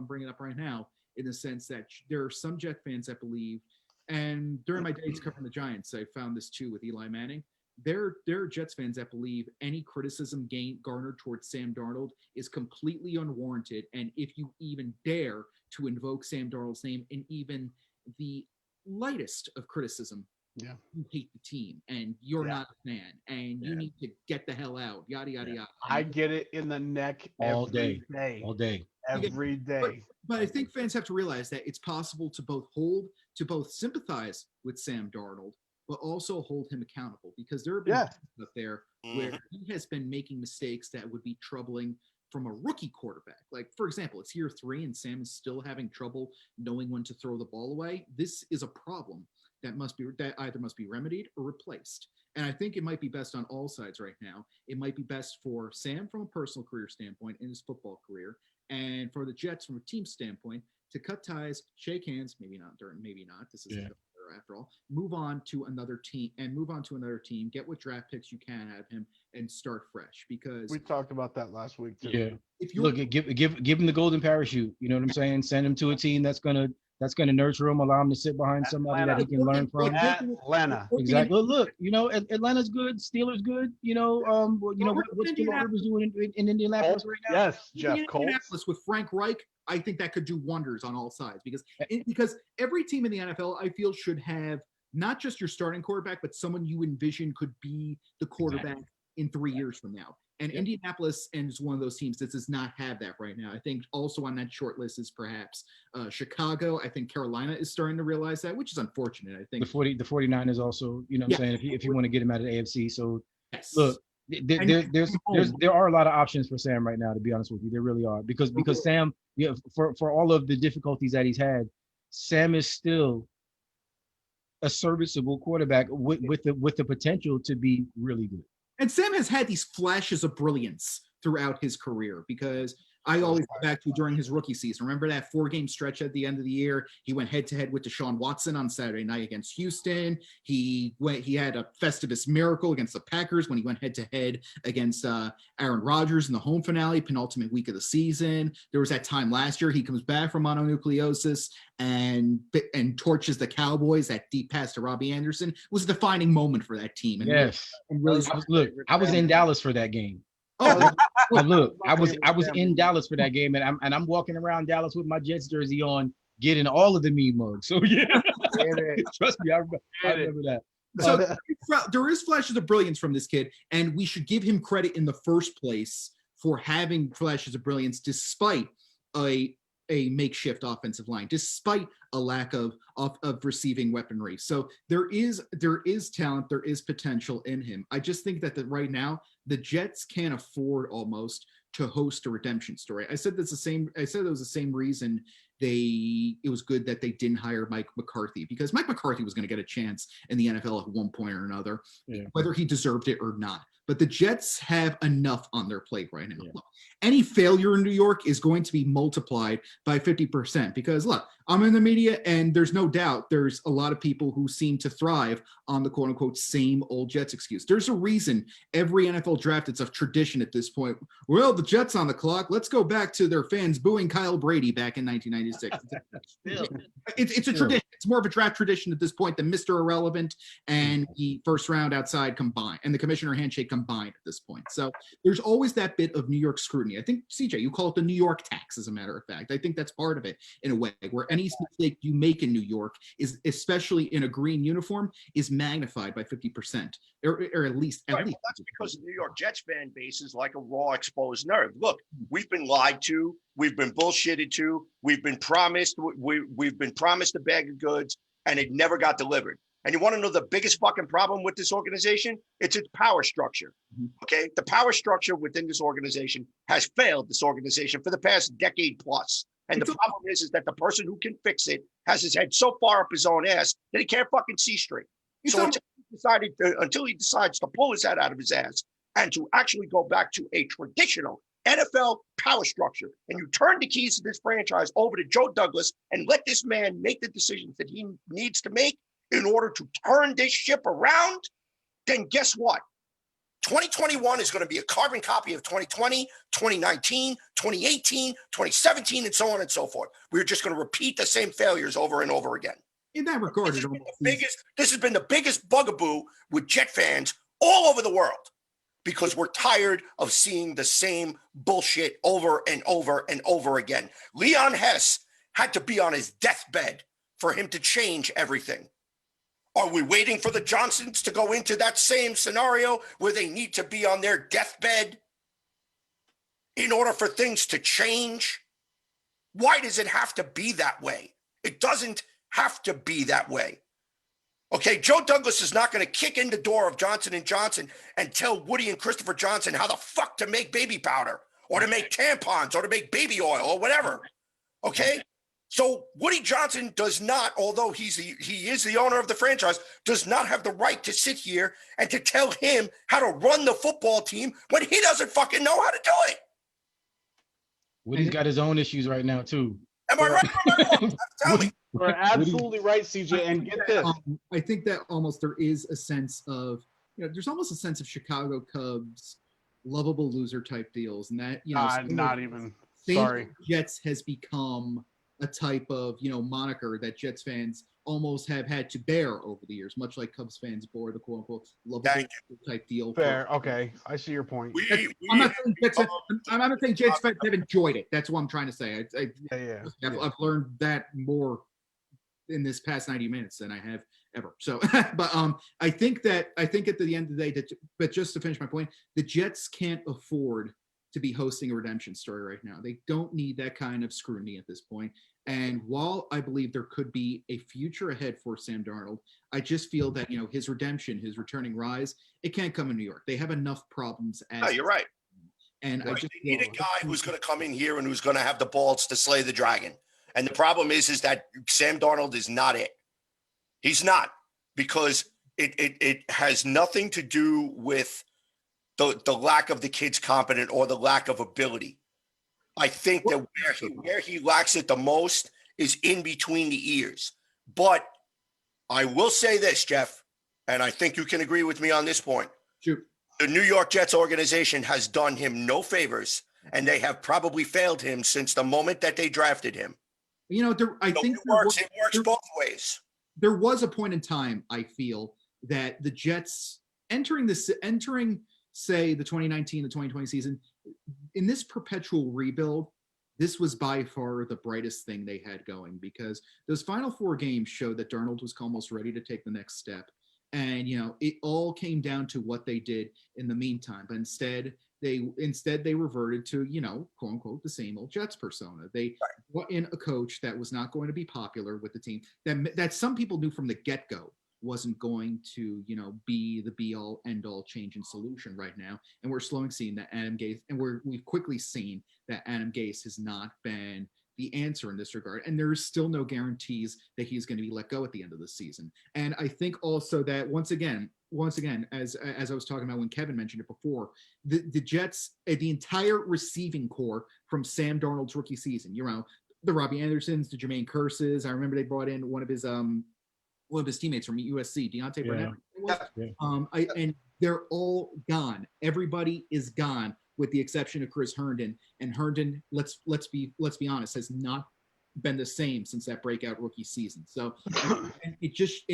bringing up right now in the sense that there are some Jet fans that believe, and during my days covering the Giants, I found this too with Eli Manning. There are Jets fans that believe any criticism garnered towards Sam Darnold is completely unwarranted. And if you even dare to invoke Sam Darnold's name in even the lightest of criticism, you hate the team and you're not a fan and you need to get the hell out, yada, yada, yada. I get it in the neck all day. Every day. But I think fans have to realize that it's possible to both sympathize with Sam Darnold, but also hold him accountable, because there have been times out there where he has been making mistakes that would be troubling from a rookie quarterback. Like, for example, it's year 3 and Sam is still having trouble knowing when to throw the ball away. This is a problem that either must be remedied or replaced. And I think it might be best on all sides right now. It might be best for Sam from a personal career standpoint in his football career, and for the Jets from a team standpoint to cut ties, shake hands, maybe not. This is after all. Move on to another team, get what draft picks you can out of him, and start fresh. Because we talked about that last week too. Yeah. Give him the golden parachute. You know what I'm saying? Send him to a team that's gonna nurture him, allow him to sit behind somebody that he can learn from. Atlanta. Exactly. Look, Atlanta's good, Steelers good. What's the Rivers doing in Indianapolis right now? Yes, Jeff Indianapolis with Frank Reich. I think that could do wonders on all sides, because every team in the NFL, I feel, should have not just your starting quarterback, but someone you envision could be the quarterback in 3 years from now. And Indianapolis is one of those teams that does not have that right now. I think also on that short list is perhaps Chicago. I think Carolina is starting to realize that, which is unfortunate. I think the 49ers also, I'm saying, if you want to get him out of the AFC. So look, there are a lot of options for Sam right now, to be honest with you. There really are, because Sam, for all of the difficulties that he's had, Sam is still a serviceable quarterback with the potential to be really good. And Sam has had these flashes of brilliance throughout his career because I always go back to during his rookie season. Remember that 4-game stretch at the end of the year? He went head-to-head with Deshaun Watson on Saturday night against Houston. He had a Festivus miracle against the Packers when he went head-to-head against Aaron Rodgers in the home finale, penultimate week of the season. There was that time last year he comes back from mononucleosis and torches the Cowboys. That deep pass to Robbie Anderson was a defining moment for that team. And yes. really, I was in Dallas for that game. oh, Look, I was in Dallas for that game, and I'm walking around Dallas with my Jets jersey on, getting all of the meme mugs. So yeah, trust me, I remember that. So there is flashes of brilliance from this kid, and we should give him credit in the first place for having flashes of brilliance despite a makeshift offensive line, despite a lack of receiving weaponry. So there is talent, there is potential in him. I just think that right now the Jets can't afford almost to host a redemption story. I said it was the same reason it was good that they didn't hire Mike McCarthy, because Mike McCarthy was going to get a chance in the NFL at one point or another, whether he deserved it or not. But the Jets have enough on their plate right now. Yeah. Look, any failure in New York is going to be multiplied by 50% because, look, I'm in the media, and there's no doubt there's a lot of people who seem to thrive on the quote-unquote same old Jets excuse. There's a reason every NFL draft, it's a tradition at this point. Well, the Jets on the clock. Let's go back to their fans booing Kyle Brady back in 1996. It's a tradition. It's more of a draft tradition at this point than Mr. Irrelevant and the first round outside combined and the commissioner handshake combined at this point. So there's always that bit of New York scrutiny. I think, CJ, you call it the New York tax, as a matter of fact. I think that's part of it in a way, where any mistake you make in New York is, especially in a green uniform, is magnified by 50%, or at least. Right, well, that's because the New York Jets fan base is like a raw, exposed nerve. Look, we've been lied to, we've been bullshitted to, we've been promised a bag of goods, and it never got delivered. And you want to know the biggest fucking problem with this organization? It's its power structure. Okay, the power structure within this organization has failed this organization for the past decade plus. And the problem is that the person who can fix it has his head so far up his own ass that he can't fucking see straight. So until he decides to pull his head out of his ass and to actually go back to a traditional NFL power structure, and you turn the keys to this franchise over to Joe Douglas and let this man make the decisions that he needs to make in order to turn this ship around, then guess what? 2021 is going to be a carbon copy of 2020, 2019, 2018, 2017, and so on and so forth. We're just going to repeat the same failures over and over again. In that regard, this has been the biggest bugaboo with Jet fans all over the world, because we're tired of seeing the same bullshit over and over and over again. Leon Hess had to be on his deathbed for him to change everything. Are we waiting for the Johnsons to go into that same scenario where they need to be on their deathbed in order for things to change? Why does it have to be that way? It doesn't have to be that way. Okay, Joe Douglas is not going to kick in the door of Johnson & Johnson and tell Woody and Christopher Johnson how the fuck to make baby powder or to make tampons or to make baby oil or whatever. Okay? So Woody Johnson does not, although he is the owner of the franchise, does not have the right to sit here and to tell him how to run the football team when he doesn't fucking know how to do it. Woody's got his own issues right now too. Am I right? Or am I wrong? Tell me. You're absolutely right, CJ. And get this. I think that almost there is a sense of, there's almost a sense of Chicago Cubs lovable loser type deals, and that not even. Sorry, Jets has become a type of moniker that Jets fans almost have had to bear over the years, much like Cubs fans bore the quote unquote lovable type deal. Fair, okay, I see your point. I'm not saying Jets fans have enjoyed it. That's what I'm trying to say. I've learned that more in this past 90 minutes than I have ever. So, but I think at the end of the day, but just to finish my point, the Jets can't afford to be hosting a redemption story right now. They don't need that kind of scrutiny at this point. And while I believe there could be a future ahead for Sam Darnold, I just feel that, his redemption, his returning rise, it can't come in New York. They have enough problems. No, you're right. And right. They need a guy who's going to come in here and who's going to have the balls to slay the dragon. And the problem is that Sam Darnold is not it. He's not, because it has nothing to do with the lack of the kid's competent or the lack of ability. I think that where he lacks it the most is in between the ears. But I will say this, Jeff, and I think you can agree with me on this point. Shoot. The New York Jets organization has done him no favors, and they have probably failed him since the moment that they drafted him. You know, I think it works both ways. There was a point in time, I feel, that the Jets entering, say, the 2019, the 2020 season, in this perpetual rebuild, this was by far the brightest thing they had going, because those final 4 games showed that Darnold was almost ready to take the next step. And, you know, it all came down to what they did in the meantime. But instead they reverted to, you know, quote unquote, the same old Jets persona. They brought in a coach that was not going to be popular with the team, that some people knew from the get-go wasn't going to, you know, be the be-all, end-all change and solution right now. And we're slowly seeing that Adam Gase, and we've quickly seen that Adam Gase has not been the answer in this regard. And there's still no guarantees that he's going to be let go at the end of the season. And I think also that once again, as I was talking about when Kevin mentioned it before, the Jets, the entire receiving core from Sam Darnold's rookie season, you know, the Robbie Andersons, the Jermaine Curses. I remember they brought in one of his teammates from USC, Deontay Burnett. And they're all gone. Everybody is gone, with the exception of Chris Herndon. And Herndon, let's be honest, has not been the same since that breakout rookie season. So and it just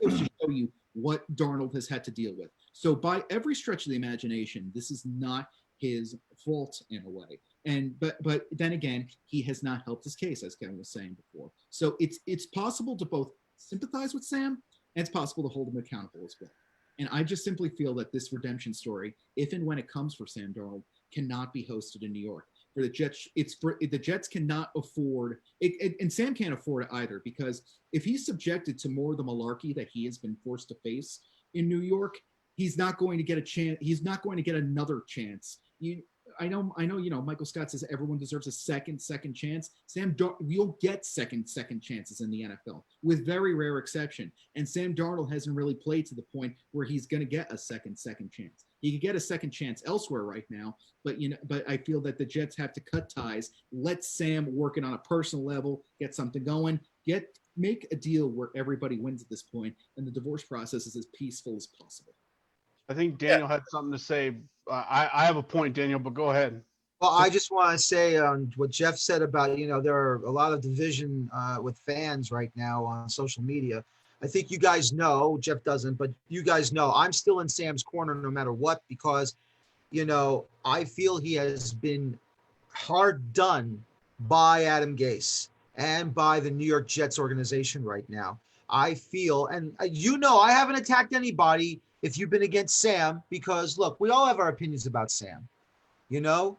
goes to show you what Darnold has had to deal with. So by every stretch of the imagination, this is not his fault in a way. And but then again, he has not helped his case, as Kevin was saying before. So it's possible to both sympathize with Sam, and it's possible to hold him accountable as well. And I just simply feel that this redemption story, if and when it comes for Sam Darnold, cannot be hosted in New York. For the Jets, the Jets cannot afford it, and Sam can't afford it either, because if he's subjected to more of the malarkey that he has been forced to face in New York, he's not going to get a chance. He's not going to get another chance. I know. You know, Michael Scott says everyone deserves a second chance. You'll get second chances in the NFL, with very rare exception. And Sam Darnold hasn't really played to the point where he's going to get a second chance. He could get a second chance elsewhere right now, but I feel that the Jets have to cut ties, let Sam work it on a personal level, get something going, make a deal where everybody wins at this point, and the divorce process is as peaceful as possible. I think Daniel had something to say. I have a point, Daniel, but go ahead. Well, I just want to say what Jeff said about, you know, there are a lot of division with fans right now on social media. I think you guys know, Jeff doesn't, but you guys know I'm still in Sam's corner no matter what, because, you know, I feel he has been hard done by Adam Gase and by the New York Jets organization right now. I feel, and you know, I haven't attacked anybody if you've been against Sam, because look, we all have our opinions about Sam. You know,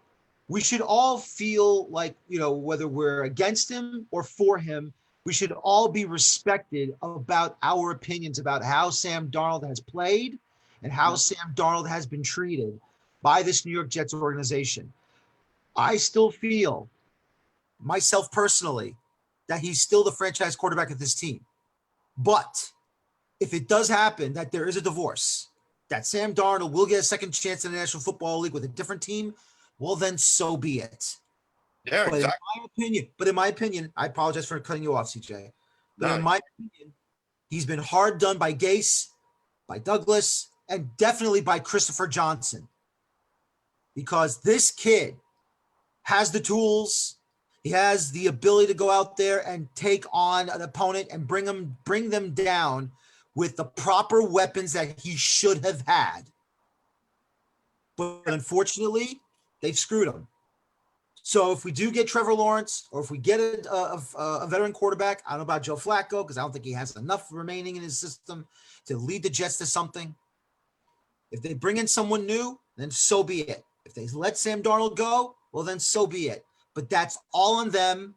we should all feel like, you know, whether we're against him or for him, we should all be respected about our opinions about how Sam Darnold has played and how Sam Darnold has been treated by this New York Jets organization. I still feel, myself personally, that he's still the franchise quarterback of this team. But if it does happen that there is a divorce, that Sam Darnold will get a second chance in the National Football League with a different team, well, then so be it. Yeah, but exactly. in my opinion, I apologize for cutting you off, CJ. But in my opinion, he's been hard done by Gase, by Douglas, and definitely by Christopher Johnson. Because this kid has the tools, he has the ability to go out there and take on an opponent and bring them down with the proper weapons that he should have had. But unfortunately, they've screwed him. So if we do get Trevor Lawrence, or if we get a veteran quarterback, I don't know about Joe Flacco, because I don't think he has enough remaining in his system to lead the Jets to something. If they bring in someone new, then so be it. If they let Sam Darnold go, well, then so be it. But that's all on them.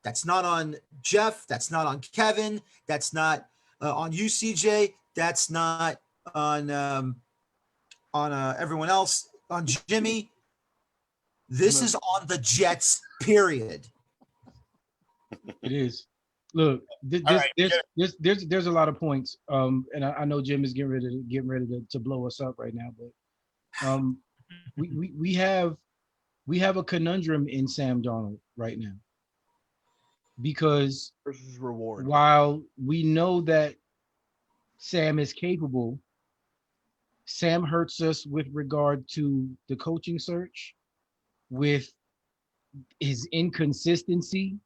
That's not on Jeff. That's not on Kevin. That's not on you, CJ. That's not on everyone else, on Jimmy. This is on the Jets, period. It is. Look, there's a lot of points, and I know Jim is getting ready to blow us up right now, but We have a conundrum in Sam Darnold right now, because versus reward. while we know that Sam is capable, Sam hurts us with regard to the coaching search, with his inconsistency,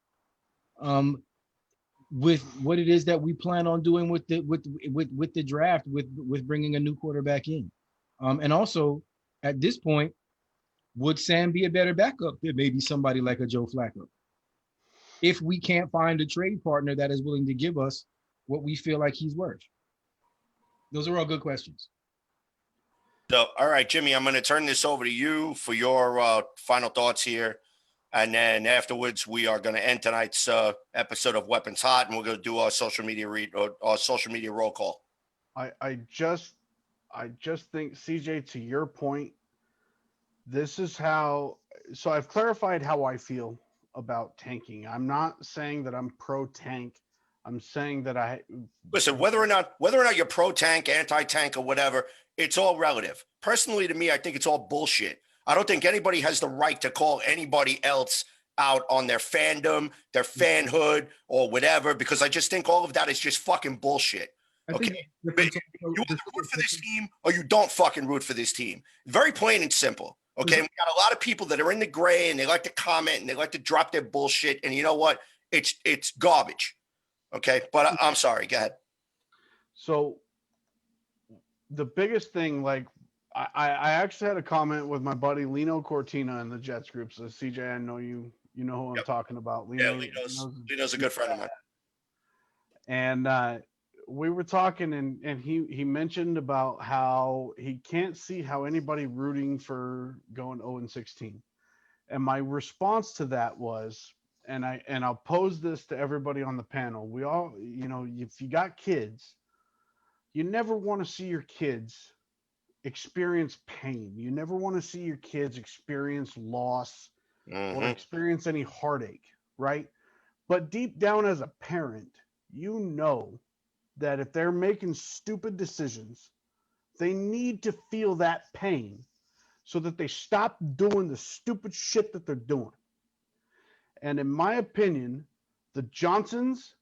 with what it is that we plan on doing with the draft, with bringing a new quarterback in, and also at this point, would Sam be a better backup than maybe somebody like a Joe Flacco, if we can't find a trade partner that is willing to give us what we feel like he's worth? Those are all good questions. So, all right, Jimmy, I'm going to turn this over to you for your final thoughts here. And then afterwards, we are going to end tonight's episode of Weapons Hot, and we're going to do our social media roll call. I just think, CJ, to your point, this is how. So I've clarified how I feel about tanking. I'm not saying that I'm pro tank. I'm saying that listen. Whether or not you're pro tank, anti tank, or whatever, it's all relative. Personally, to me, I think it's all bullshit. I don't think anybody has the right to call anybody else out on their fandom, their fanhood, or whatever, because I just think all of that is just fucking bullshit. Okay, you either root for this team or you don't fucking root for this team. Very plain and simple. Okay, we got a lot of people that are in the gray and they like to comment and they like to drop their bullshit. And you know what? It's garbage. Okay, but I'm sorry. Go ahead. So the biggest thing, like, I actually had a comment with my buddy Lino Cortina in the Jets group. So CJ, I know you know who I'm talking about. Lino's a good friend of mine. And we were talking, and he mentioned about how he can't see how anybody rooting for going 0-16. And my response to that was, and I'll pose this to everybody on the panel. We all, if you got kids, you never want to see your kids experience pain. You never want to see your kids experience loss or experience any heartache, right? But deep down as a parent, you know that if they're making stupid decisions, they need to feel that pain so that they stop doing the stupid shit that they're doing. And in my opinion, the Johnsons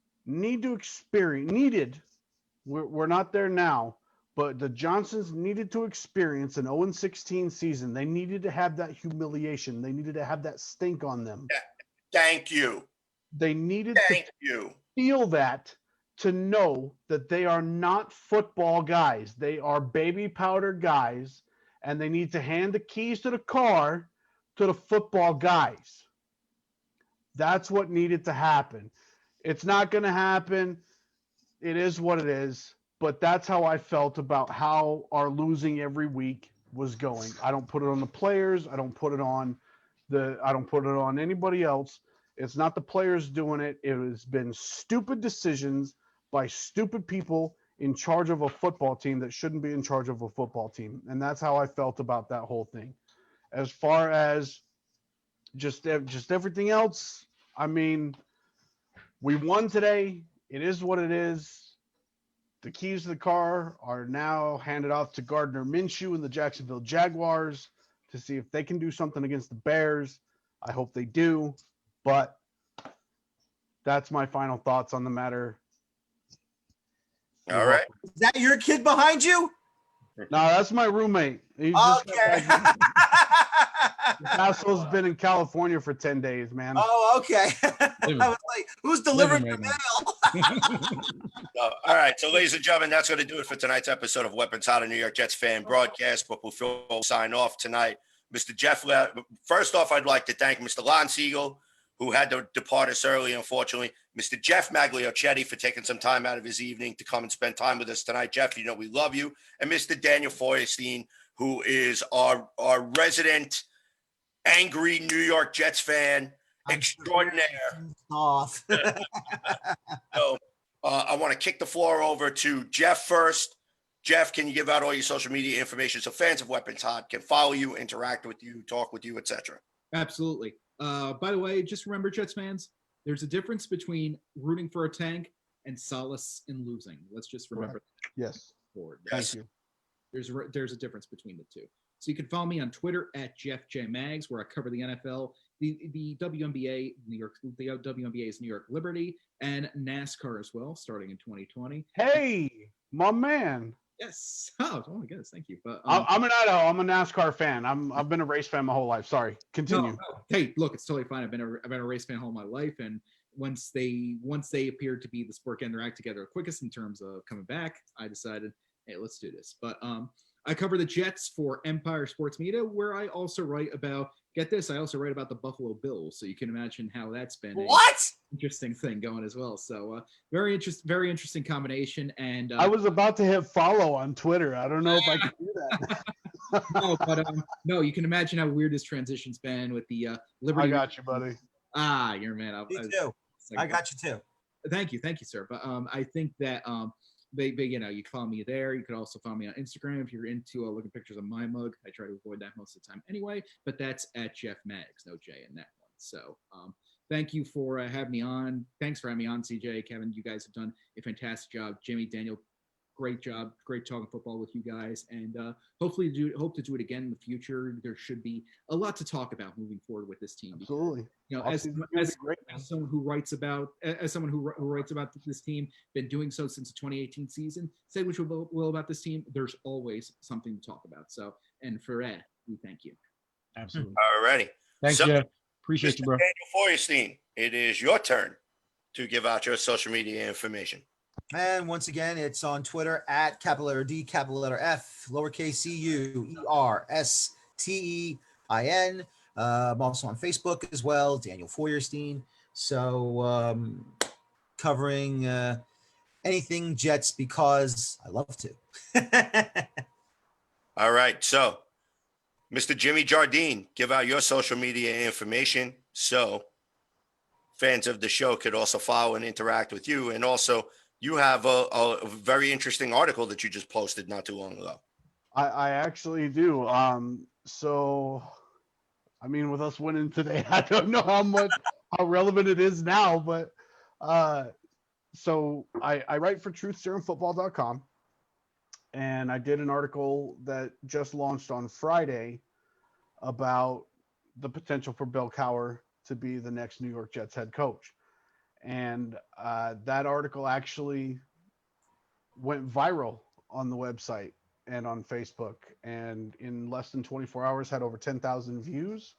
we're not there now, but the Johnsons needed to experience an 0-16 season. They needed to have that humiliation. They needed to have that stink on them. Thank you. They needed to feel that, to know that they are not football guys. They are baby powder guys, and they need to hand the keys to the car to the football guys. That's what needed to happen. It's not going to happen. It is what it is. But that's how I felt about how our losing every week was going. I don't put it on the players. I don't put it on anybody else. It's not the players doing it. It has been stupid decisions by stupid people in charge of a football team that shouldn't be in charge of a football team. And that's how I felt about that whole thing. As far as just everything else, I mean, we won today. It is what it is. The keys to the car are now handed off to Gardner Minshew and the Jacksonville Jaguars to see if they can do something against the Bears. I hope they do, but that's my final thoughts on the matter. All right. Is that your kid behind you? No, that's my roommate. He's Okay. This asshole's been in California for 10 days, man. Oh, okay. I was like, who's delivering the mail? All right. So, ladies and gentlemen, that's going to do it for tonight's episode of Weapons Hot, a New York Jets fan broadcast. But before we sign off tonight, Mr. Jeff, first off, I'd like to thank Mr. Lon Siegel, who had to depart us early, unfortunately. Mr. Jeff Magliochetti for taking some time out of his evening to come and spend time with us tonight. Jeff, you know we love you. And Mr. Daniel Feuerstein, who is our resident angry New York Jets fan extraordinaire. So I want to kick the floor over to Jeff first. Jeff, can you give out all your social media information so fans of Weapons Hot can follow you, interact with you, talk with you, etc.? Absolutely. By the way, just remember, Jets fans, there's a difference between rooting for a tank and solace in losing. Let's just remember that. Yes. Forward. Yes. Thank you. There's a difference between the two. So you can follow me on Twitter at Jeff J Mags, where I cover the NFL, the WNBA, the WNBA is New York Liberty, and NASCAR as well, starting in 2020. Hey, my man. Yes. Oh my goodness, thank you. But I'm an Idaho. I'm a NASCAR fan. I've been a race fan my whole life. Sorry. Continue. No. Hey, look, it's totally fine. I've been a race fan all my life, and once they appeared to be the sport getting their act together quickest in terms of coming back, I decided, hey, let's do this. But I cover the Jets for Empire Sports Media, where I also write about, get this, I also write about the Buffalo Bills. So you can imagine how that's been What? Interesting thing going as well. So very interesting combination. And I was about to hit follow on Twitter. I don't know if I can do that. no, but no, you can imagine how weird this transition's been with the Liberty. I got you, buddy. You're a man. Me too. I got you too. Thank you, sir. But I think that they you can follow me there. You could also follow me on Instagram if you're into looking pictures of my mug. I try to avoid that most of the time anyway. But that's at Jeff Mags, no J in that one. So thank you for having me on. Thanks for having me on, CJ, Kevin. You guys have done a fantastic job. Jimmy, Daniel, great job. Great talking football with you guys. And hopefully hope to do it again in the future. There should be a lot to talk about moving forward with this team. Absolutely. As someone who writes about this team, been doing so since the 2018 season, say what you will about this team, there's always something to talk about. So, and for that, we thank you. Absolutely. All righty. Thanks, Jeff. Appreciate you, bro. Daniel Feuerstein, it is your turn to give out your social media information. And once again, it's on Twitter at capital letter D, capital letter F, lowercase CUERSTEIN. I'm also on Facebook as well, Daniel Feuerstein. So covering anything Jets because I love to. All right. So, Mr. Jimmy Jardine, give out your social media information so fans of the show could also follow and interact with you. And also, you have a very interesting article that you just posted not too long ago. I actually do. So, I mean, with us winning today, I don't know how relevant it is now, but so I write for TruthSerumFootball.com, and I did an article that just launched on Friday about the potential for Bill Cowher to be the next New York Jets head coach. And that article actually went viral on the website and on Facebook, and in less than 24 hours had over 10,000 views.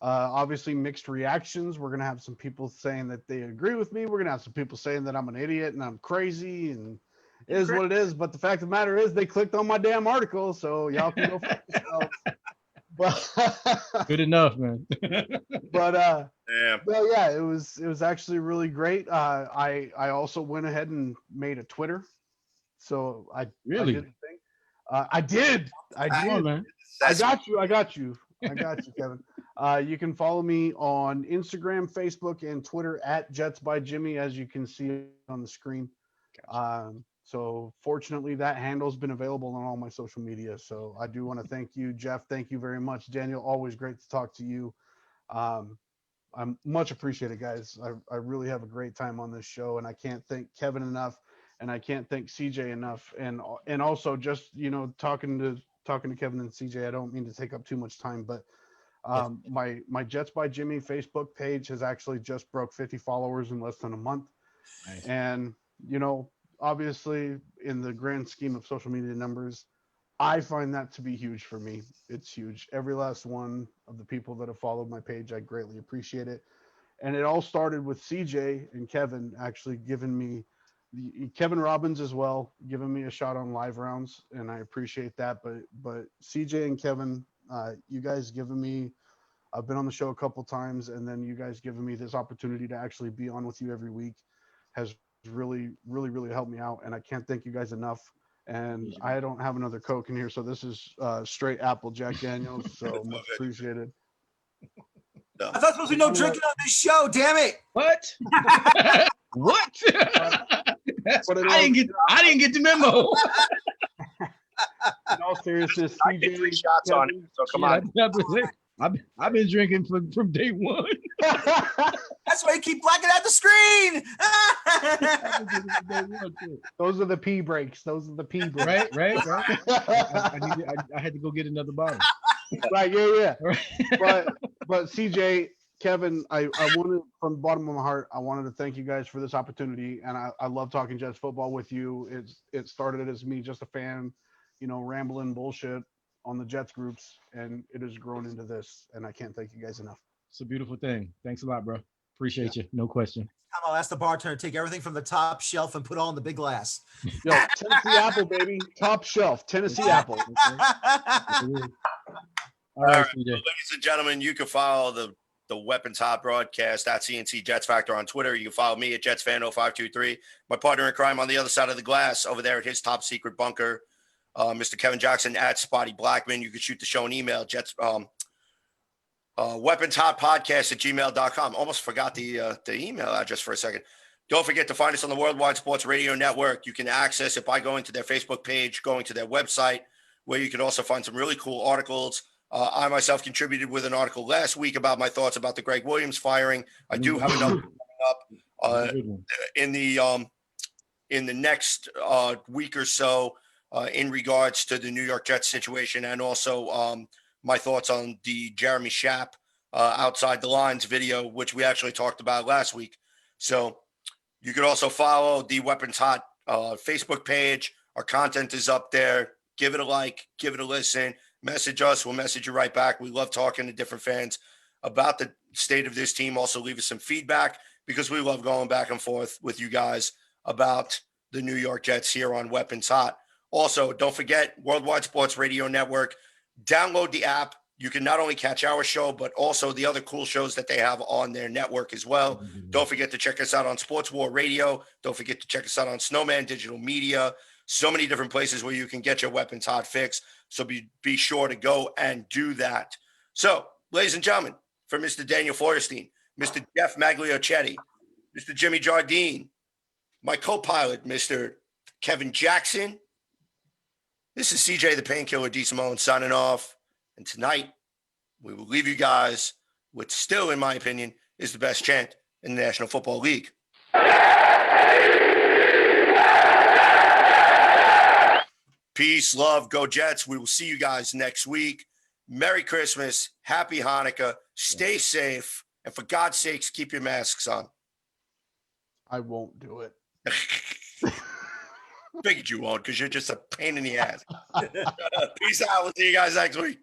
Obviously mixed reactions. We're going to have some people saying that they agree with me. We're going to have some people saying that I'm an idiot and I'm crazy, and it is what it is. But the fact of the matter is they clicked on my damn article, so y'all can go for yourselves. But good enough, man. But well, yeah, it was actually really great. I also went ahead and made a Twitter, so I did the thing. I did. On, man. I got you, Kevin. You can follow me on Instagram, Facebook, and Twitter at Jets by Jimmy, as you can see on the screen. So fortunately, that handle's been available on all my social media. So I do want to thank you, Jeff. Thank you very much, Daniel. Always great to talk to you. I'm much appreciated, guys. I really have a great time on this show, and I can't thank Kevin enough, and I can't thank CJ enough. And also just, talking to Kevin and CJ, I don't mean to take up too much time, but my Jets by Jimmy Facebook page has actually just broke 50 followers in less than a month. Nice. And, obviously in the grand scheme of social media numbers, I find that to be huge for me. It's huge. Every last one of the people that have followed my page, I greatly appreciate it. And it all started with CJ and Kevin actually giving me Kevin Robbins as well, giving me a shot on live rounds. And I appreciate that. But CJ and Kevin, you guys giving me, I've been on the show a couple times, and then you guys giving me this opportunity to actually be on with you every week has really helped me out. And I can't thank you guys enough. And I don't have another Coke in here, so this is straight apple Jack Daniels. So much appreciated. I thought there was no drinking on this show. Damn it! What? What? I didn't get the memo. In all seriousness, I did 3 shots on it, so come on. I've been drinking from day one. That's why you keep blacking out the screen. Those are the pee breaks. Those are the pee breaks. Right. I had to go get another bottle. Right. Yeah. Right. But CJ, Kevin, I wanted from the bottom of my heart, I wanted to thank you guys for this opportunity, and I love talking Jets football with you. It started as me just a fan, rambling bullshit on the Jets groups, and it has grown into this, and I can't thank you guys enough. It's a beautiful thing. Thanks a lot, bro. Appreciate you. No question. I'll ask the bartender to take everything from the top shelf and put it all in the big glass. Yo, Tennessee apple, baby, top shelf, Tennessee apple. All right, CJ. Ladies and gentlemen, you can follow the Weapons Hot broadcast at CNC Jets Factor on Twitter. You can follow me at JetsFan0523. My partner in crime on the other side of the glass over there at his top secret bunker, Mr. Kevin Jackson at Spotty Blackman. You can shoot the show an email, Weapons Hot Podcast at gmail.com. Almost forgot the email address for a second. Don't forget to find us on the Worldwide Sports Radio Network. You can access it by going to their Facebook page, going to their website, where you can also find some really cool articles. I myself contributed with an article last week about my thoughts about the Greg Williams firing. I do have another coming up in the next week or so in regards to the New York Jets situation, and also my thoughts on the Jeremy Schaap outside the lines video, which we actually talked about last week. So you could also follow the Weapons Hot Facebook page. Our content is up there. Give it a like, give it a listen. Message us. We'll message you right back. We love talking to different fans about the state of this team. Also leave us some feedback, because we love going back and forth with you guys about the New York Jets here on Weapons Hot. Also, don't forget Worldwide Sports Radio Network. Download the app. You can not only catch our show, but also the other cool shows that they have on their network as well. Don't forget to check us out on Sports War Radio. Don't forget to check us out on Snowman Digital Media. So many different places where you can get your Weapons Hot fix. So be sure to go and do that. So, ladies and gentlemen, for Mr. Daniel Feuerstein, Mr. Jeff Magliochetti, Mr. Jimmy Jardine, my co-pilot, Mr. Kevin Jackson, this is CJ the Painkiller D. Simone signing off. And tonight, we will leave you guys with still, in my opinion, is the best chant in the National Football League. Peace, love, go Jets. We will see you guys next week. Merry Christmas. Happy Hanukkah. Stay safe. And for God's sakes, keep your masks on. I won't do it. Figured you won't, because you're just a pain in the ass. Peace out. We'll see you guys next week.